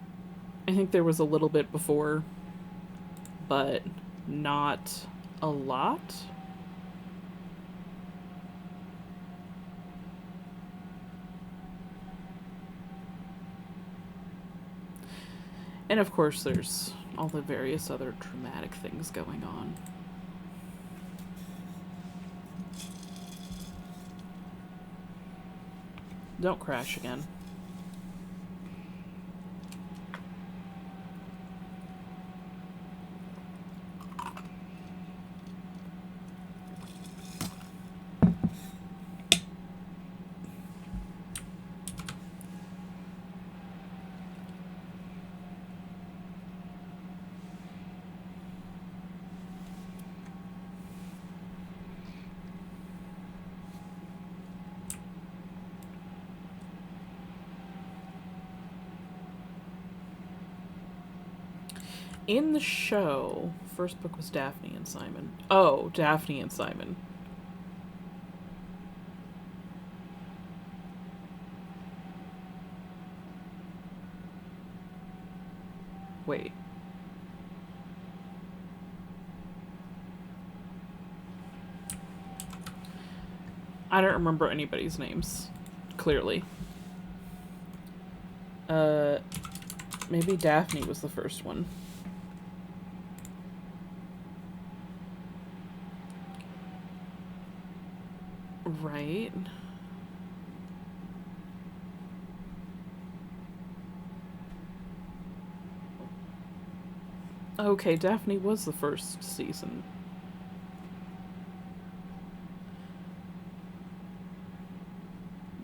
I think there was a little bit before, but not a lot. And of course, there's all the various other dramatic things going on. Don't crash again. In the show, first book was Daphne and Simon. Oh, Daphne and Simon. Wait. I don't remember anybody's names, clearly. Maybe Daphne was the first one. Right. Okay, Daphne was the first season.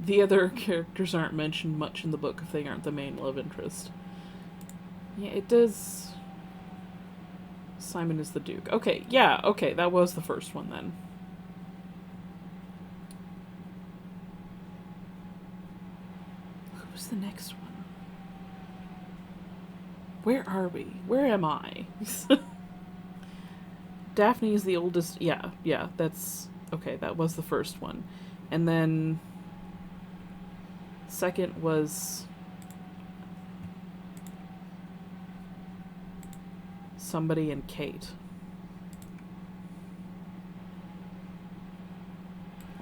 The other characters aren't mentioned much in the book if they aren't the main love interest. Yeah, it does... Simon is the Duke. Okay, yeah, okay, that was the first one then. Who's the next one? Where are we? Where am I? Daphne is the oldest... Yeah, that's... Okay, that was the first one. And then... Second was... Somebody and Kate.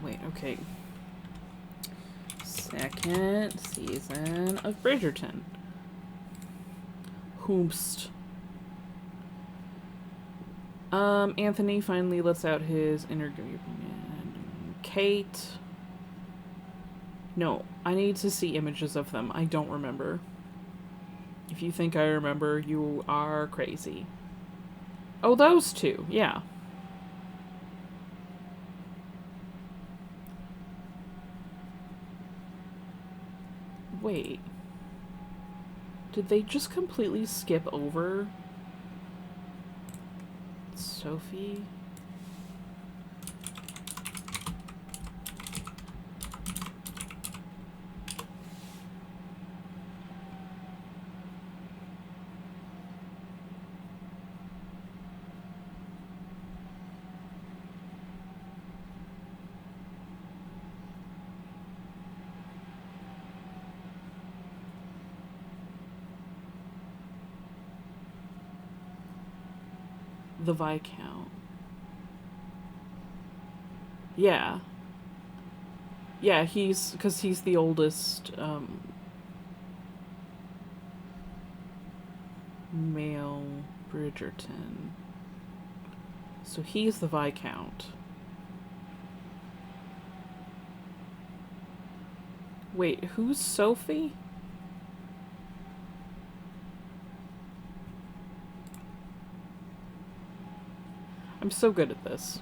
Wait, okay. Second season of Bridgerton. Whomst. Anthony finally lets out his interview. Kate. No, I need to see images of them. I don't remember. If you think I remember, you are crazy. Oh, those two, yeah. Wait. Did they just completely skip over Sophie? The Viscount. Yeah. Yeah, because he's the oldest, male Bridgerton. So he's the Viscount. Wait, who's Sophie? I'm so good at this.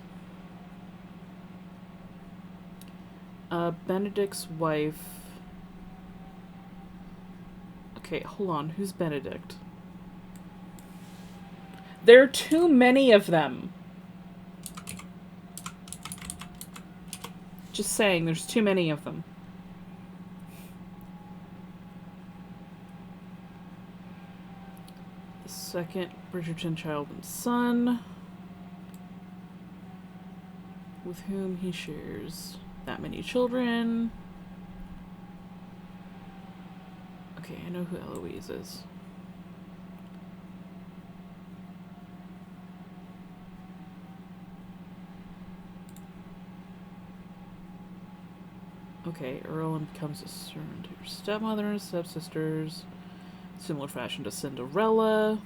Benedict's wife. Okay, hold on. Who's Benedict? There are too many of them. Just saying, there's too many of them. The second Bridgerton child and son, with whom he shares that many children. Okay, I know who Eloise is. Okay, Earl becomes a servant to her stepmother and stepsisters. Similar fashion to Cinderella.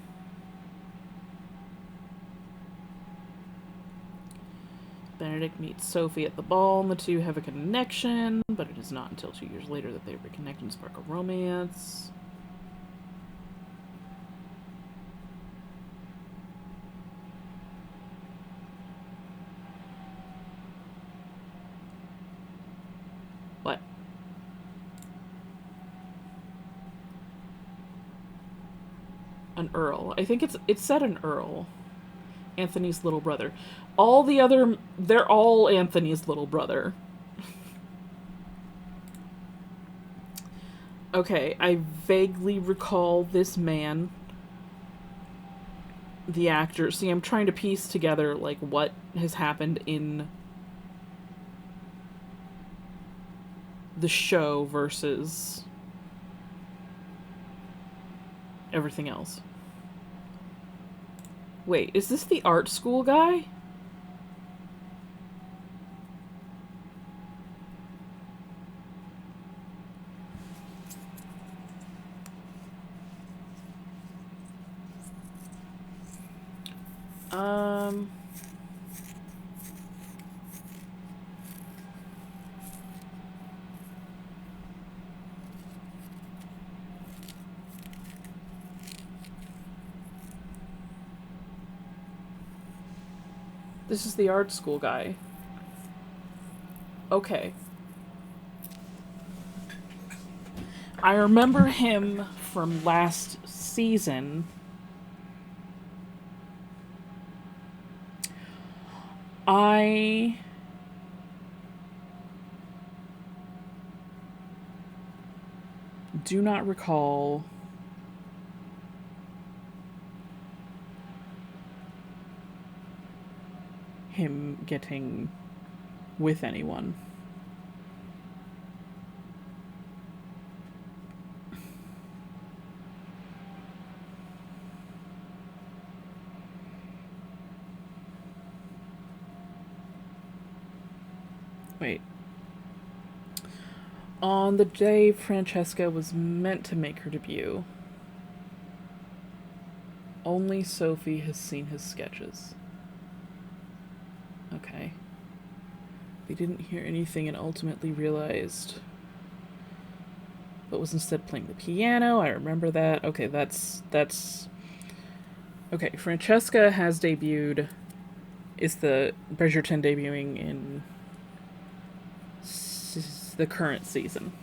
Benedict meets Sophie at the ball, and the two have a connection, but it is not until 2 years later that they reconnect and spark a romance. What? An Earl. I think it said an Earl. Anthony's little brother. All the other... They're all Anthony's little brother. Okay, I vaguely recall this man. The actor. See, I'm trying to piece together, like, what has happened in the show versus everything else. Wait, is this the art school guy? This is the art school guy. Okay. I remember him from last season. I do not recall him getting with anyone. Wait. On the day Francesca was meant to make her debut, only Sophie has seen his sketches. Okay. They didn't hear anything and ultimately realized but was instead playing the piano. I remember that. Okay, that's... Okay, Francesca has debuted... Is the Bridgerton debuting in the current season.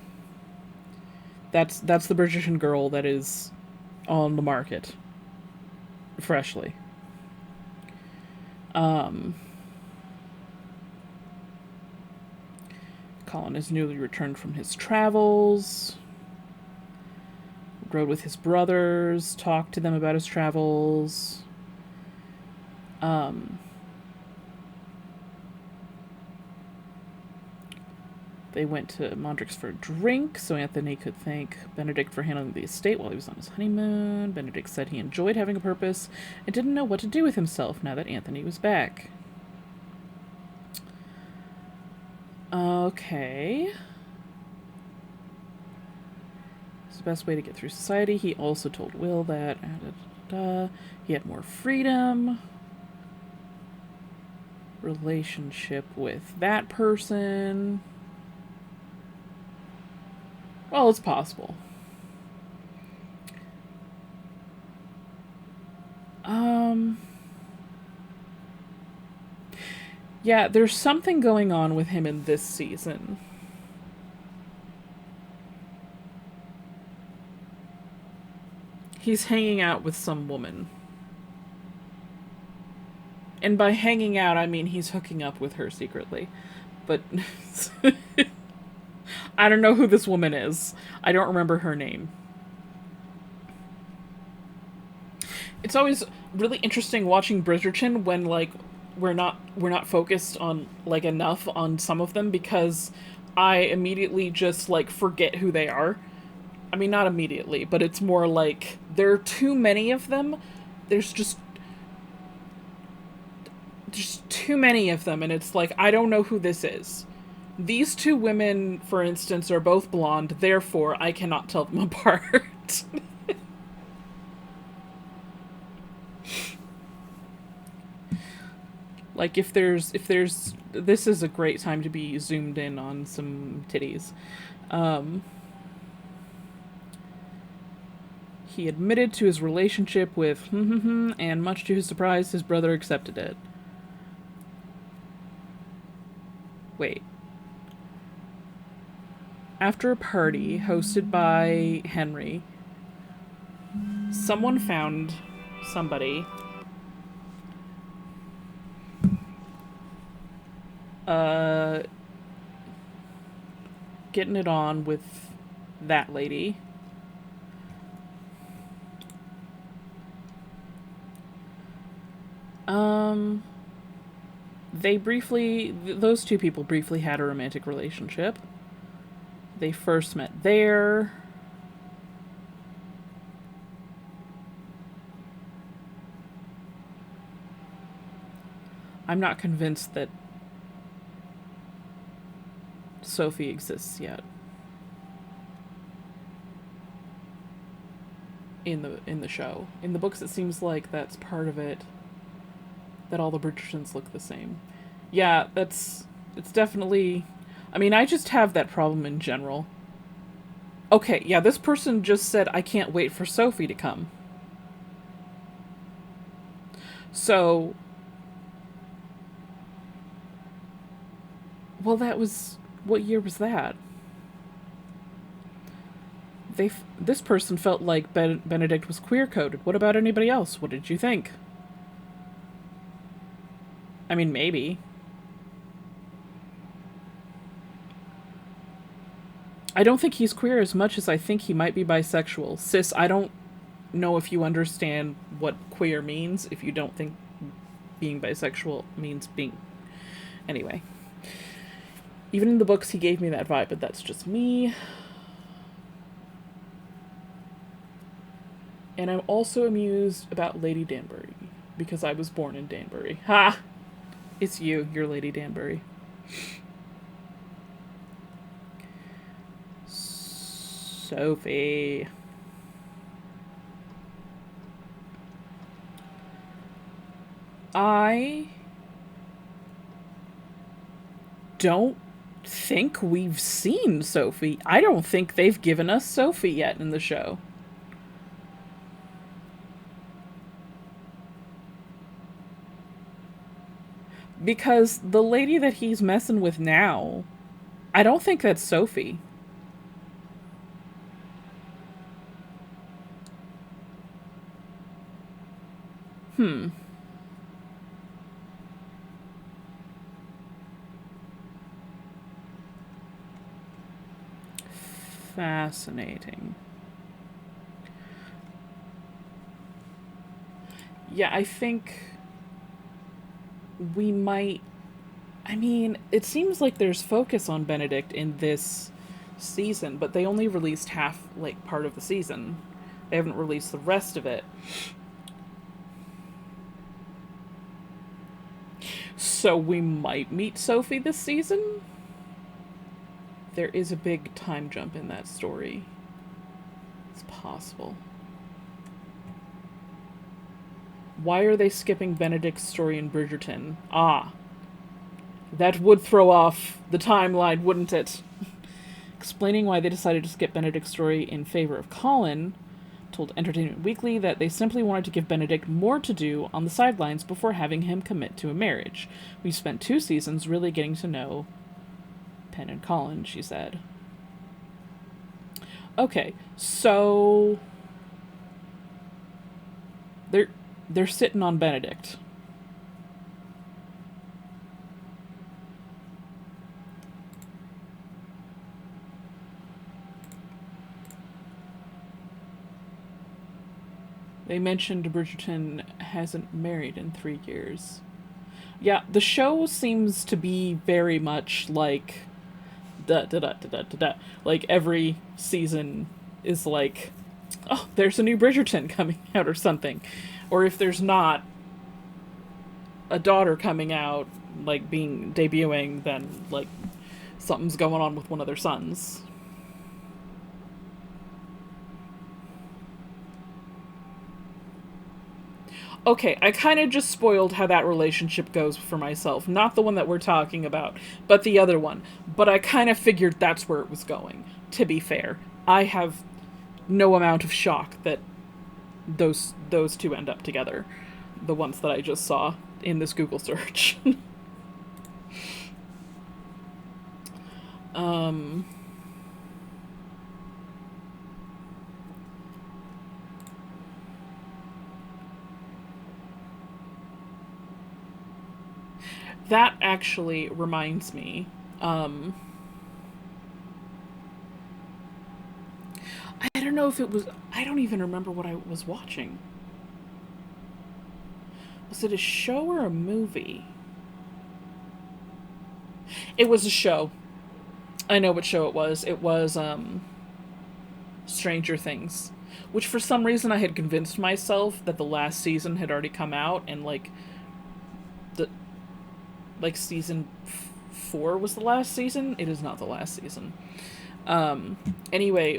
That's the Bridgerton girl that is on the market freshly. Colin is newly returned from his travels. Rode with his brothers, talked to them about his travels. They went to Mondrick's for a drink, so Anthony could thank Benedict for handling the estate while he was on his honeymoon. Benedict said he enjoyed having a purpose and didn't know what to do with himself now that Anthony was back. Okay. It's the best way to get through society. He also told Will that he had more freedom. Relationship with that person. Well, it's possible. Yeah, there's something going on with him in this season. He's hanging out with some woman. And by hanging out, I mean he's hooking up with her secretly. But I don't know who this woman is. I don't remember her name. It's always really interesting watching Bridgerton when, like, we're not focused on, like, enough on some of them, because I immediately just, like, forget who they are. I mean, not immediately, but it's more like there are too many of them. There's just too many of them, and it's like, I don't know who this is. These two women, for instance, are both blonde, therefore I cannot tell them apart. Like, if there's, this is a great time to be zoomed in on some titties. He admitted to his relationship with, and much to his surprise, his brother accepted it. Wait. After a party hosted by Henry, someone found somebody getting it on with that lady. Those two people briefly had a romantic relationship. They first met there. I'm not convinced that Sophie exists yet. In the show. In the books, it seems like that's part of it. That all the Bridgertons look the same. Yeah, it's definitely... I mean, I just have that problem in general. Okay, yeah, this person just said, I can't wait for Sophie to come. So... Well, that was... What year was that? This person felt like Benedict was queer-coded. What about anybody else? What did you think? I mean, maybe. I don't think he's queer as much as I think he might be bisexual. Sis, I don't know if you understand what queer means, if you don't think being bisexual means being... Anyway. Even in the books, he gave me that vibe, but that's just me. And I'm also amused about Lady Danbury, because I was born in Danbury. Ha! It's you, you're Lady Danbury. Sophie. I don't think we've seen Sophie. I don't think they've given us Sophie yet in the show. Because the lady that he's messing with now, I don't think that's Sophie. Fascinating. Yeah, I think we might. I mean, it seems like there's focus on Benedict in this season, but they only released half, like, part of the season. They haven't released the rest of it. So we might meet Sophie this season? There is a big time jump in that story. It's possible. Why are they skipping Benedict's story in Bridgerton? Ah. That would throw off the timeline, wouldn't it? Explaining why they decided to skip Benedict's story in favor of Colin, told Entertainment Weekly that they simply wanted to give Benedict more to do on the sidelines before having him commit to a marriage. We spent 2 seasons really getting to know Penn and Colin, she said. Okay, so they're sitting on Benedict. They mentioned Bridgerton hasn't married in 3 years. Yeah, the show seems to be very much like like every season is like, oh, there's a new Bridgerton coming out or something. Or if there's not a daughter coming out, like debuting, then like something's going on with one of their sons. Okay, I kind of just spoiled how that relationship goes for myself. Not the one that we're talking about, but the other one. But I kind of figured that's where it was going, to be fair. I have no amount of shock that those two end up together. The ones that I just saw in this Google search. That actually reminds me. I don't know if it was. I don't even remember what I was watching. Was it a show or a movie? It was a show. I know what show it was. It was Stranger Things, which for some reason I had convinced myself that the last season had already come out, and season 4 was the last season. It is not the last season. Anyway,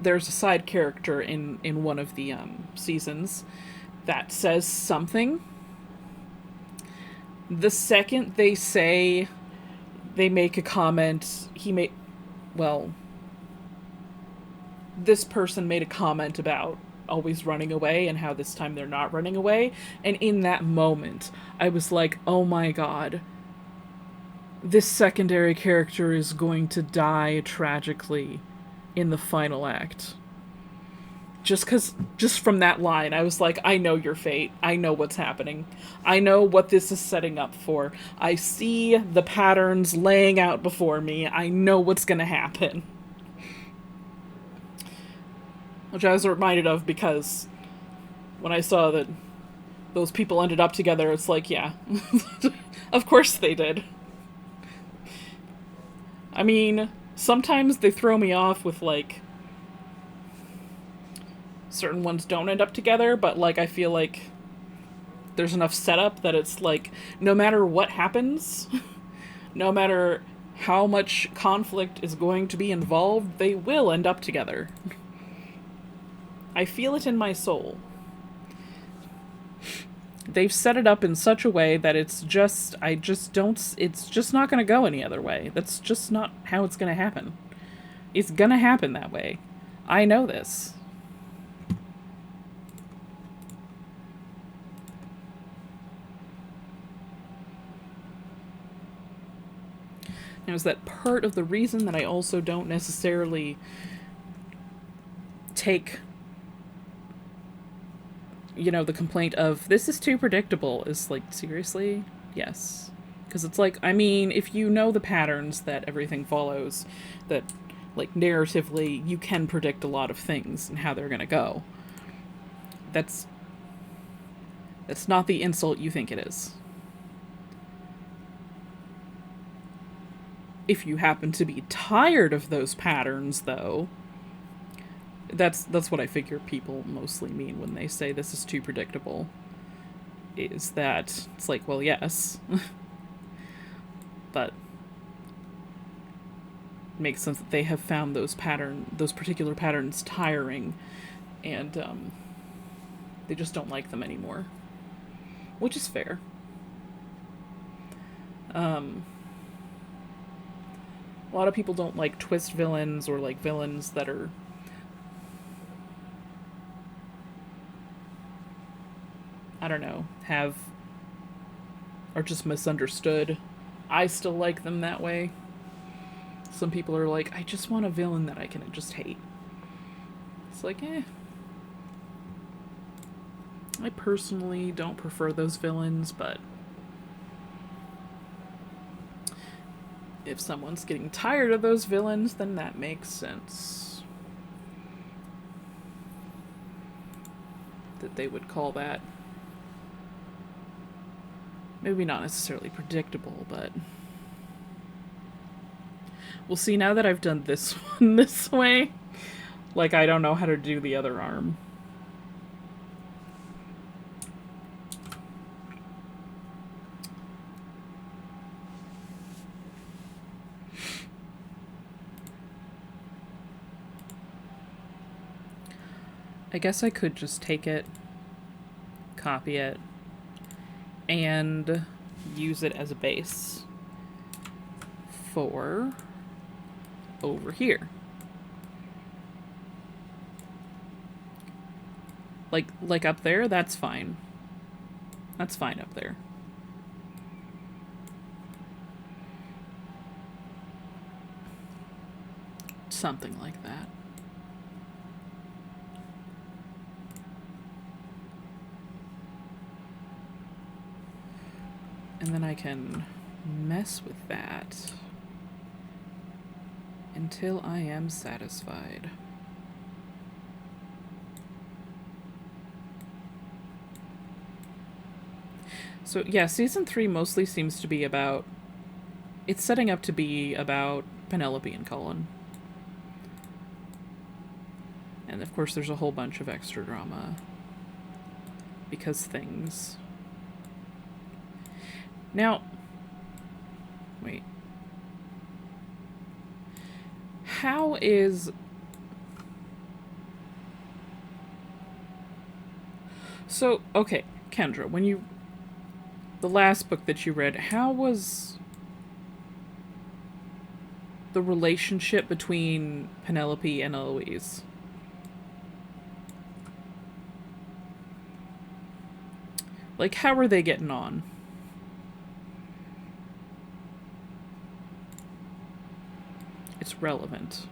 there's a side character in one of the seasons that says something. The second they make a comment, this person made a comment about always running away and how this time they're not running away. And in that moment, I was like, oh my god, this secondary character is going to die tragically in the final act. Just from that line, I was like, I know your fate. I know what's happening. I know what this is setting up for. I see the patterns laying out before me. I know what's gonna happen. Which I was reminded of because when I saw that those people ended up together, it's like, yeah, of course they did. I mean, sometimes they throw me off with, like, certain ones don't end up together, but, like, I feel like there's enough setup that it's like, no matter what happens, no matter how much conflict is going to be involved, they will end up together. I feel it in my soul. they've set it up in such a way that it's just not going to go any other way. That's just not how it's going to happen. It's going to happen that way. I know this. Now, is that part of the reason that I also don't necessarily take, the complaint of, this is too predictable, is like, seriously? Yes. Because it's like, I mean, if you know the patterns that everything follows, that, like, narratively, you can predict a lot of things and how they're gonna go. That's not the insult you think it is. If you happen to be tired of those patterns, though, that's what I figure people mostly mean when they say this is too predictable. Is that it's like, well, yes. But it makes sense that they have found those particular patterns tiring, and they just don't like them anymore. Which is fair. A lot of people don't like twist villains or like villains that are I don't know, are just misunderstood. I still like them that way. Some people are like, I just want a villain that I can just hate. It's like, I personally don't prefer those villains, but if someone's getting tired of those villains, then that makes sense. That they would call that maybe not necessarily predictable, but we'll see. Now that I've done this one this way, like, I don't know how to do the other arm. I guess I could just take it, copy it, and use it as a base for over here. Like up there, that's fine. That's fine up there. Something like that. And then I can mess with that until I am satisfied. So yeah, season 3 mostly seems to be about, it's setting up to be about Penelope and Cullen. And of course there's a whole bunch of extra drama because things. Now, wait. How is... So, okay, Kendra, when you... The last book that you read, how was the relationship between Penelope and Eloise? Like, how are they getting on? It's relevant.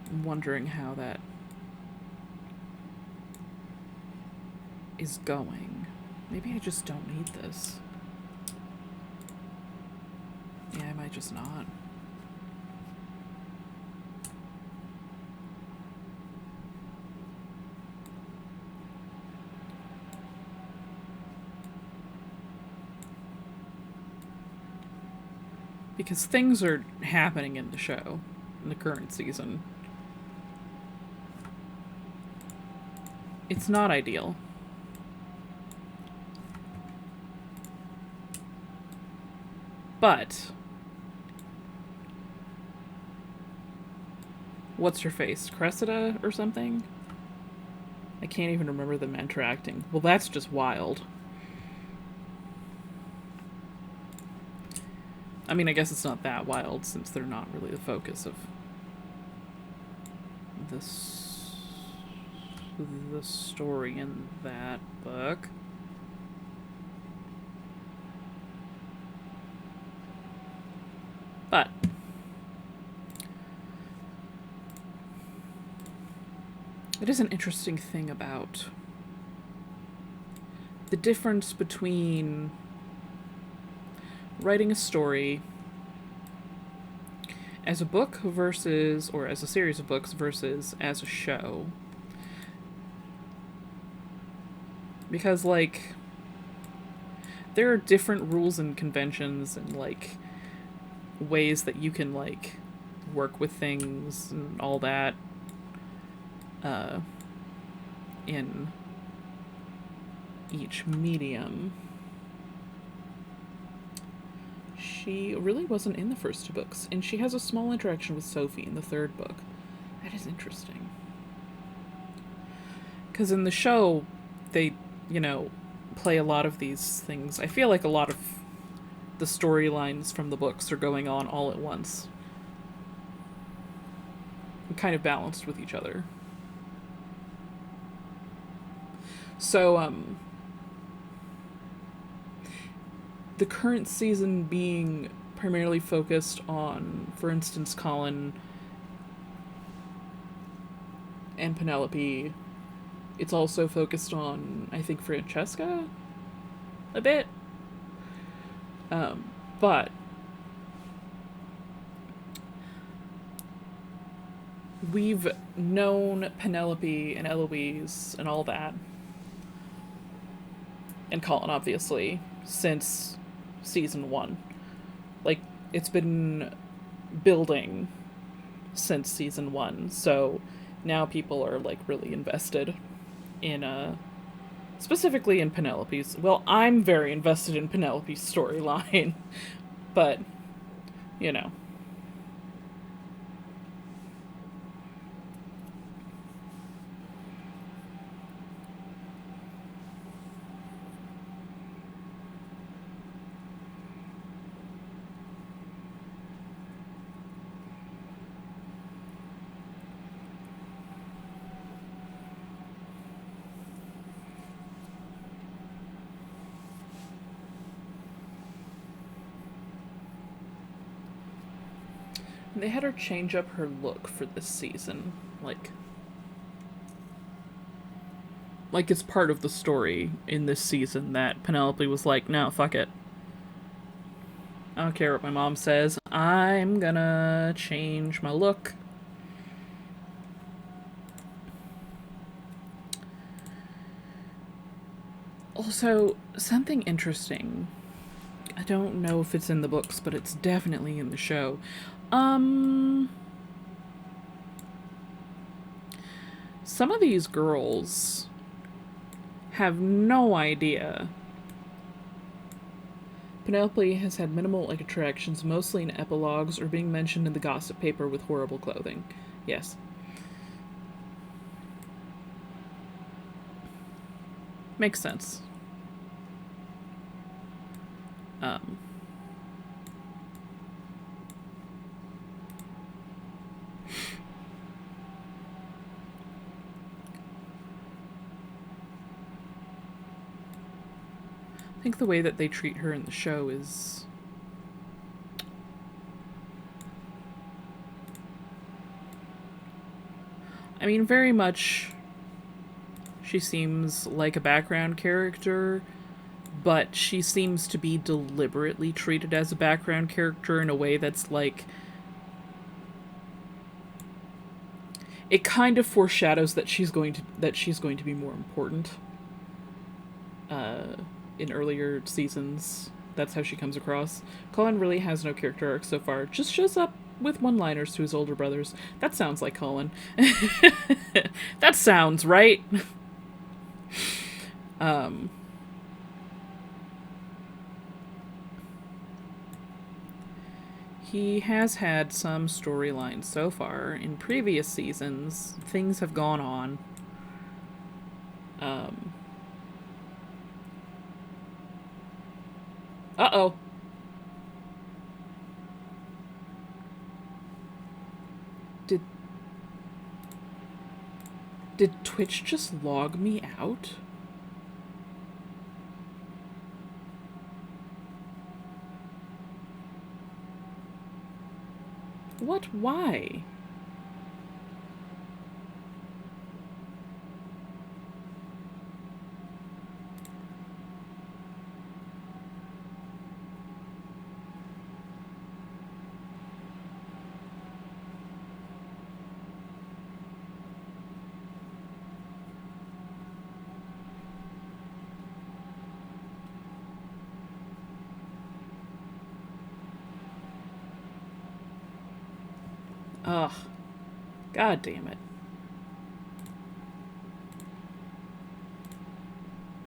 I'm wondering how that is going. Maybe I just don't need this. Yeah, I might just not. Because things are happening in the show, in the current season. It's not ideal. But what's her face? Cressida or something? I can't even remember them interacting. Well, that's just wild. I mean, I guess it's not that wild since they're not really the focus of the story in that book. But it is an interesting thing about the difference between writing a story as a book versus, or as a series of books versus as a show. Because, like, there are different rules and conventions and, like, ways that you can, like, work with things and all that in each medium. She really wasn't in the first two books, and she has a small interaction with Sophie in the third book. That is interesting. Because in the show, they, you know, play a lot of these things. I feel like a lot of the storylines from the books are going on all at once. And kind of balanced with each other. So, the current season being primarily focused on, for instance, Colin and Penelope. It's also focused on, I think, Francesca a bit. But we've known Penelope and Eloise and all that, and Colin, obviously, since season 1. Like, it's been building since season 1, so now people are, like, really invested in, specifically in Penelope's. Well, I'm very invested in Penelope's storyline, but, you know. They had her change up her look for this season. Like it's part of the story in this season that Penelope was like, no, fuck it. I don't care what my mom says. I'm gonna change my look. Also, something interesting. I don't know if it's in the books, but it's definitely in the show. Some of these girls have no idea. Penelope has had minimal like attractions, mostly in epilogues or being mentioned in the gossip paper with horrible clothing. Yes. Makes sense. I think the way that they treat her in the show is I mean, very much she seems like a background character, but she seems to be deliberately treated as a background character in a way that's like it kind of foreshadows that she's going to be more important. In earlier seasons, that's how she comes across. Colin really has no character arc so far. Just shows up with one-liners to his older brothers. That sounds like Colin. That sounds right. He has had some storylines so far. In previous seasons, things have gone on. Um. Uh-oh. Did Twitch just log me out? What? Why? Ugh. God damn it.